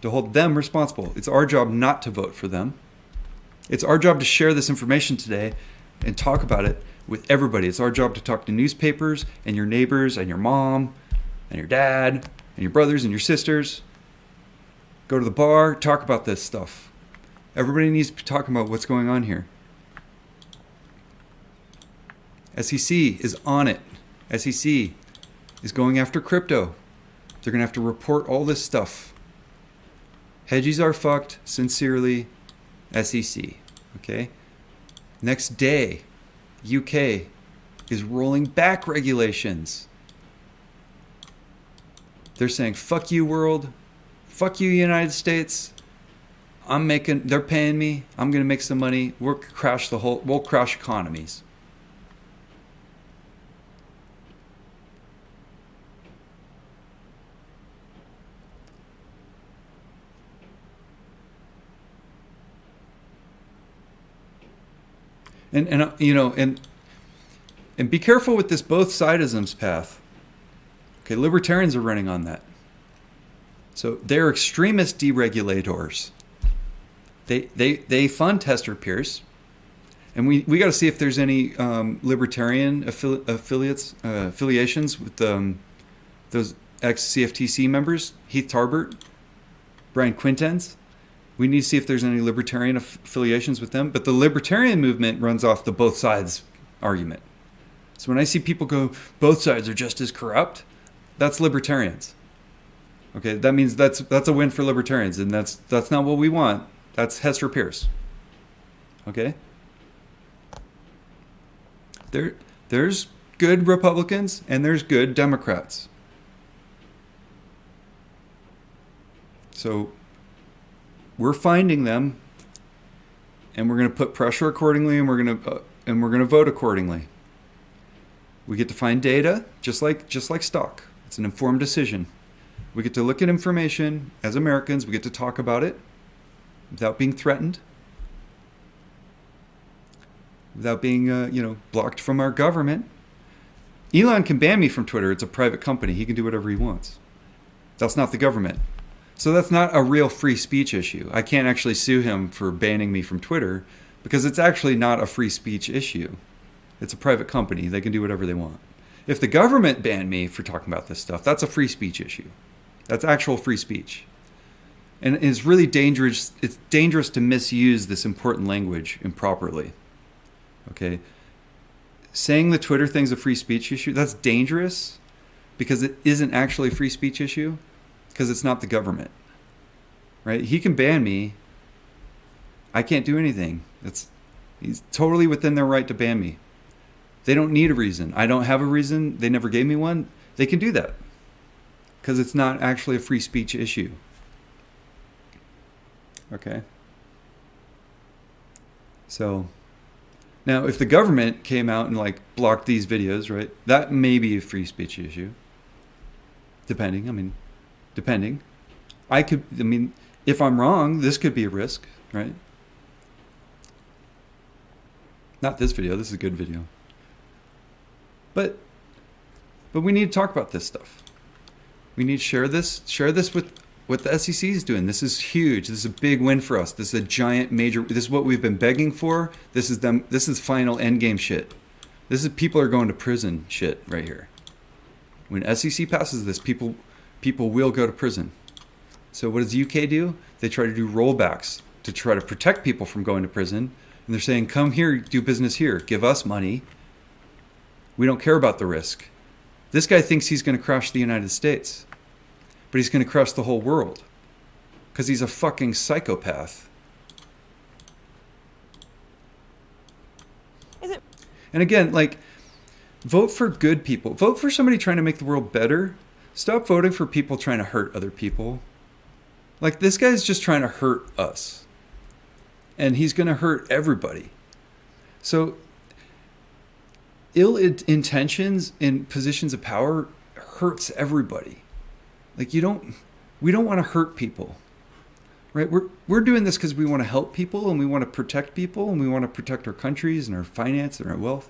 A: to hold them responsible. It's our job not to vote for them. It's our job to share this information today and talk about it with everybody. It's our job to talk to newspapers and your neighbors and your mom and your dad and your brothers and your sisters. Go to the bar, talk about this stuff. Everybody needs to be talking about what's going on here. SEC is on it. SEC is going after crypto. They're going to have to report all this stuff. Hedgies are fucked. Sincerely, SEC. Okay? Next day, UK is rolling back regulations. They're saying, fuck you, world. Fuck you, United States. They're paying me. I'm going to make some money. We'll crash economies. And you know, and be careful with this both sidisms path. Okay, libertarians are running on that. So they're extremist deregulators. They fund Hester Pierce, and we got to see if there's any libertarian affiliations with those ex-CFTC members, Heath Tarbert, Brian Quintens. We need to see if there's any libertarian affiliations with them. But the libertarian movement runs off the both sides argument. So when I see people go, both sides are just as corrupt, that's libertarians. Okay, that means that's a win for libertarians, and that's not what we want. That's Hester Pierce. Okay? There's good Republicans and there's good Democrats. So we're finding them, and we're going to put pressure accordingly, and we're going to vote accordingly. We get to find data, just like stock. It's an informed decision. We get to look at information as Americans. We get to talk about it without being threatened, without being blocked from our government. Elon can ban me from Twitter. It's a private company. He can do whatever he wants. That's not the government. So that's not a real free speech issue. I can't actually sue him for banning me from Twitter because it's actually not a free speech issue. It's a private company. They can do whatever they want. If the government banned me for talking about this stuff, that's a free speech issue. That's actual free speech. And it's really dangerous. It's dangerous to misuse this important language improperly. Okay? Saying the Twitter thing's a free speech issue, that's dangerous because it isn't actually a free speech issue because it's not the government. Right? He can ban me. I can't do anything. He's totally within their right to ban me. They don't need a reason. I don't have a reason. They never gave me one. They can do that because it's not actually a free speech issue. Okay? So, now if the government came out and like blocked these videos, right, that may be a free speech issue. Depending. If I'm wrong, this could be a risk, right? Not this video. This is a good video. But we need to talk about this stuff. We need to share this with what the SEC is doing. This is huge. This is a big win for us. This is a giant major. This is what we've been begging for. This is final endgame shit. This is people are going to prison shit right here. When SEC passes this, people will go to prison. So what does the UK do? They try to do rollbacks to try to protect people from going to prison. And they're saying, come here, do business here. Give us money. We don't care about the risk. This guy thinks he's going to crush the United States. But he's going to crush the whole world. Because he's a fucking psychopath.
N: Is it?
A: And again, like, vote for good people. Vote for somebody trying to make the world better. Stop voting for people trying to hurt other people. Like, this guy's just trying to hurt us. And he's going to hurt everybody. So, ill intentions in positions of power hurts everybody. Like, we don't want to hurt people. Right? We're doing this because we want to help people and we want to protect people and we want to protect our countries and our finance and our wealth.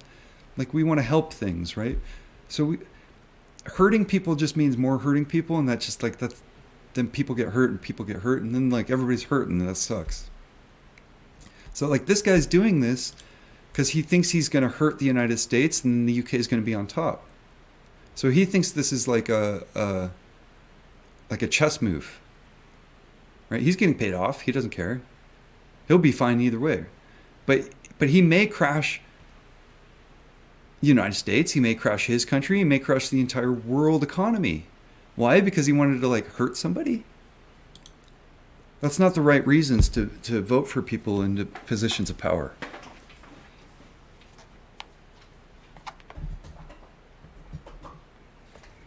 A: Like, we want to help things, right? So hurting people just means more hurting people, and that's just like then people get hurt and then like everybody's hurt and that sucks. So like this guy's doing this because he thinks he's going to hurt the United States and the UK is going to be on top. So he thinks this is like a chess move. Right? He's getting paid off. He doesn't care. He'll be fine either way. But he may crash the United States. He may crash his country. He may crash the entire world economy. Why? Because he wanted to like hurt somebody? That's not the right reasons to vote for people into positions of power.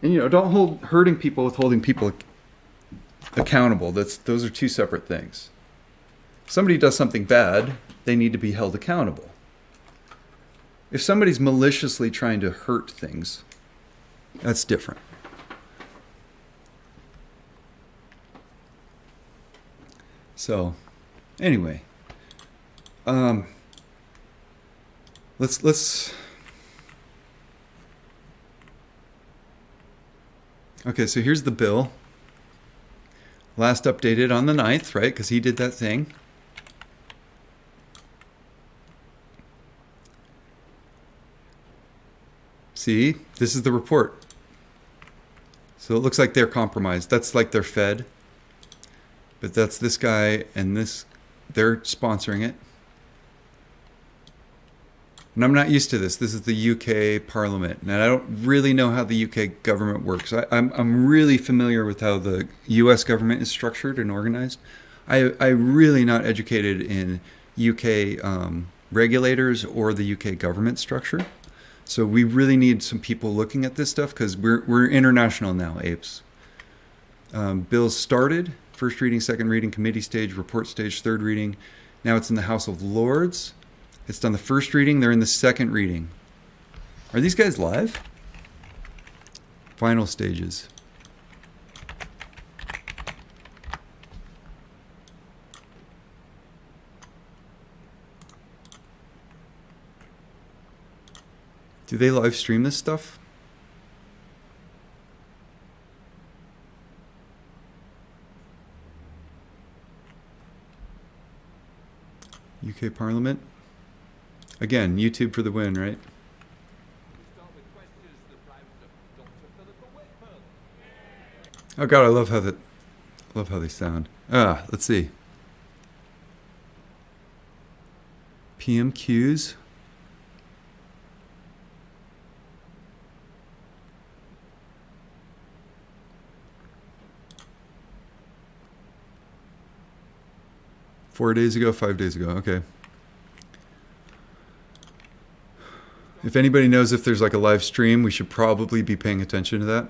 A: And don't hold hurting people with holding people accountable. Those are two separate things. If somebody does something bad, they need to be held accountable. If somebody's maliciously trying to hurt things, that's different. So, anyway, let's. Okay, so here's the bill. Last updated on the 9th, right? Because he did that thing. See, this is the report. So it looks like they're compromised. That's like their Fed. But that's this guy and this, they're sponsoring it. And I'm not used to this. This is the UK Parliament. And I don't really know how the UK government works. I'm really familiar with how the US government is structured and organized. I'm really not educated in UK regulators or the UK government structure. So we really need some people looking at this stuff because we're international now, apes. Bills started, first reading, second reading, committee stage, report stage, third reading. Now it's in the House of Lords. It's done the first reading. They're in the second reading. Are these guys live? Final stages. Do they live stream this stuff? UK Parliament? Again, YouTube for the win, right? Oh God, I love how they sound. Let's see. PMQs. Four days ago, 5 days ago. Okay. If anybody knows if there's like a live stream, we should probably be paying attention to that.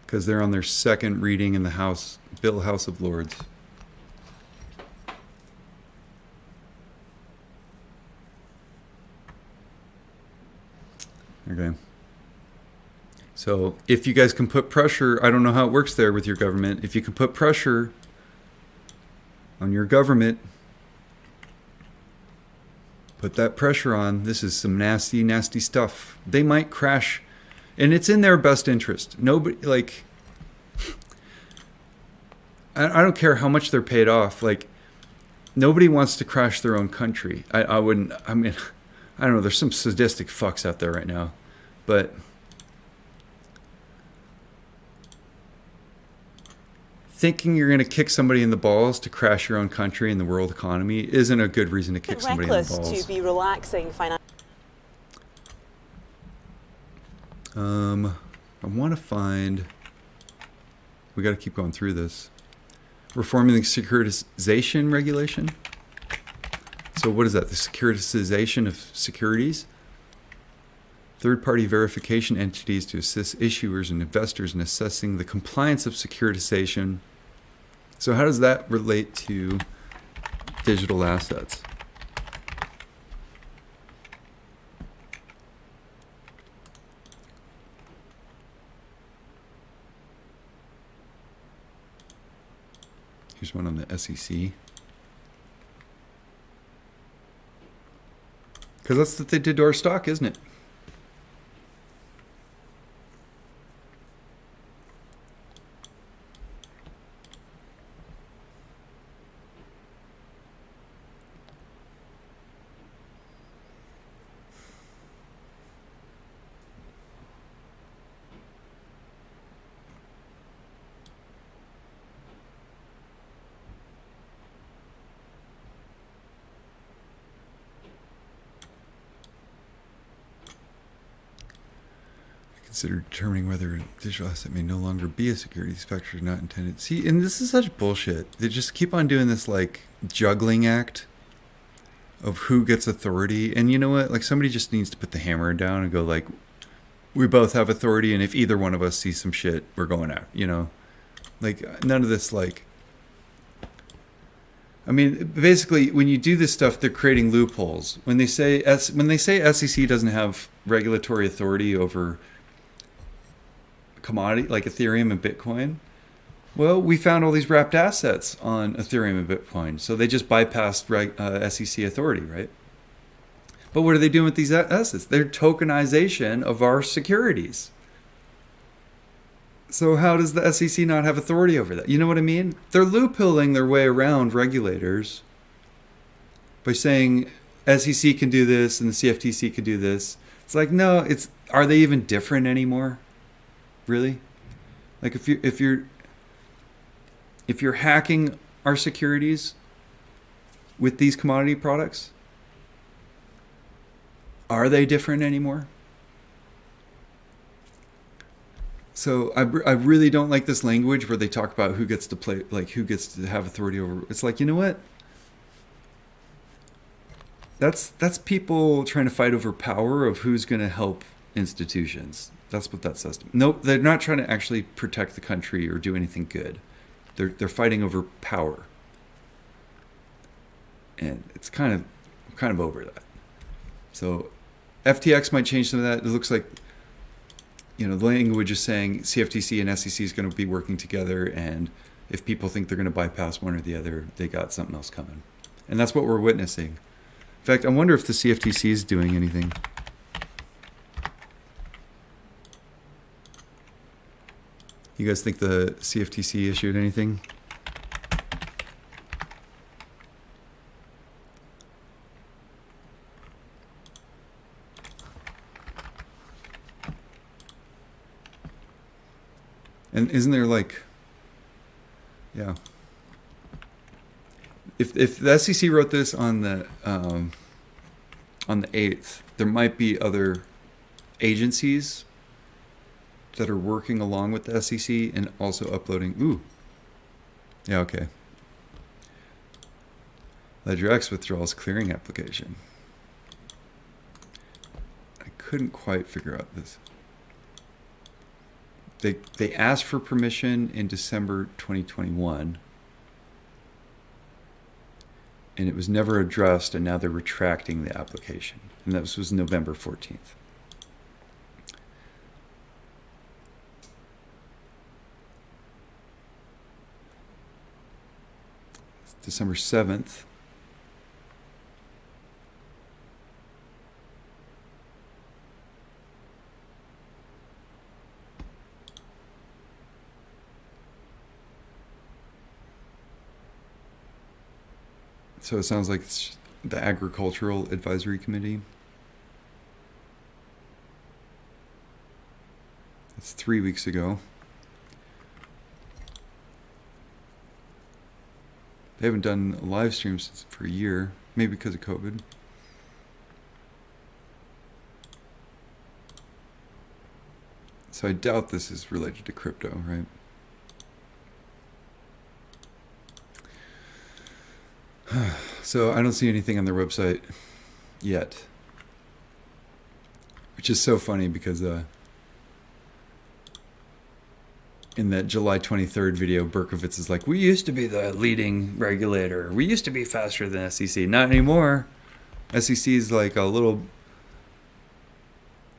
A: Because they're on their second reading in the House of Lords. Okay. So if you guys can put pressure, I don't know how it works there with your government. If you can put pressure on your government, put that pressure on. This is some nasty, nasty stuff. They might crash, and it's in their best interest. Nobody, like, I don't care how much they're paid off. Like, nobody wants to crash their own country. I wouldn't, I mean, I don't know. There's some sadistic fucks out there right now, but thinking you're going to kick somebody in the balls to crash your own country and the world economy isn't a good reason to kick somebody in the balls.
N: Reckless to be relaxing financial.
A: I want to find. We got to keep going through this. Reforming the securitization regulation. So what is that? The securitization of securities. Third-party verification entities to assist issuers and investors in assessing the compliance of securitization. So how does that relate to digital assets? Here's one on the SEC. Because that's what they did to our stock, isn't it? Consider determining whether a digital asset may no longer be a security. These factors are not intended. See, and this is such bullshit. They just keep on doing this like juggling act of who gets authority. And you know what? Like somebody just needs to put the hammer down and go like, we both have authority, and if either one of us sees some shit, we're going out. You know, like none of this like. I mean, basically, when you do this stuff, they're creating loopholes. When they say SEC doesn't have regulatory authority over commodity like Ethereum and Bitcoin, Well, we found all these wrapped assets on Ethereum and Bitcoin, so they just bypassed SEC authority, right? But what are they doing with these assets? They're tokenization of our securities. So how does the SEC not have authority over that? You know what I mean? They're loopholing their way around regulators by saying SEC can do this and the CFTC can do this. It's like, no, are they even different anymore? Really? Like if you're hacking our securities with these commodity products, are they different anymore? So I really don't like this language where they talk about who gets to play, like who gets to have authority over. It's like, you know what? That's people trying to fight over power of who's going to help institutions. That's what that says to me. No, they're not trying to actually protect the country or do anything good. They're fighting over power. And it's kind of over that. So FTX might change some of that. It looks like, you know, the language is saying CFTC and SEC is going to be working together, and if people think they're going to bypass one or the other, they got something else coming. And that's what we're witnessing. In fact, I wonder if the CFTC is doing anything. You guys think the CFTC issued anything? And isn't there like, yeah. If the SEC wrote this on the 8th, there might be other agencies that are working along with the SEC and also uploading. Ooh. Yeah, okay. LedgerX withdrawals clearing application. I couldn't quite figure out this. They asked for permission in December 2021, and it was never addressed, and now they're retracting the application. And that was November 14th. December 7th. So it sounds like it's the Agricultural Advisory Committee. It's 3 weeks ago. They haven't done a live stream for a year, maybe because of COVID. So I doubt this is related to crypto, right? So I don't see anything on their website yet, which is so funny because in that July 23rd video, Berkovitz is like, we used to be the leading regulator. We used to be faster than SEC. Not anymore. SEC is like a little,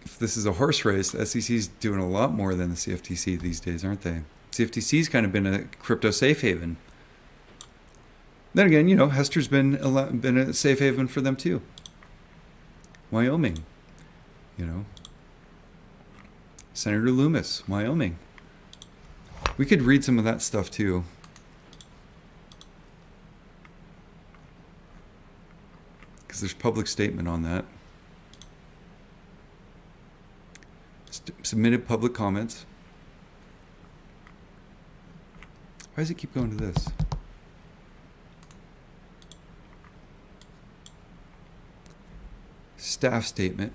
A: if this is a horse race, the SEC is doing a lot more than the CFTC these days, aren't they? CFTC's kind of been a crypto safe haven. Then again, you know, Hester's been a safe haven for them too. Wyoming, you know. Senator Loomis, Wyoming. We could read some of that stuff too. Because there's public statement on that. Submitted public comments. Why does it keep going to this? Staff statement.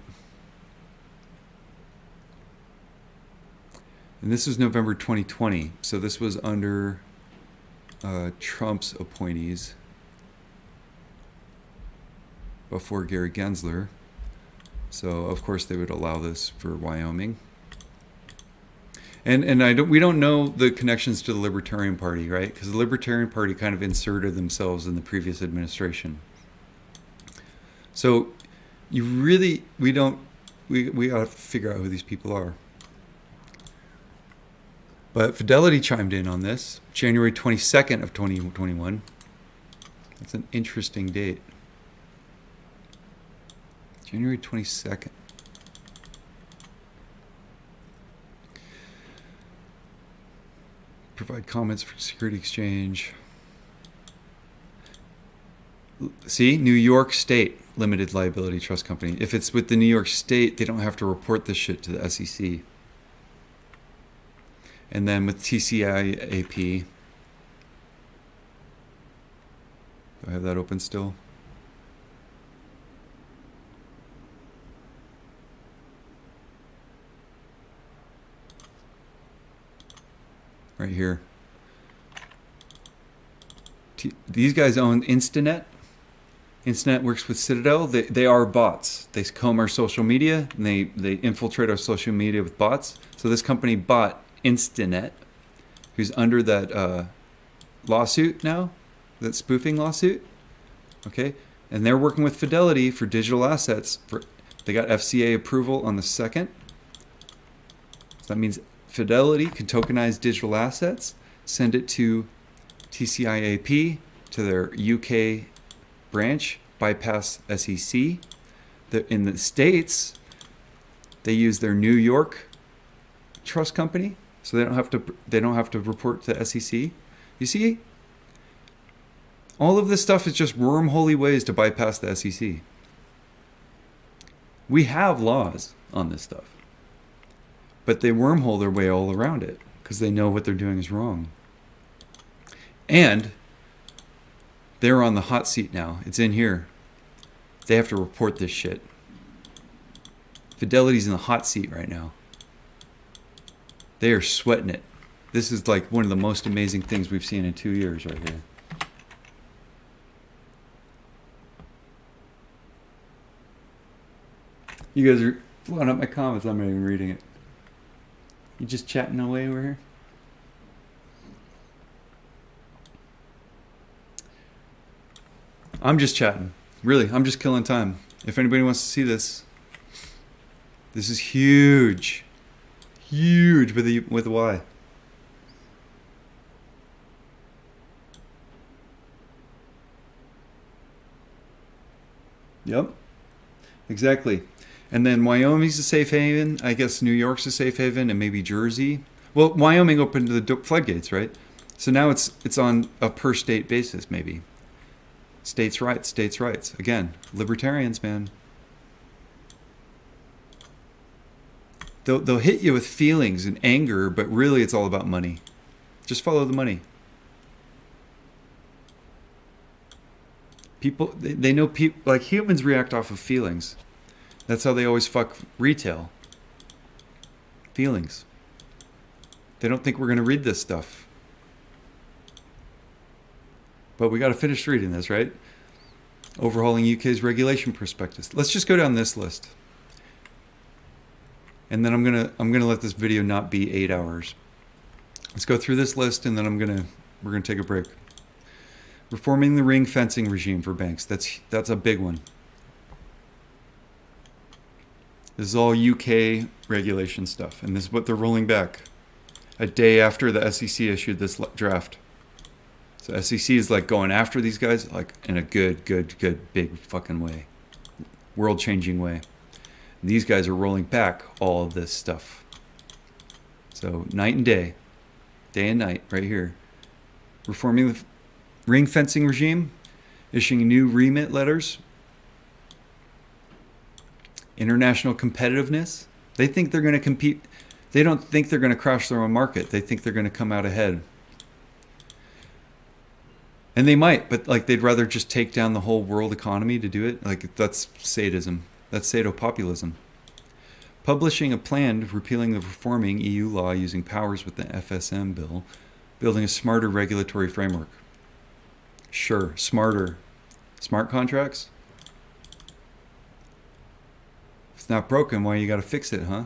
A: And this was November 2020. So this was under Trump's appointees before Gary Gensler. So of course they would allow this for Wyoming. And we don't know the connections to the Libertarian Party, right? Because the Libertarian Party kind of inserted themselves in the previous administration. So you really, we ought to figure out who these people are. But Fidelity chimed in on this, January 22nd of 2021. That's an interesting date. January 22nd. Provide comments for Security Exchange. See, New York State Limited Liability Trust Company. If it's with the New York State, they don't have to report this shit to the SEC. And then with TCIAP, do I have that open still? Right here. These guys own Instinet. Instinet works with Citadel. They are bots. They comb our social media and they infiltrate our social media with bots. So this company bought Instinet, who's under that lawsuit now, that spoofing lawsuit. Okay, and they're working with Fidelity for digital assets. They got FCA approval on the 2nd. So that means Fidelity can tokenize digital assets, send it to TCIAP, to their UK branch, bypass SEC. In the States, they use their New York trust company, so they don't have to report to SEC. You see, all of this stuff is just wormholey ways to bypass the SEC. We have laws on this stuff, but they wormhole their way all around it because they know what they're doing is wrong. And they're on the hot seat now. It's in here. They have to report this shit. Fidelity's in the hot seat right now. They are sweating it. This is like one of the most amazing things we've seen in 2 years right here. You guys are blowing up my comments. I'm not even reading it. You just chatting away over here? I'm just chatting. Really, I'm just killing time. If anybody wants to see this, this is huge. Huge with a Y. Yep. Exactly. And then Wyoming's a safe haven. I guess New York's a safe haven, and maybe Jersey. Well, Wyoming opened the floodgates, right? So now it's on a per state basis, maybe. States' rights, states' rights. Again, libertarians, man. They'll hit you with feelings and anger, but really it's all about money. Just follow the money. People, they know people, like humans react off of feelings. That's how they always fuck retail. Feelings. They don't think we're going to read this stuff. But we got to finish reading this, right? Overhauling UK's regulation prospectus. Let's just go down this list. And then I'm gonna let this video not be 8 hours. Let's go through this list, and then we're gonna take a break. Reforming the ring fencing regime for banks. That's a big one. This is all UK regulation stuff, and this is what they're rolling back a day after the SEC issued this draft. So SEC is like going after these guys like in a good, big fucking way. World-changing way. And these guys are rolling back all of this stuff. So night and day and night, right here. Reforming the ring fencing regime, issuing new remit letters. International competitiveness. They think they're going to compete. They don't think they're going to crash their own market. They think they're going to come out ahead. And they might, but like they'd rather just take down the whole world economy to do it. Like that's sadism. That's sadopopulism. Publishing a plan repealing the reforming EU law using powers with the FSM bill, building a smarter regulatory framework. Sure, smarter. Smart contracts? If it's not broken, why you gotta fix it, huh?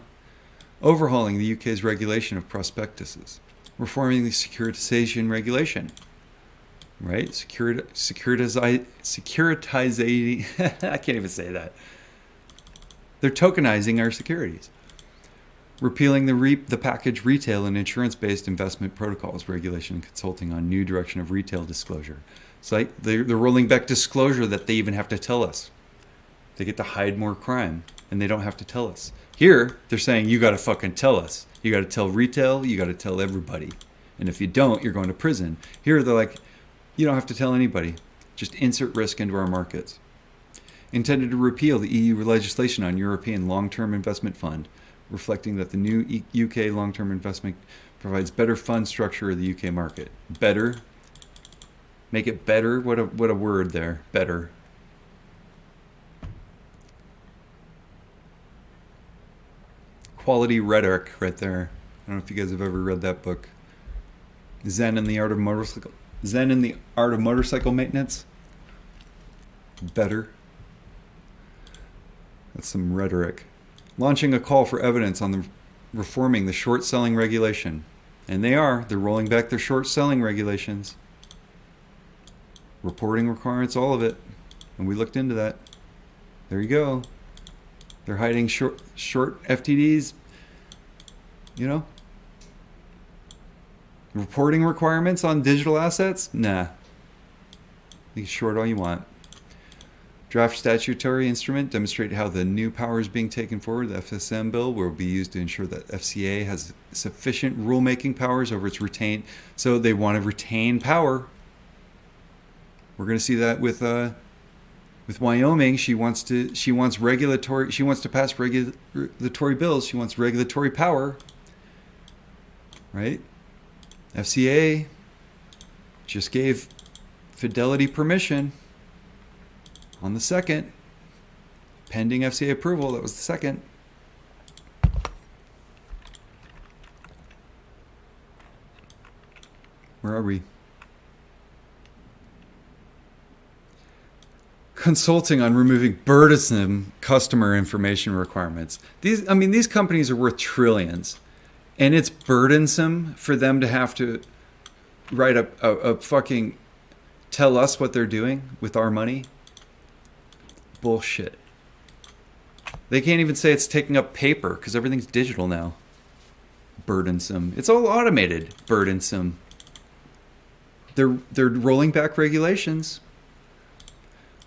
A: Overhauling the UK's regulation of prospectuses. Reforming the securitization regulation. Right? Securitizing. I can't even say that. They're tokenizing our securities. repealing the package retail and insurance-based investment protocols, regulation and consulting on new direction of retail disclosure. It's like they're rolling back disclosure that they even have to tell us. They get to hide more crime, and they don't have to tell us. Here, they're saying, you got to fucking tell us. You got to tell retail, you got to tell everybody. And if you don't, you're going to prison. Here, they're like, you don't have to tell anybody. Just insert risk into our markets. Intended to repeal the EU legislation on European long-term investment fund, reflecting that the new UK long-term investment provides better fund structure of the UK market. Better. Make it better. What a word there. Better. Quality rhetoric right there. I don't know if you guys have ever read that book. Zen in the Art of Motorcycle Maintenance. Better. That's some rhetoric. Launching a call for evidence on the reforming the short selling regulation. And they're rolling back their short selling regulations. Reporting requirements, all of it. And we looked into that. There you go. They're hiding short FTDs. You know? Reporting requirements on digital assets? Nah. You can short all you want. Draft statutory instrument demonstrate how the new powers being taken forward, the FSM bill, will be used to ensure that FCA has sufficient rulemaking powers over its retained. So they want to retain power. We're going to see that with Wyoming. She wants to pass regulatory bills. She wants regulatory power. Right? FCA just gave Fidelity permission on the 2nd, pending FCA approval. That was the 2nd. Where are we? Consulting on removing burdensome customer information requirements. These companies are worth trillions, and it's burdensome for them to have to write a fucking tell us what they're doing with our money. Bullshit. They can't even say it's taking up paper because everything's digital now. Burdensome. It's all automated. Burdensome. They're rolling back regulations.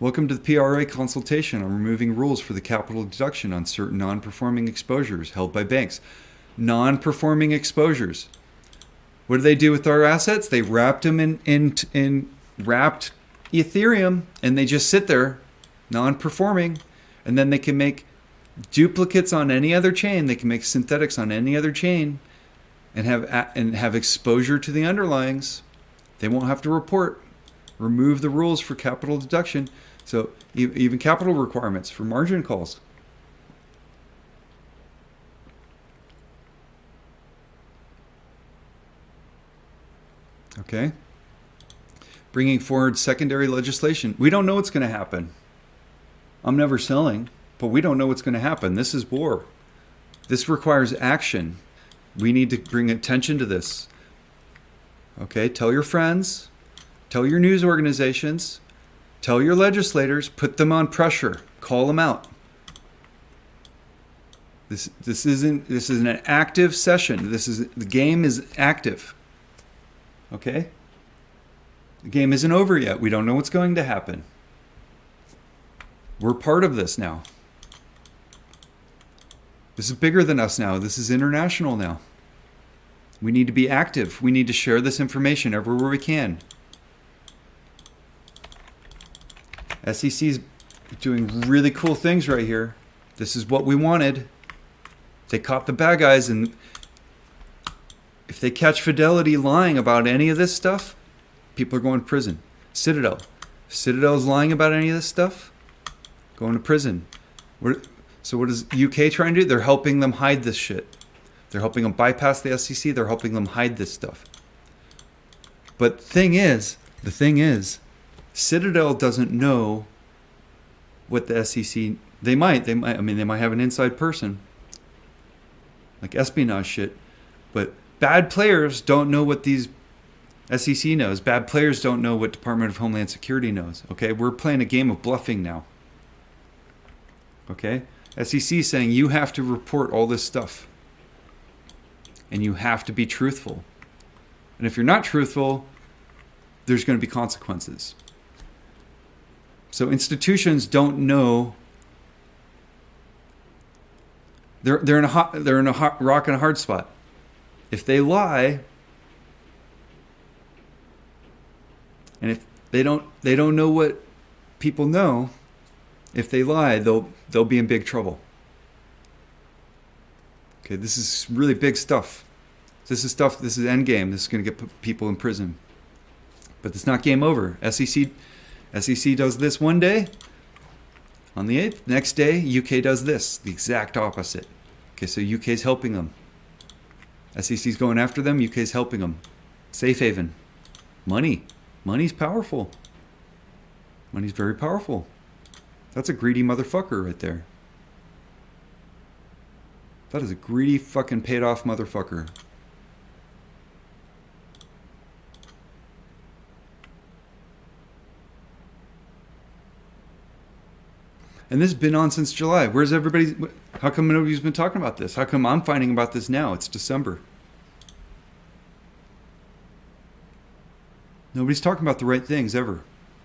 A: Welcome to the PRA consultation on removing rules for the capital deduction on certain non-performing exposures held by banks. Non-performing exposures. What do they do with our assets? They wrapped them in wrapped Ethereum, and they just sit there, non-performing, and then they can make duplicates on any other chain. They can make synthetics on any other chain, and have exposure to the underlyings. They won't have to report. Remove the rules for capital deduction. So even capital requirements for margin calls. Okay. Bringing forward secondary legislation. We don't know what's going to happen. I'm never selling, but we don't know what's going to happen. This is war. This requires action. We need to bring attention to this. Okay, tell your friends, tell your news organizations, tell your legislators, put them on pressure, call them out. This is an active session. The game is active. Okay? The game isn't over yet. We don't know what's going to happen. We're part of this now. This is bigger than us now. This is international now. We need to be active. We need to share this information everywhere we can. SEC's doing really cool things right here. This is what we wanted. They caught the bad guys, and if they catch Fidelity lying about any of this stuff, people are going to prison. Citadel. If Citadel's lying about any of this stuff, going to prison. So what is UK trying to do? They're helping them hide this shit. They're helping them bypass the SEC. They're helping them hide this stuff. But the thing is, Citadel doesn't know what the SEC. They might have an inside person, like espionage shit. But bad players don't know what these SEC knows. Bad players don't know what Department of Homeland Security knows. Okay, we're playing a game of bluffing now. Okay, SEC saying you have to report all this stuff. And you have to be truthful. And if you're not truthful, there's going to be consequences. So institutions don't know. They're in a rock and a hard spot. If they lie, and if they don't know what people know, if they lie, they'll be in big trouble. Okay, this is really big stuff. This is endgame. This is going to get people in prison. But it's not game over. SEC does this one day. On the 8th, next day, UK does this, the exact opposite. Okay, so UK's helping them. SEC's going after them, UK's helping them. Safe haven. Money. Money's powerful. Money's very powerful. That's a greedy motherfucker right there. That is a greedy fucking paid off motherfucker. And this has been on since July. Where's everybody? How come nobody's been talking about this? How come I'm finding about this now? It's December. Nobody's talking about the right things ever.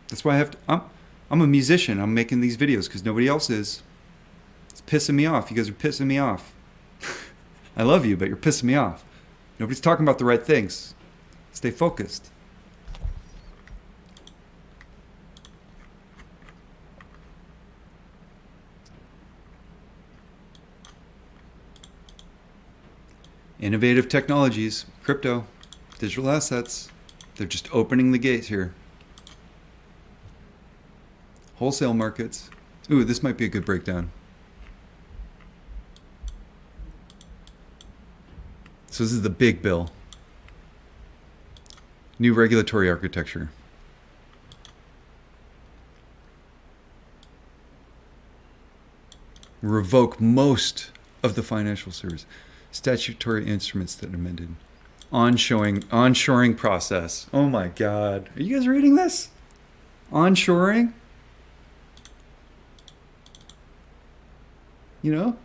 A: That's why I have to. I'm a musician. I'm making these videos because nobody else is. It's pissing me off. You guys are pissing me off. I love you, but you're pissing me off. Nobody's talking about the right things. Stay focused. Innovative technologies, crypto, digital assets, they're just opening the gates here. Wholesale markets. Ooh, this might be a good breakdown. So this is the big bill. New regulatory architecture. Revoke most of the financial service. Statutory instruments that are amended. Onshoring process. Oh my God. Are you guys reading this? Onshoring? You know?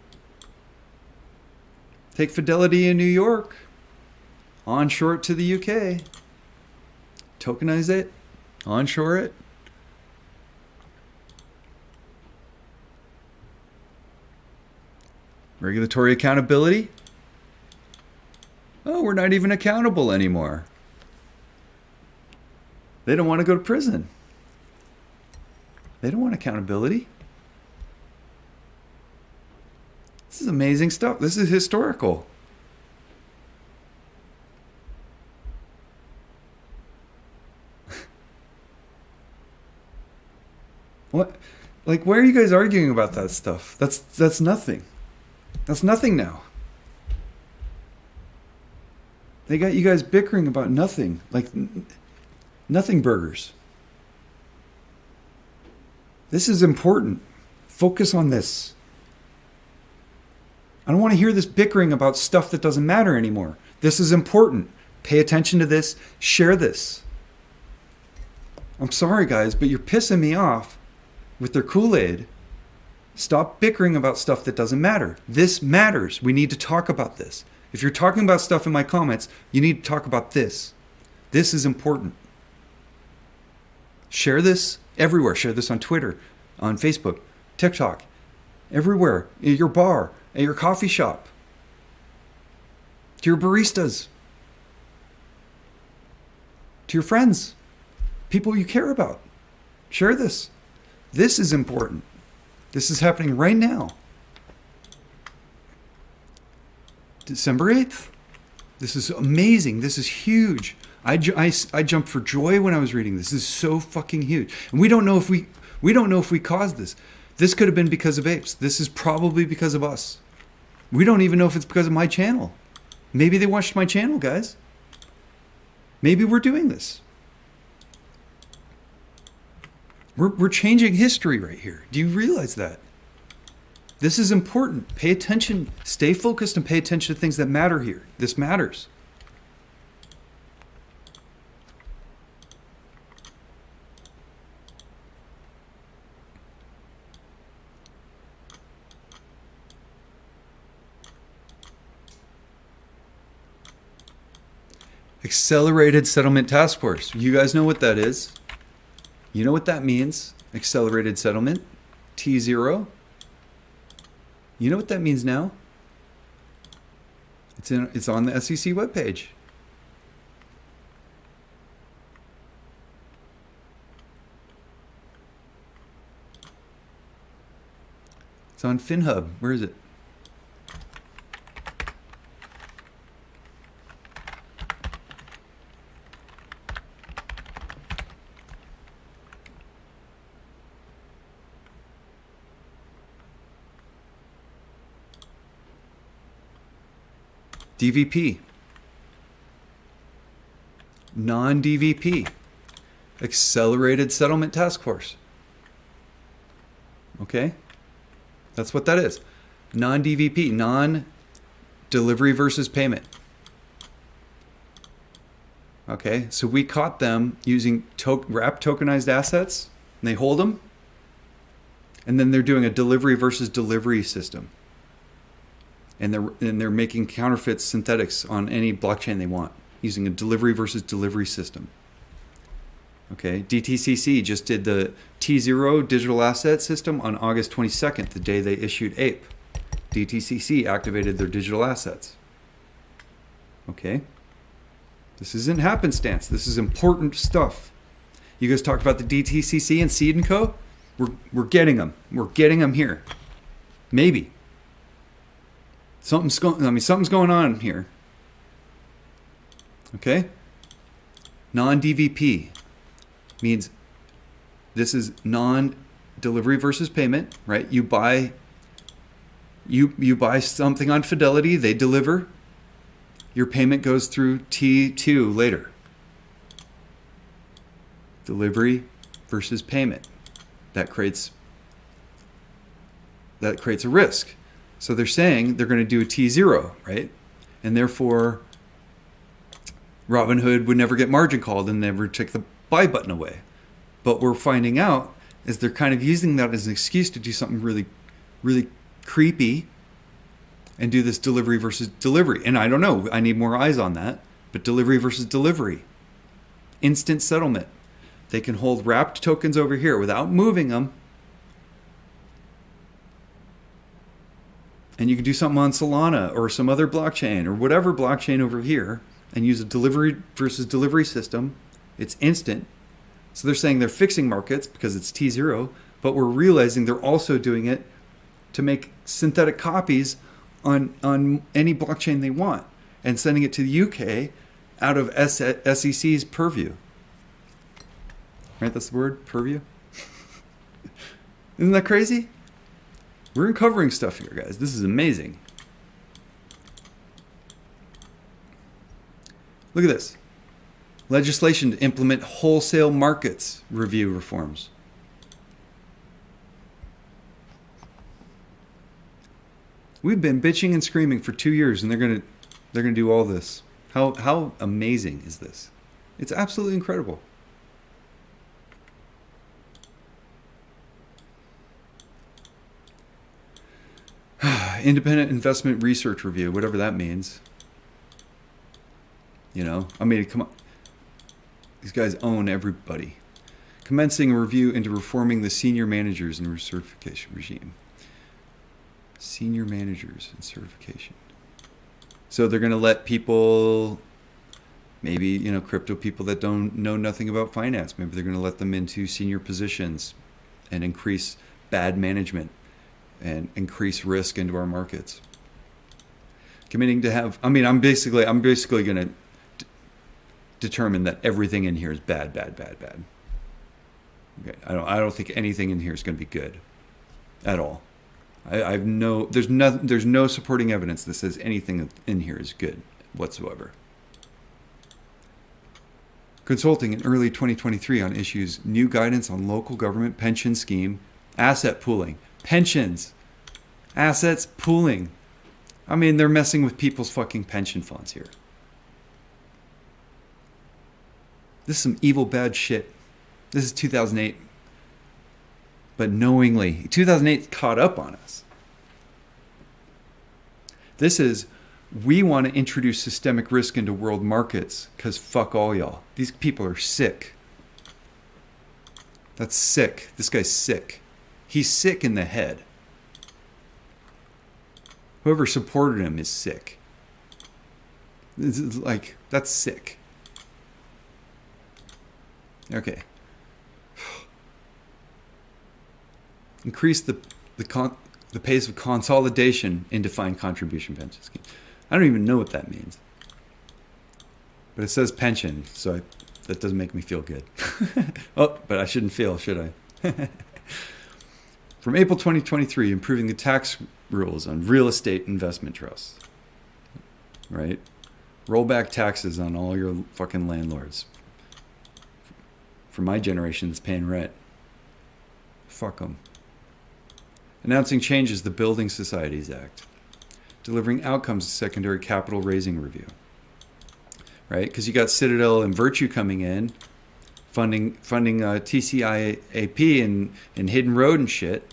A: Take Fidelity in New York. Onshore it to the UK. Tokenize it. Onshore it. Regulatory accountability. Oh, we're not even accountable anymore. They don't want to go to prison. They don't want accountability. This is amazing stuff. This is historical. What? Like, why are you guys arguing about that stuff? That's nothing. That's nothing now. They got you guys bickering about nothing. Like, nothing burgers. This is important. Focus on this. I don't want to hear this bickering about stuff that doesn't matter anymore. This is important. Pay attention to this. Share this. I'm sorry, guys, but you're pissing me off with their Kool-Aid. Stop bickering about stuff that doesn't matter. This matters. We need to talk about this. If you're talking about stuff in my comments, you need to talk about this. This is important. Share this everywhere. Share this on Twitter, on Facebook, TikTok, everywhere. At your bar, at your coffee shop, to your baristas, to your friends, people you care about. Share this. This is important. This is happening right now. December 8th. This is amazing. This is huge. I jumped for joy when I was reading this. This is so fucking huge. And we don't know if we caused this. This could have been because of apes. This is probably because of us. We don't even know if it's because of my channel. Maybe they watched my channel, guys. Maybe we're doing this. We're changing history right here. Do you realize that? This is important. Pay attention. Stay focused and pay attention to things that matter here. This matters. Accelerated Settlement Task Force. You guys know what that is. You know what that means. Accelerated settlement. T0. You know what that means now? It's on the SEC webpage. It's on FinHub. Where is it? DVP. Non-DVP. Accelerated Settlement Task Force. Okay? That's what that is. Non-DVP. Non-delivery versus payment. Okay? So we caught them using wrapped tokenized assets. And they hold them. And then they're doing a delivery versus delivery system. And they're making counterfeit synthetics on any blockchain they want using a delivery versus delivery system. Okay, DTCC just did the T0 digital asset system on August 22nd, the day they issued APE. DTCC activated their digital assets. Okay, this isn't happenstance. This is important stuff. You guys talked about the DTCC and Seed & Co. We're getting them. We're getting them here. Maybe. Something's going on here. Okay? Non-DVP means this is non-delivery versus payment, right? You buy something on Fidelity, they deliver. Your payment goes through T2 later. Delivery versus payment. That creates a risk. So they're saying they're going to do a T0, right? And therefore, Robinhood would never get margin called and never take the buy button away. But we're finding out is they're kind of using that as an excuse to do something really, really creepy and do this delivery versus delivery. And I don't know, I need more eyes on that. But delivery versus delivery. Instant settlement. They can hold wrapped tokens over here without moving them. And you can do something on Solana or some other blockchain or whatever blockchain over here and use a delivery versus delivery system. It's instant. So they're saying they're fixing markets because it's T0, but we're realizing they're also doing it to make synthetic copies on any blockchain they want and sending it to the UK out of SEC's purview. Right, that's the word, purview? Isn't that crazy? We're uncovering stuff here, guys. This is amazing. Look at this. Legislation to implement wholesale markets review reforms. We've been bitching and screaming for 2 years, and they're gonna do all this. How amazing is this? It's absolutely incredible. Independent Investment Research Review, whatever that means. You know, I mean, come on. These guys own everybody. Commencing a review into reforming the senior managers and certification regime. Senior managers and certification. So they're going to let people, maybe, you know, crypto people that don't know nothing about finance, maybe they're going to let them into senior positions and increase bad management and increase risk into our markets. Committing to have, I mean, I'm basically going to determine that everything in here is bad. Okay, I don't think anything in here is going to be good at all. There's no supporting evidence that says anything in here is good whatsoever. Consulting in early 2023 on issues new guidance on local government pension scheme, asset pooling, pensions, assets pooling. I mean, they're messing with people's fucking pension funds here. This is some evil, bad shit. This is 2008. But knowingly, 2008 caught up on us. This is We want to introduce systemic risk into world markets because fuck all y'all. These people are sick. That's sick. This guy's sick. He's sick in the head. Whoever supported him is sick. This is like, that's sick. Okay. Increase the pace of consolidation in defined contribution pension schemes. I don't even know what that means. But it says pension, so that doesn't make me feel good. Oh, but I shouldn't feel, should I? From April 2023, improving the tax rules on real estate investment trusts. Right? Roll back taxes on all your fucking landlords. For my generation that's paying rent. Fuck them. Announcing changes to the Building Societies Act. Delivering outcomes to secondary capital raising review. Right? Because you got Citadel and Virtue coming in, funding TCIAP and Hidden Road and shit.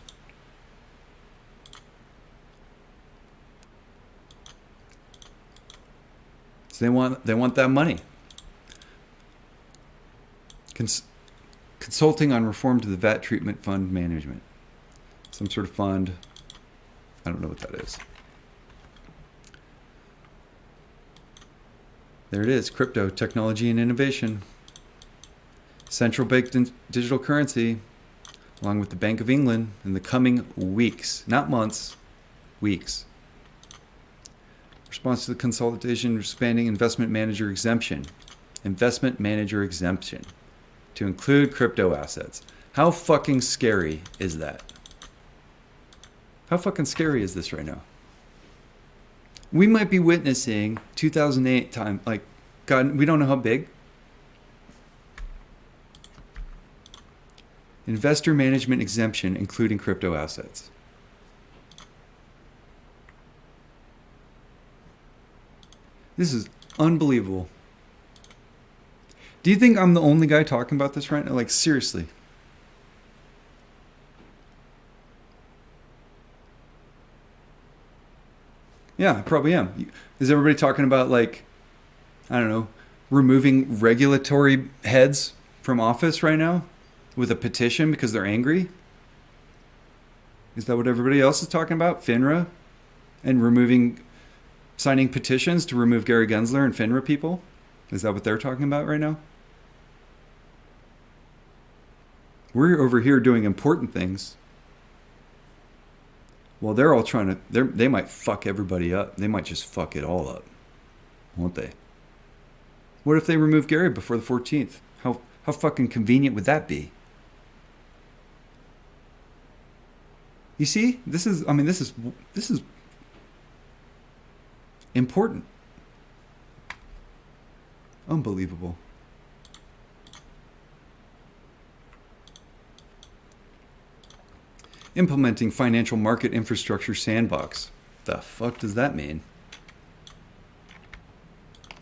A: So they want that money. Consulting on reform to the VAT treatment fund management. Some sort of fund. I don't know what that is. There it is. Crypto, technology and innovation. Central bank digital currency, along with the Bank of England in the coming weeks. Not months, weeks. Response to the consultation expanding investment manager exemption. Investment manager exemption. To include crypto assets. How fucking scary is that? How fucking scary is this right now? We might be witnessing 2008 time, like, God, we don't know how big. Investor management exemption, including crypto assets. This is unbelievable. Do you think I'm the only guy talking about this right now? Like, seriously. Yeah, I probably am. Is everybody talking about, like, I don't know, removing regulatory heads from office right now with a petition because they're angry? Is that what everybody else is talking about? FINRA? And signing petitions to remove Gary Gensler and FINRA people? Is that what they're talking about right now? We're over here doing important things. Well, they're all trying to, they might fuck everybody up. They might just fuck it all up. Won't they? What if they remove Gary before the 14th? How fucking convenient would that be? You see? This is important. Unbelievable. Implementing financial market infrastructure sandbox. The fuck does that mean?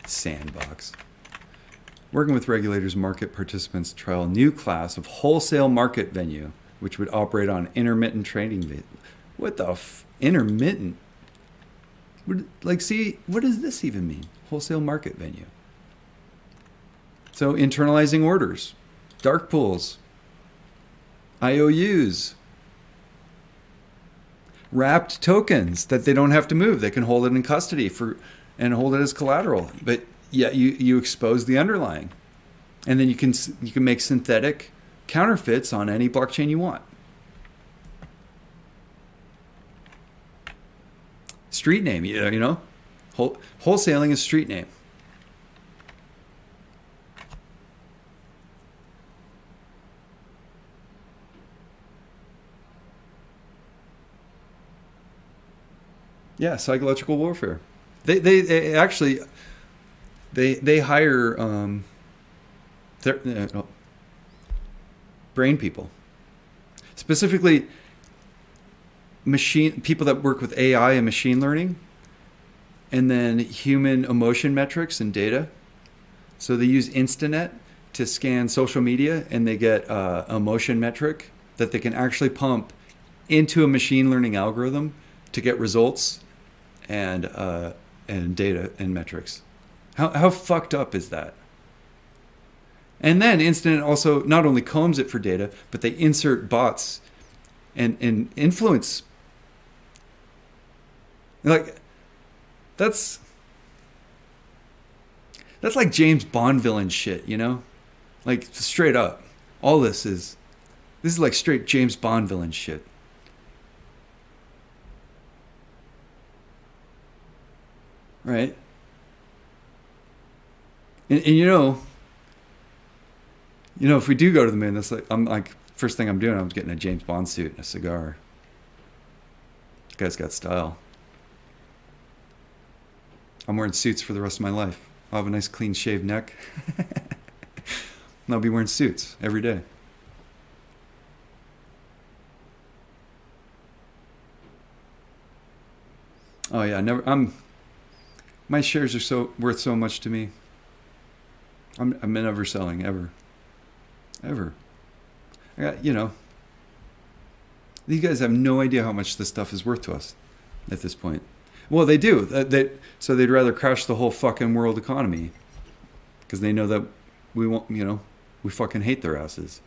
A: Sandbox. Working with regulators, market participants to trial a new class of wholesale market venue, which would operate on intermittent trading. What the intermittent? See, what does this even mean? Wholesale market venue. So internalizing orders, dark pools, IOUs, wrapped tokens that they don't have to move. They can hold it in custody and hold it as collateral. But yeah, you expose the underlying, and then you can make synthetic counterfeits on any blockchain you want. Street name, you know, wholesaling is street name. Yeah, psychological warfare. They actually hire brain people, specifically people that work with AI and machine learning, and then human emotion metrics and data. So they use Instanet to scan social media, and they get emotion metric that they can actually pump into a machine learning algorithm to get results and and data and metrics. How fucked up is that? And then Instant also not only combs it for data, but they insert bots and influence. Like, that's like James Bond villain shit, you know? Like, straight up. All this is like straight James Bond villain shit. Right? And you know, if we do go to the moon, that's like, I'm like, first thing I'm doing, I'm getting a James Bond suit and a cigar. This guy's got style. I'm wearing suits for the rest of my life. I'll have a nice clean shaved neck. And I'll be wearing suits every day. Oh yeah, my shares are worth so much to me. I'm never selling, ever. I got, these guys have no idea how much this stuff is worth to us at this point. Well, they do. So they'd rather crash the whole fucking world economy because they know that we won't, we fucking hate their asses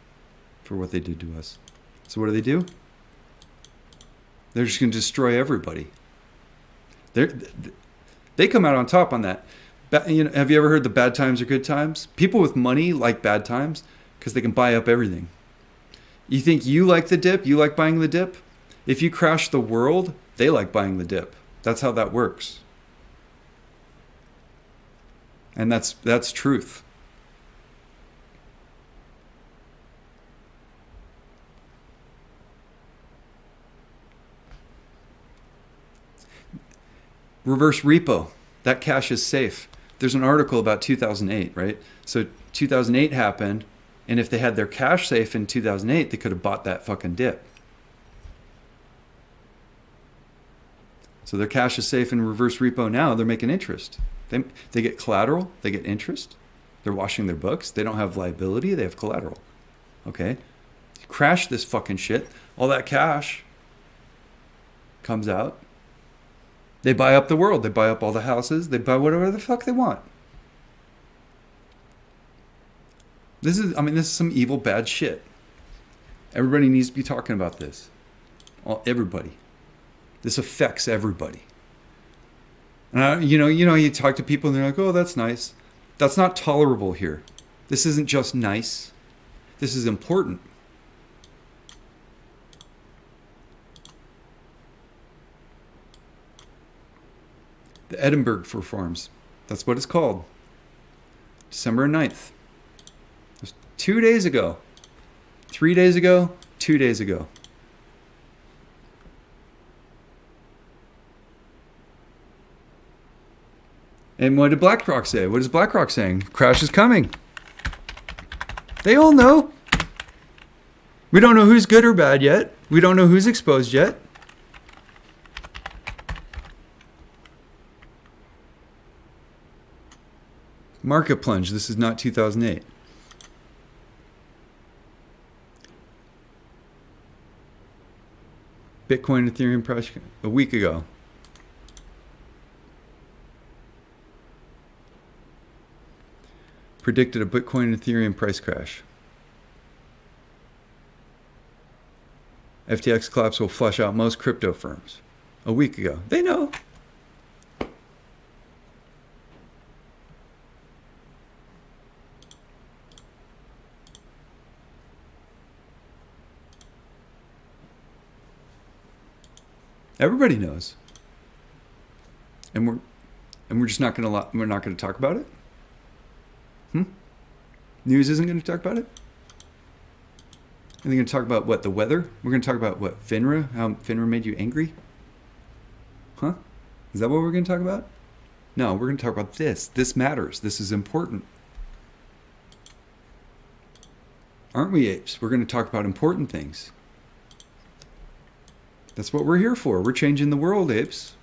A: for what they did to us. So what do? They're just going to destroy everybody. They come out on top on that. Have you ever heard the bad times are good times? People with money like bad times because they can buy up everything. You think you like the dip? You like buying the dip? If you crash the world, they like buying the dip. That's how that works. And that's truth. Reverse repo. That cash is safe. There's an article about 2008, right? So 2008 happened, and if they had their cash safe in 2008, they could have bought that fucking dip. So their cash is safe in reverse repo now. They're making interest. They get collateral. They get interest. They're washing their books. They don't have liability. They have collateral. Okay? You crash this fucking shit. All that cash comes out. They buy up the world. They buy up all the houses. They buy whatever the fuck they want. This is some evil, bad shit. Everybody needs to be talking about this. Everybody. This affects everybody. And you talk to people and they're like, oh, that's nice. That's not tolerable here. This isn't just nice. This is important. The Edinburgh reforms. That's what it's called. December 9th. It was 2 days ago. 3 days ago. 2 days ago. And what did BlackRock say? What is BlackRock saying? Crash is coming. They all know. We don't know who's good or bad yet. We don't know who's exposed yet. Market plunge. This is not 2008. Bitcoin, Ethereum price a week ago. Predicted a Bitcoin and Ethereum price crash. FTX collapse will flush out most crypto firms. A week ago. They know. Everybody knows. And we're just not going to talk about it? News isn't going to talk about it? Are they going to talk about what? The weather? We're going to talk about what? FINRA? How FINRA made you angry? Huh? Is that what we're going to talk about? No, we're going to talk about this. This matters. This is important. Aren't we, apes? We're going to talk about important things. That's what we're here for. We're changing the world, apes.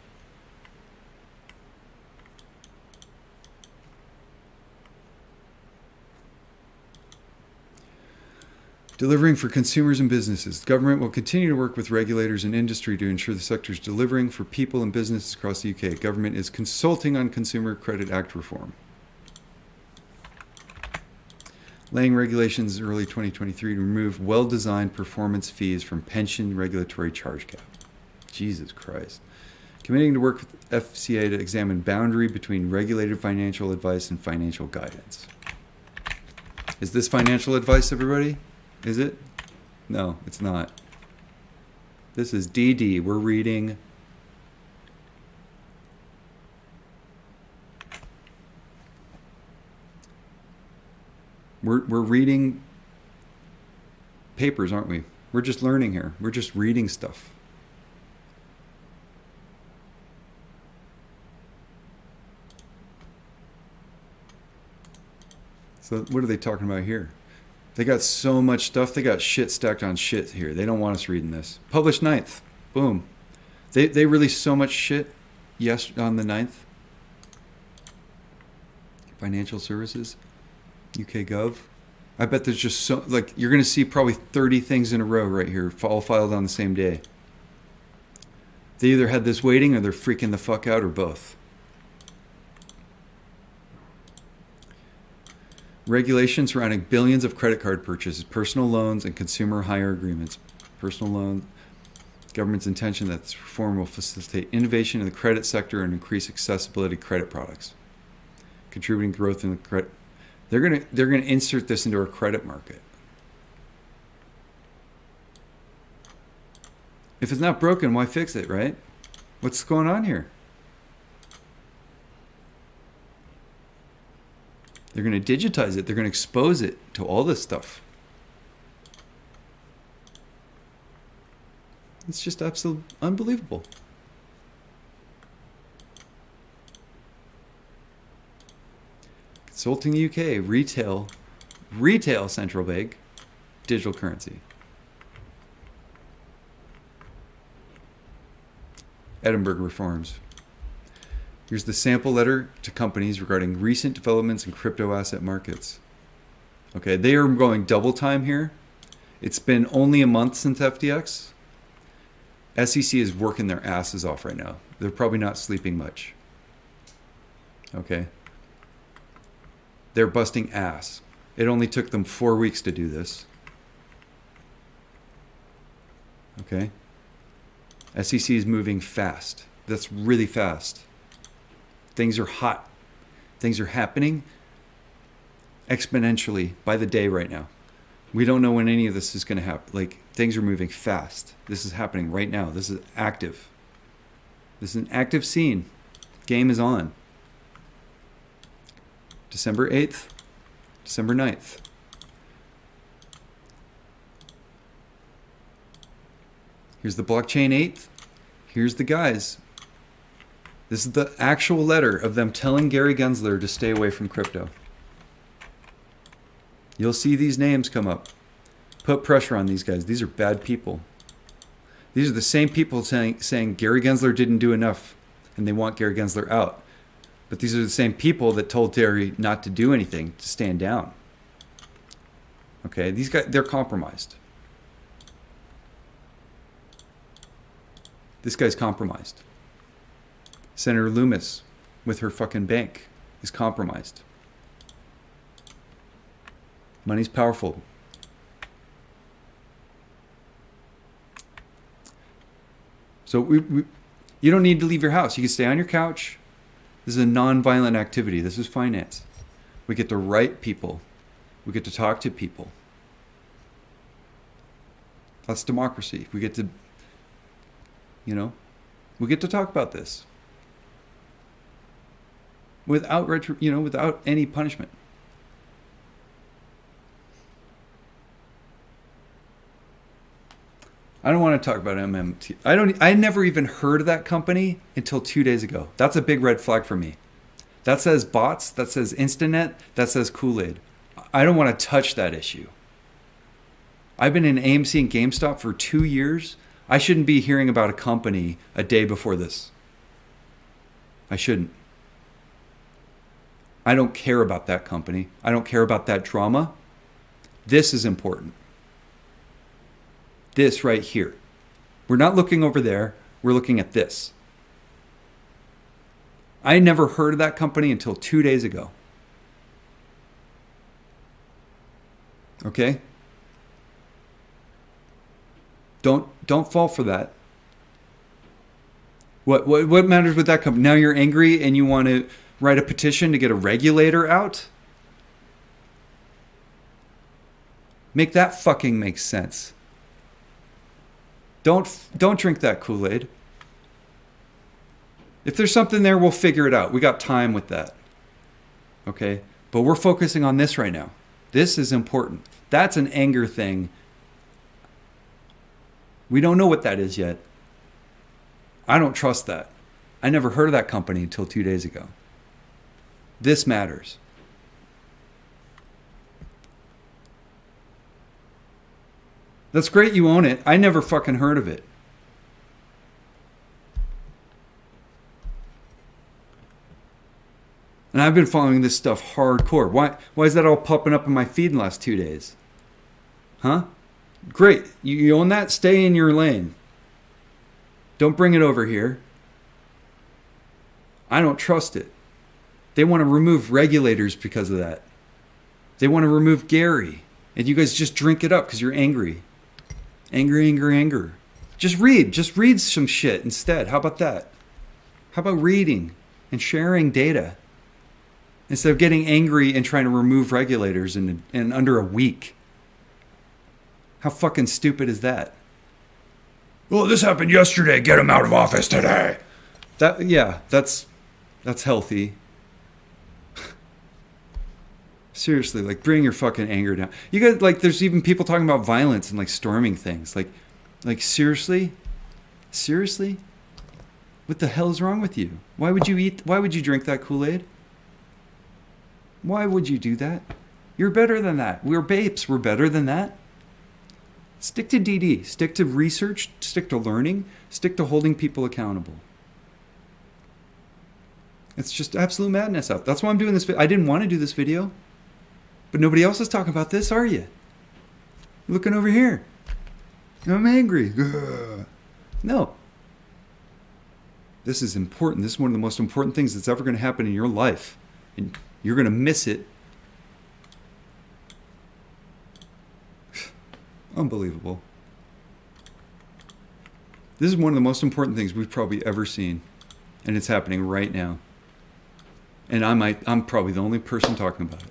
A: Delivering for consumers and businesses. The government will continue to work with regulators and industry to ensure the sector is delivering for people and businesses across the UK. Government is consulting on Consumer Credit Act reform. Laying regulations in early 2023 to remove well-designed performance fees from pension regulatory charge cap. Jesus Christ. Committing to work with FCA to examine boundary between regulated financial advice and financial guidance. Is this financial advice, everybody? Is it? No, it's not. This is DD. We're reading We're reading papers, aren't we? We're just learning here. We're just reading stuff. So what are they talking about here? They got so much stuff. They got shit stacked on shit here. They don't want us reading this. Published 9th. Boom. They released so much shit on the 9th. Financial services. UK Gov. I bet there's just so, like, you're going to see probably 30 things in a row right here, all filed on the same day. They either had this waiting or they're freaking the fuck out or both. Regulations surrounding billions of credit card purchases, personal loans, and consumer hire agreements. Personal loan. Government's intention that this reform will facilitate innovation in the credit sector and increase accessibility to credit products, contributing growth in the credit. They're gonna insert this into our credit market. If it's not broken, why fix it, right? What's going on here? They're going to digitize it. They're going to expose it to all this stuff. It's just absolutely unbelievable. Consulting the UK, retail central bank, digital currency. Edinburgh reforms. Here's the sample letter to companies regarding recent developments in crypto asset markets. Okay, they are going double time here. It's been only a month since FTX. SEC is working their asses off right now. They're probably not sleeping much. Okay. They're busting ass. It only took them 4 weeks to do this. Okay. SEC is moving fast. That's really fast. Things are hot. Things are happening exponentially by the day right now. We don't know when any of this is going to happen. Like, things are moving fast. This is happening right now. This is active. This is an active scene. Game is on. December 8th, December 9th. Here's the blockchain 8th. Here's the guys. This is the actual letter of them telling Gary Gensler to stay away from crypto. You'll see these names come up. Put pressure on these guys. These are bad people. These are the same people saying Gary Gensler didn't do enough and they want Gary Gensler out. But these are the same people that told Gary not to do anything, to stand down. Okay, these guys, they're compromised. This guy's compromised. Senator Loomis, with her fucking bank, is compromised. Money's powerful. So you don't need to leave your house. You can stay on your couch. This is a non-violent activity. This is finance. We get to write people. We get to talk to people. That's democracy. We get to, we get to talk about this. Without without any punishment. I don't want to talk about MMT. I never even heard of that company until 2 days ago. That's a big red flag for me. That says bots, that says Instanet, that says Kool-Aid. I don't want to touch that issue. I've been in AMC and GameStop for 2 years. I shouldn't be hearing about a company a day before this. I shouldn't. I don't care about that company. I don't care about that drama. This is important. This right here. We're not looking over there. We're looking at this. I never heard of that company until 2 days ago. Okay? Don't fall for that. What matters with that company? Now you're angry and you want to write a petition to get a regulator out? Make that fucking make sense. Don't drink that Kool-Aid. If there's something there, we'll figure it out. We got time with that. Okay? But we're focusing on this right now. This is important. That's an anger thing. We don't know what that is yet. I don't trust that. I never heard of that company until 2 days ago. This matters. That's great you own it. I never fucking heard of it. And I've been following this stuff hardcore. Why is that all popping up in my feed in the last 2 days? Huh? Great. You own that? Stay in your lane. Don't bring it over here. I don't trust it. They want to remove regulators because of that. They want to remove Gary. And you guys just drink it up because you're angry. Anger. Just read some shit instead. How about that? How about reading and sharing data? Instead of getting angry and trying to remove regulators in under a week. How fucking stupid is that? Well, this happened yesterday. Get him out of office today. That's healthy. Seriously, like, bring your fucking anger down. You guys, like, there's even people talking about violence and like storming things. Like seriously? Seriously? What the hell is wrong with you? Why would you drink that Kool-Aid? Why would you do that? You're better than that. We're babes. We're better than that. Stick to DD. Stick to research. Stick to learning. Stick to holding people accountable. It's just absolute madness out. That's why I'm doing this. I didn't want to do this video. But nobody else is talking about this, are you? Looking over here. I'm angry. Ugh. No. This is important. This is one of the most important things that's ever going to happen in your life. And you're going to miss it. Unbelievable. This is one of the most important things we've probably ever seen. And it's happening right now. And I'm probably the only person talking about it.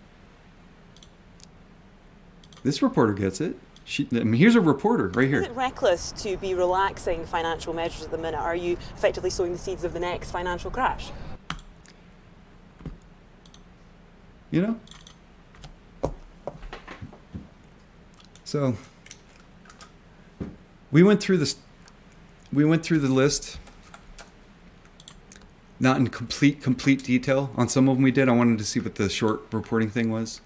A: This reporter gets it. Here's a reporter right here.
N: Is it reckless to be relaxing financial measures at the minute? Are you effectively sowing the seeds of the next financial crash?
A: You know? So, we went through this. We went through the list. Not in complete detail. On some of them we did. I wanted to see what the short reporting thing was.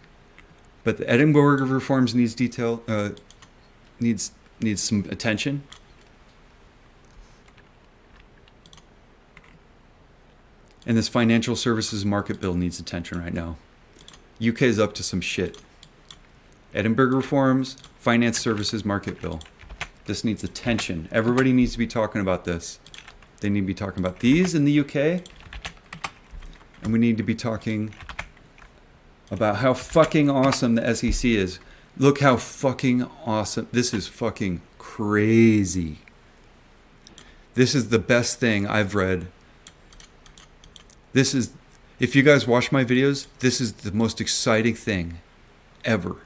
A: But the Edinburgh reforms needs detail. Needs some attention. And this financial services market bill needs attention right now. UK is up to some shit. Edinburgh reforms, finance services market bill. This needs attention. Everybody needs to be talking about this. They need to be talking about these in the UK. And we need to be talking about how fucking awesome the SEC is. Look how fucking awesome. This is fucking crazy. This is the best thing I've read. This is, if you guys watch my videos, this is the most exciting thing ever.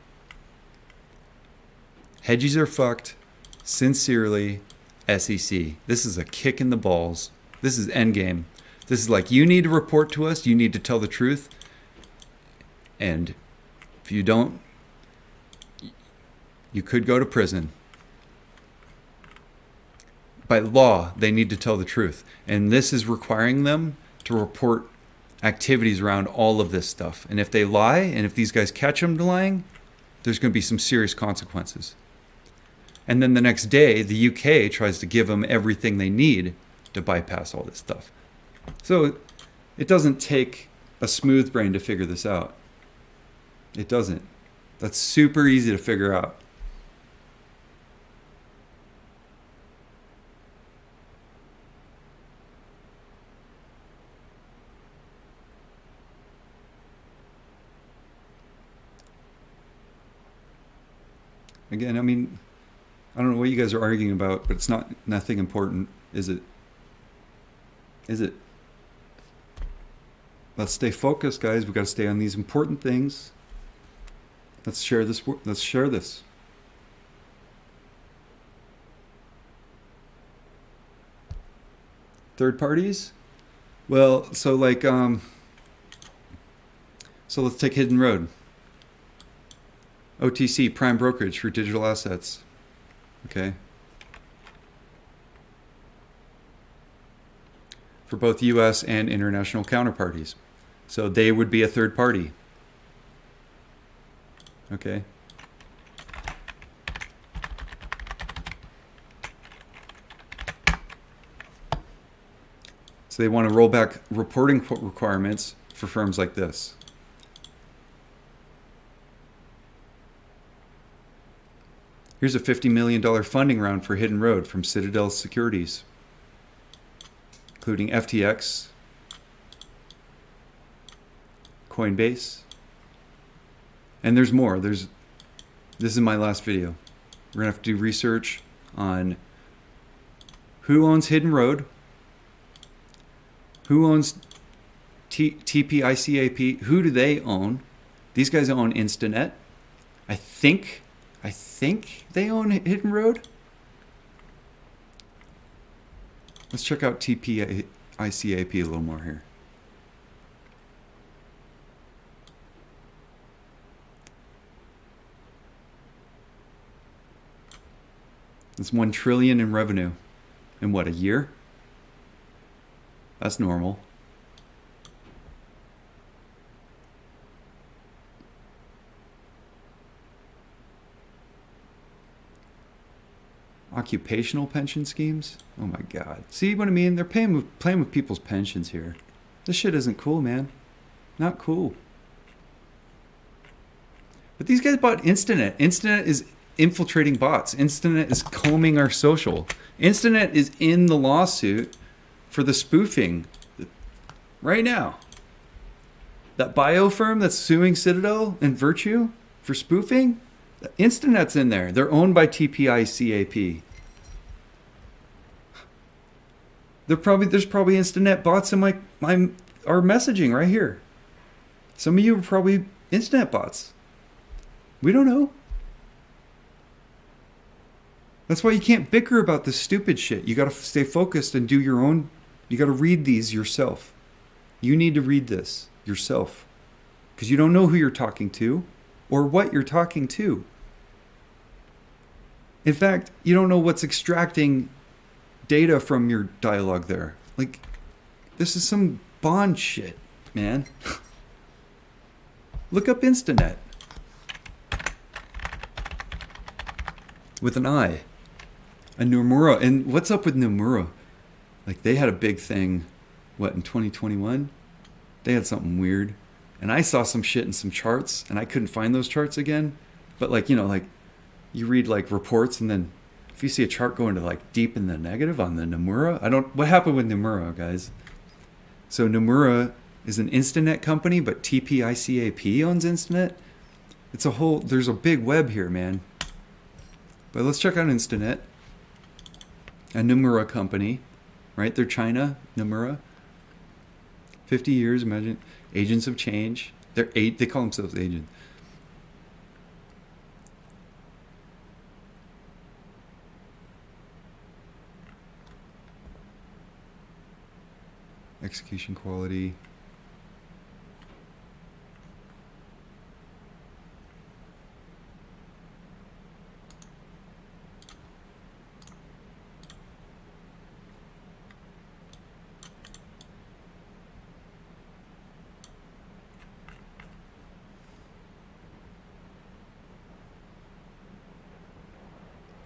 A: Hedgies are fucked. Sincerely, SEC. This is a kick in the balls. This is endgame. This is like, you need to report to us. You need to tell the truth. And if you don't, you could go to prison. By law, they need to tell the truth. And this is requiring them to report activities around all of this stuff. And if they lie, and if these guys catch them lying, there's going to be some serious consequences. And then the next day, the UK tries to give them everything they need to bypass all this stuff. So it doesn't take a smooth brain to figure this out. It doesn't. That's super easy to figure out. Again, I mean, I don't know what you guys are arguing about, but it's nothing important, is it? Is it? Let's stay focused, guys. We've got to stay on these important things. Let's share this. Let's share this. Third parties? Well, so like, so let's take Hidden Road. OTC, prime brokerage for digital assets. Okay. For both US and international counterparties. So they would be a third party. Okay. So they want to roll back reporting requirements for firms like this. Here's a $50 million funding round for Hidden Road from Citadel Securities, including FTX, Coinbase, and there's more. This is my last video. We're gonna have to do research on who owns Hidden Road, who owns TPICAP, who do they own? These guys own Instanet. I think they own Hidden Road. Let's check out TPICAP a little more here. It's $1 trillion in revenue in what, a year? That's normal. Occupational pension schemes? Oh my God. See what I mean? They're playing with people's pensions here. This shit isn't cool, man. Not cool. But these guys bought Instanet. Instanet is infiltrating bots. Instanet is combing our social. Instanet is in the lawsuit for the spoofing right now. That bio firm that's suing Citadel and Virtue for spoofing, Instanet's in there. They're owned by TPICAP. There's probably Instanet bots in our messaging right here. Some of you are probably Instanet bots. We don't know. That's why you can't bicker about this stupid shit. You got to stay focused and do your own. You got to read these yourself. You need to read this yourself because you don't know who you're talking to or what you're talking to. In fact, you don't know what's extracting data from your dialogue there. Like, this is some Bond shit, man. Look up Instanet. With an I. And Nomura. And what's up with Nomura? Like, they had a big thing, what, in 2021? They had something weird. And I saw some shit in some charts, and I couldn't find those charts again. But, like, you know, like, you read, like, reports, and then if you see a chart going to, like, deep in the negative on the Nomura, what happened with Nomura, guys? So Nomura is an Instanet company, but TPICAP owns Instanet. There's a big web here, man. But let's check out Instanet. A Nomura company, right? They're China, Nomura. 50 years, imagine. Agents of change. They call themselves agents. Execution quality.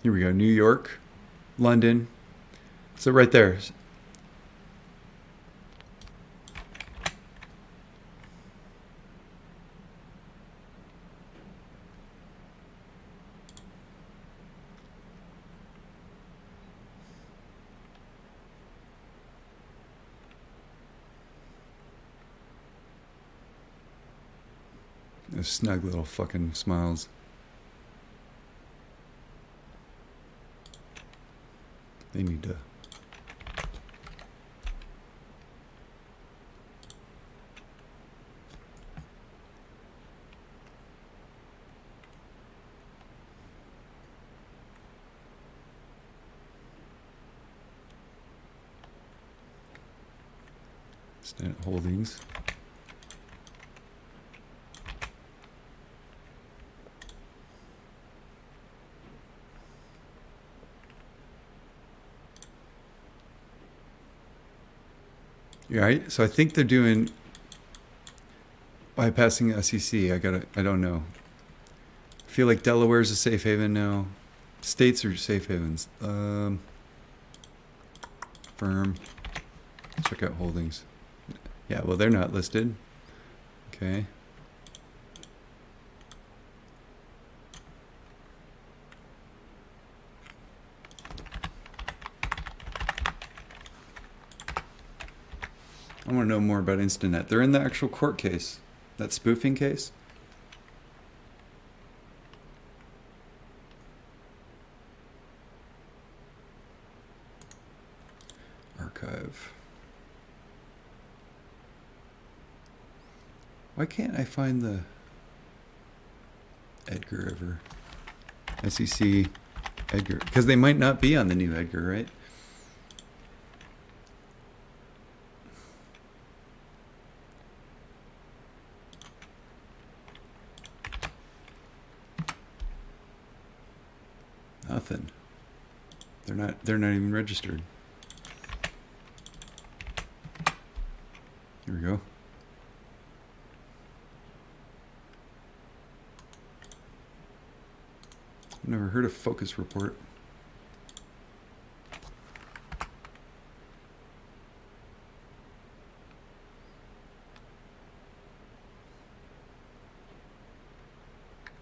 A: Here we go. New York, London. So right there. Those snug little fucking smiles. They need to. Stant Holdings. Yeah, right. So I think they're doing bypassing the SEC. I don't know. I feel like Delaware's a safe haven now. States are safe havens. Firm. Check out holdings. Yeah, well, they're not listed. Okay. I want to know more about Instinet. They're in the actual court case. That spoofing case. Archive. Why can't I find the Edgar ever? SEC Edgar. Because they might not be on the new Edgar, right? Nothing. They're not even registered. Here we go. I've never heard of Focus Report.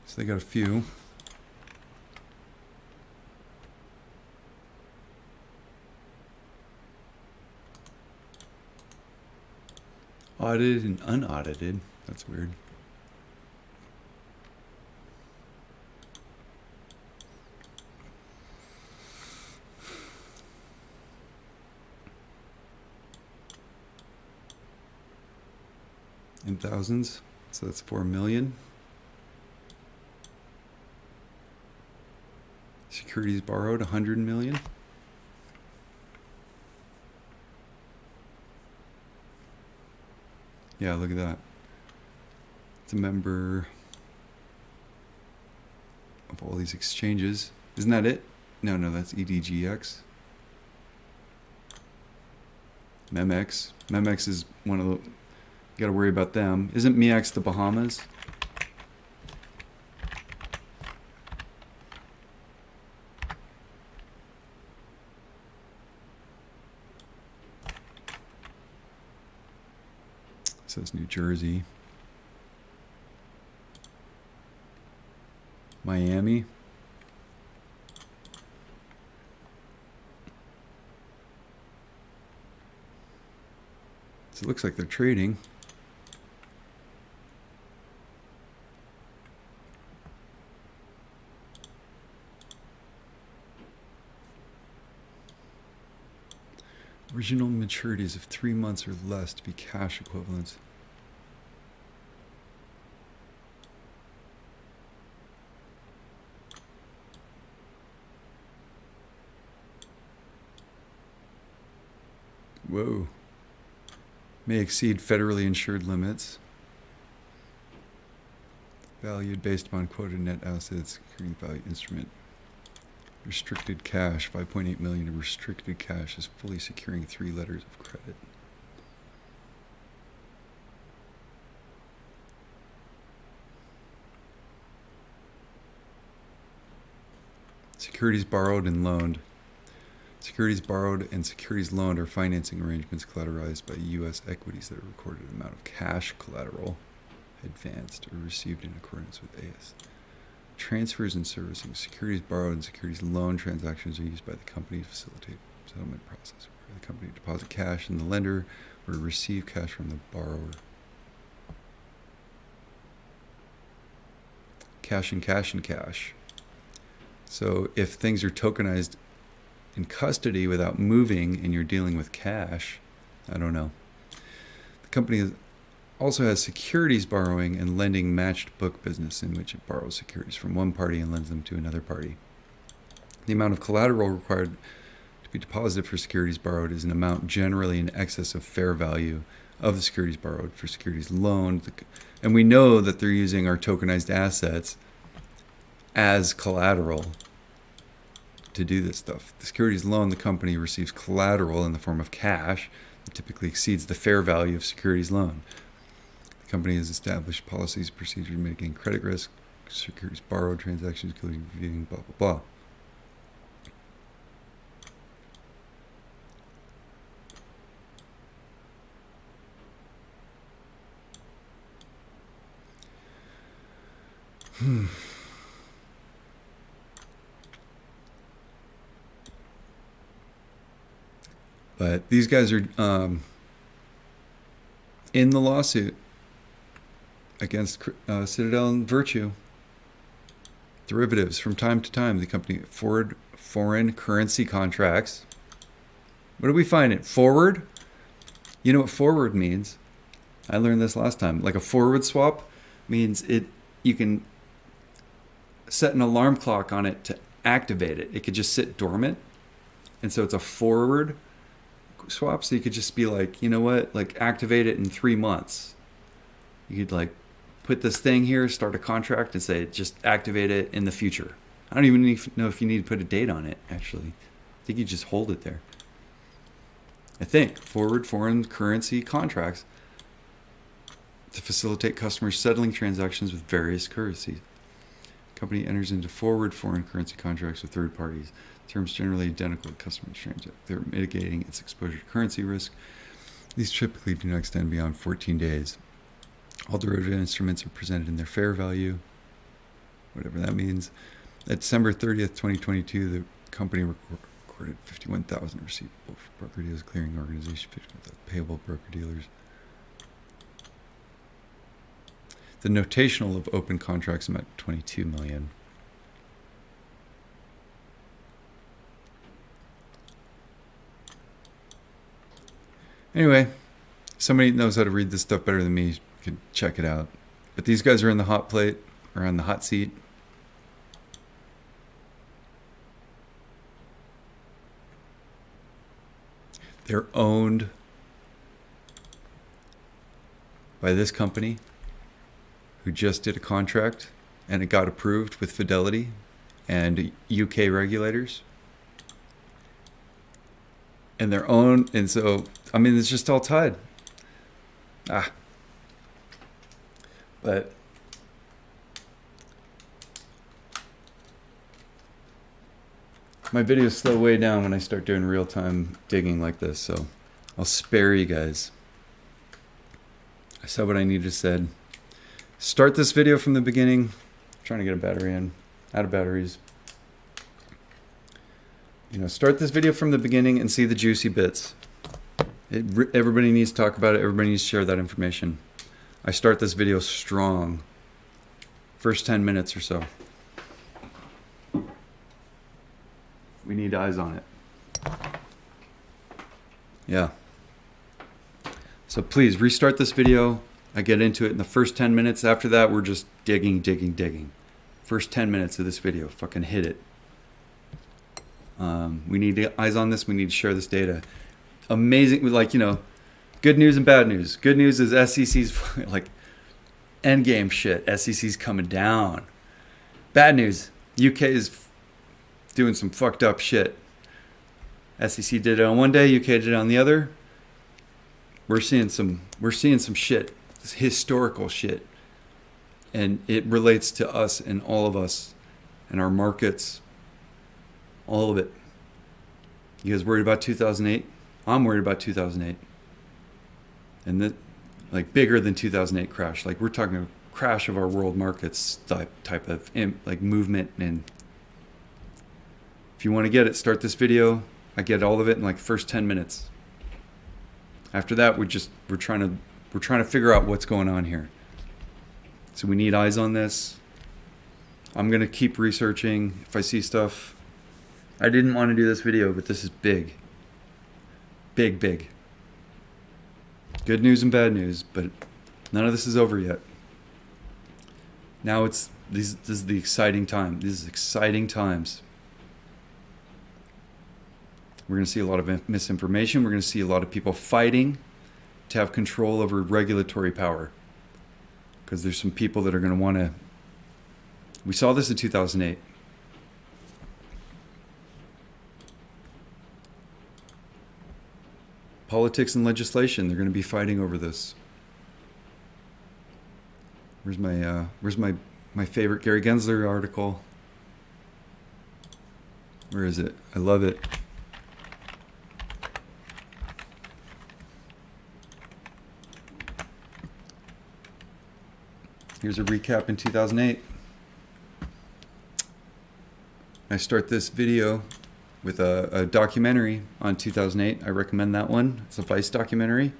A: So they got a few. Audited and unaudited. That's weird. In thousands. So that's 4 million. Securities borrowed 100 million. Yeah, look at that. It's a member of all these exchanges. Isn't that it? No, that's EDGX. Memex. Memex is one of the... You gotta worry about them. Isn't MEX the Bahamas? Says New Jersey. Miami. So it looks like they're trading. Original maturities of 3 months or less to be cash equivalents. Whoa. May exceed federally insured limits. Valued based upon quoted net assets, security value instrument. Restricted cash, 5.8 million of restricted cash is fully securing 3 letters of credit. Securities borrowed and loaned. Securities borrowed and securities loaned are financing arrangements collateralized by U.S. equities that are recorded amount of cash collateral advanced or received in accordance with AS. Transfers and servicing. Securities borrowed and securities loan transactions are used by the company to facilitate settlement process, where the company deposit cash in the lender or receive cash from the borrower. Cash and cash and cash. So if things are tokenized in custody without moving and you're dealing with cash, I don't know. The company also has securities borrowing and lending matched book business in which it borrows securities from one party and lends them to another party. The amount of collateral required to be deposited for securities borrowed is an amount generally in excess of fair value of the securities borrowed for securities loaned. And we know that they're using our tokenized assets as collateral to do this stuff. The securities loan, the company receives collateral in the form of cash that typically exceeds the fair value of securities loan. The company has established policies, procedures mitigating credit risk, securities borrowed, transactions, including reviewing, blah, blah, blah. But these guys are in the lawsuit against Citadel and Virtue. Derivatives. From time to time, the company forward foreign currency contracts. What do we find it? Forward? You know what forward means? I learned this last time. Like a forward swap means you can set an alarm clock on it to activate it. It could just sit dormant. And so it's a forward swap. So you could just be like, you know what? Like activate it in 3 months. You could like put this thing here, start a contract and say, just activate it in the future. I don't even know if you need to put a date on it, actually. I think you just hold it there. I think forward foreign currency contracts to facilitate customers settling transactions with various currencies. Company enters into forward foreign currency contracts with third parties. Terms generally identical to customer transactions. They're mitigating its exposure to currency risk. These typically do not extend beyond 14 days. All derivative instruments are presented in their fair value, whatever that means. At December 30th, 2022, the company recorded 51,000 receivable for broker dealers, clearing organization, 51,000 payable broker dealers. The notational of open contracts amount to 22 million. Anyway, somebody knows how to read this stuff better than me. You can check it out. But these guys are in the hot plate, or on the hot seat. They're owned by this company who just did a contract and it got approved with Fidelity and UK regulators. And their own, and so, I mean, it's just all tied. But my videos slow way down when I start doing real-time digging like this, so I'll spare you guys. I said what I needed to say. Start this video from the beginning. I'm trying to get a battery in. Out of batteries. You know, start this video from the beginning and see the juicy bits. Everybody needs to talk about it. Everybody needs to share that information. I start this video strong. First 10 minutes or so. We need eyes on it. Yeah. So please restart this video. I get into it in the first 10 minutes. After that, we're just digging. First 10 minutes of this video, fucking hit it. We need eyes on this. We need to share this data. Amazing, like, you know, good news and bad news. Good news is SEC's like endgame shit. SEC's coming down. Bad news, UK is doing some fucked up shit. SEC did it on one day, UK did it on the other. We're seeing some shit. It's historical shit. And it relates to us and all of us and our markets. All of it. You guys worried about 2008? I'm worried about 2008. And that, like, bigger than 2008 crash. Like, we're talking a crash of our world markets type of like movement. And if you want to get it, start this video. I get all of it in like the first 10 minutes. After that, we're trying to figure out what's going on here. So we need eyes on this. I'm gonna keep researching. If I see stuff, I didn't want to do this video, but this is big. Big, big. Good news and bad news, but none of this is over yet. Now this is the exciting time. This is exciting times. We're going to see a lot of misinformation. We're going to see a lot of people fighting to have control over regulatory power. Because there's some people that are going to want to... We saw this in 2008. Politics and legislation, they're going to be fighting over this. Where's my favorite Gary Gensler article? Where is it? I love it. Here's a recap in 2008. I start this video with a documentary on 2008. I recommend that one. It's a Vice documentary.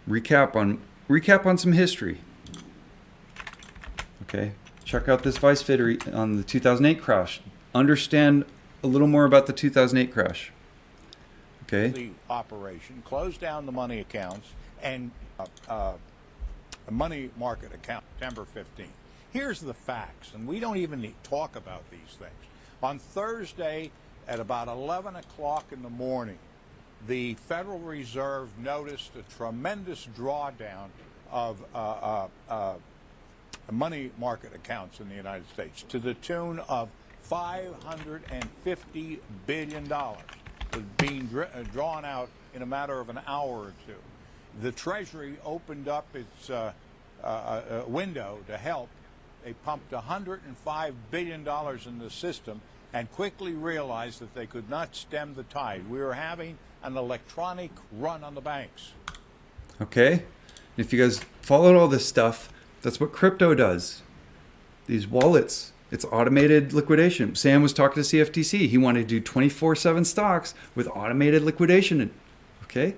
A: Recap on some history. Okay, check out this Vice video on the 2008 crash. Understand a little more about the 2008 crash. Okay.
C: The operation closed down the money accounts and a money market account September 15th. Here's the facts, and we don't even need to talk about these things. On Thursday at about 11 o'clock in the morning, the Federal Reserve noticed a tremendous drawdown of money market accounts in the United States to the tune of $550 billion was being drawn out in a matter of an hour or two. The Treasury opened up its window to help. They pumped $105 billion in the system and quickly realized that they could not stem the tide. We were having an electronic run on the banks.
A: Okay? If you guys followed all this stuff, that's what crypto does. These wallets, it's automated liquidation. Sam was talking to CFTC. He wanted to do 24/7 stocks with automated liquidation. Okay?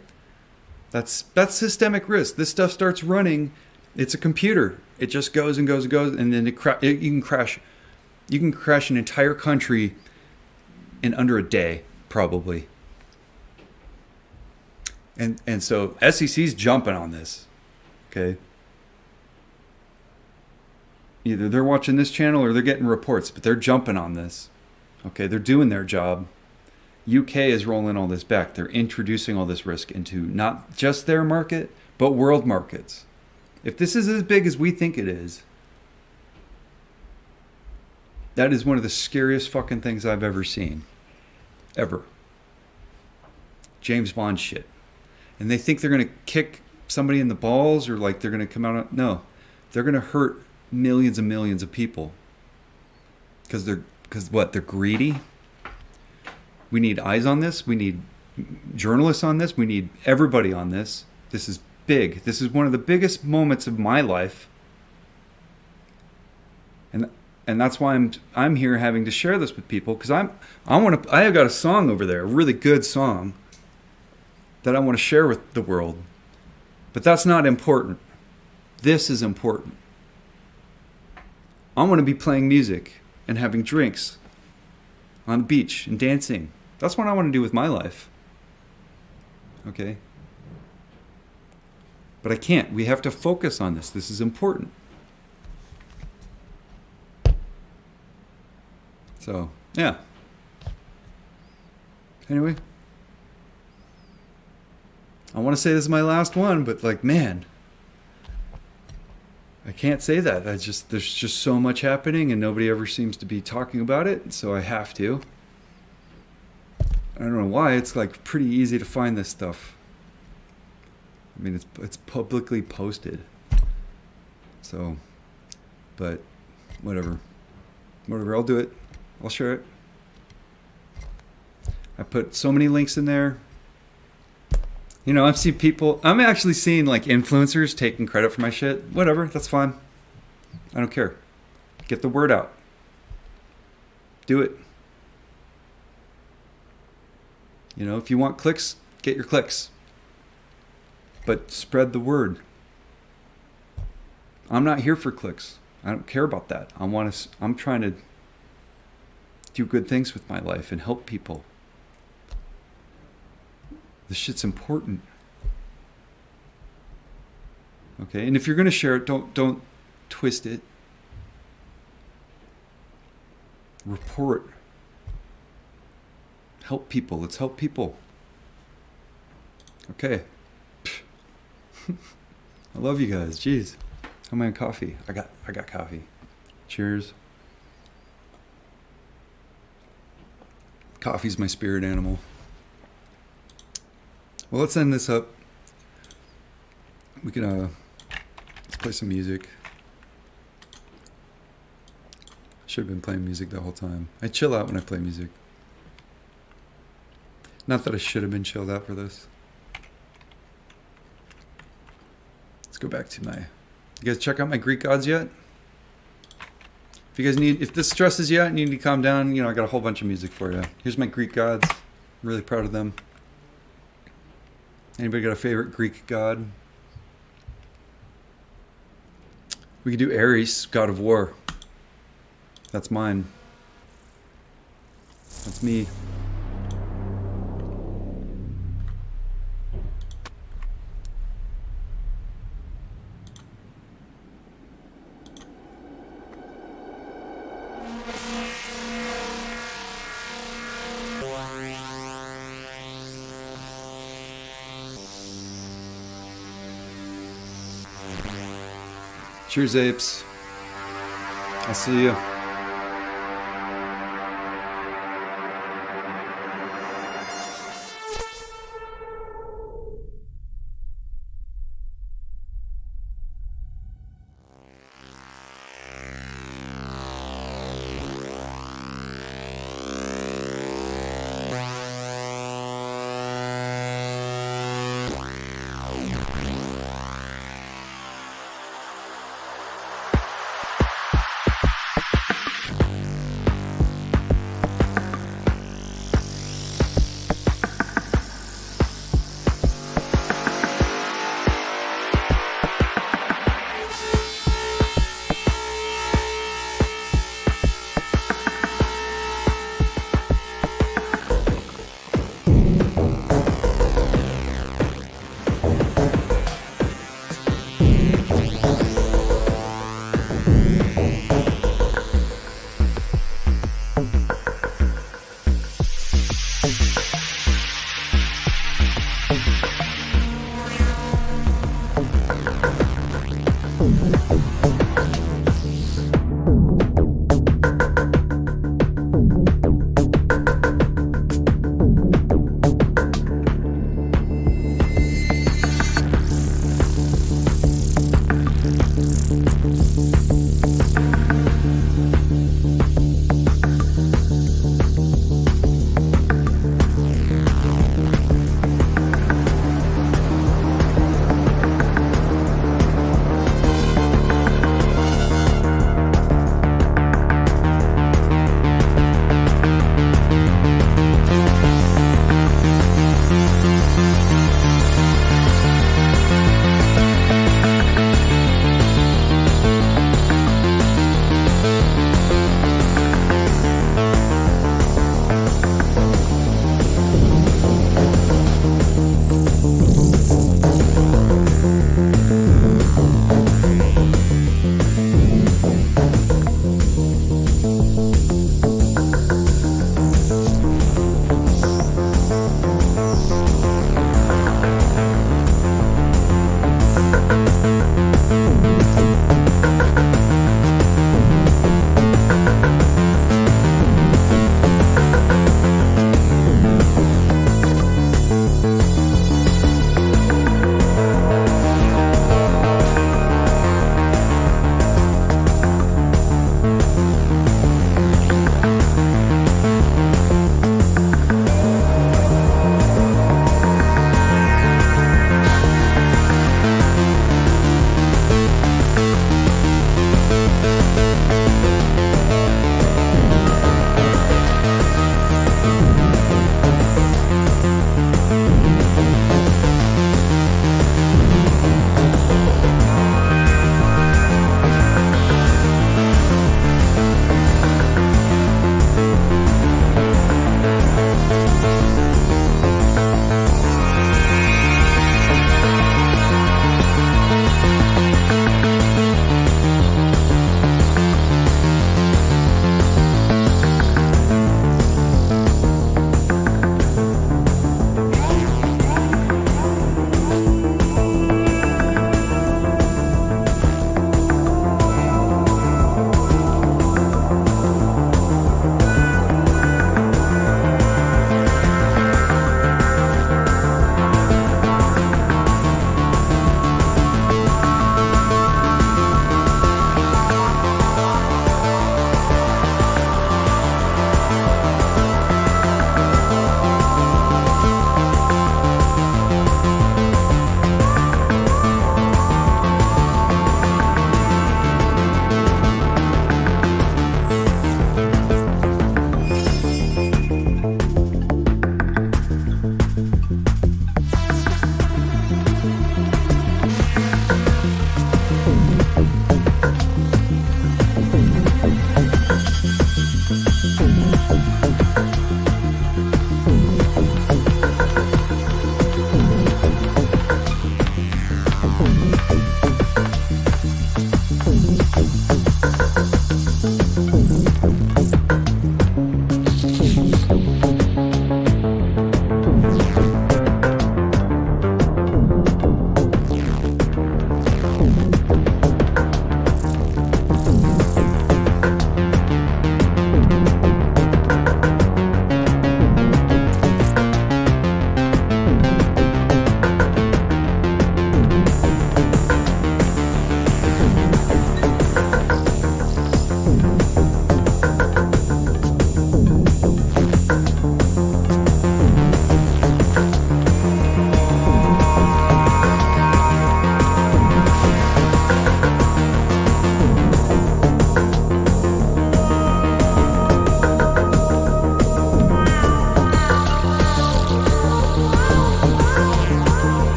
A: That's systemic risk. This stuff starts running. It's a computer. It just goes and goes and goes, and then you can crash. You can crash an entire country in under a day, probably. And so SEC's jumping on this. Okay. Either they're watching this channel or they're getting reports, but they're jumping on this. Okay, they're doing their job. UK is rolling all this back. They're introducing all this risk into not just their market, but world markets. If this is as big as we think it is, that is one of the scariest fucking things I've ever seen. Ever. James Bond shit. And they think they're going to kick somebody in the balls or like they're going to come out. No. They're going to hurt millions and millions of people. Because what? They're greedy? We need eyes on this. We need journalists on this. We need everybody on this. This is big. This is one of the biggest moments of my life. And that's why I'm here having to share this with people, because I have got a song over there, a really good song that I want to share with the world. But that's not important. This is important. I want to be playing music and having drinks on the beach and dancing. That's what I want to do with my life. Okay? But I can't. We have to focus on this. This is important. So, yeah. Anyway. I want to say this is my last one, but like, man. I can't say that. There's just so much happening and nobody ever seems to be talking about it, so I have to. I don't know why. It's like pretty easy to find this stuff. I mean, it's publicly posted. So, but whatever. Whatever, I'll do it. I'll share it. I put so many links in there. You know, I've seen people, I'm actually seeing like influencers taking credit for my shit. Whatever, that's fine. I don't care. Get the word out. Do it. You know, if you want clicks, get your clicks. But spread the word. I'm not here for clicks. I don't care about that. I'm trying to do good things with my life and help people. This shit's important. Okay, and if you're gonna share it, don't twist it. Report. Help people. Let's help people. Okay. I love you guys. Jeez. How am I on coffee? I got coffee. Cheers. Coffee's my spirit animal. Well, let's end this up. We can let's play some music. Should have been playing music the whole time. I chill out when I play music. Not that I should have been chilled out for this. Let's go back to my... You guys check out my Greek gods yet? If you guys need... If this stresses you out and you need to calm down, you know, I got a whole bunch of music for you. Here's my Greek gods. I'm really proud of them. Anybody got a favorite Greek god? We could do Ares, god of war. That's mine. That's me. Cheers, apes. I'll see you.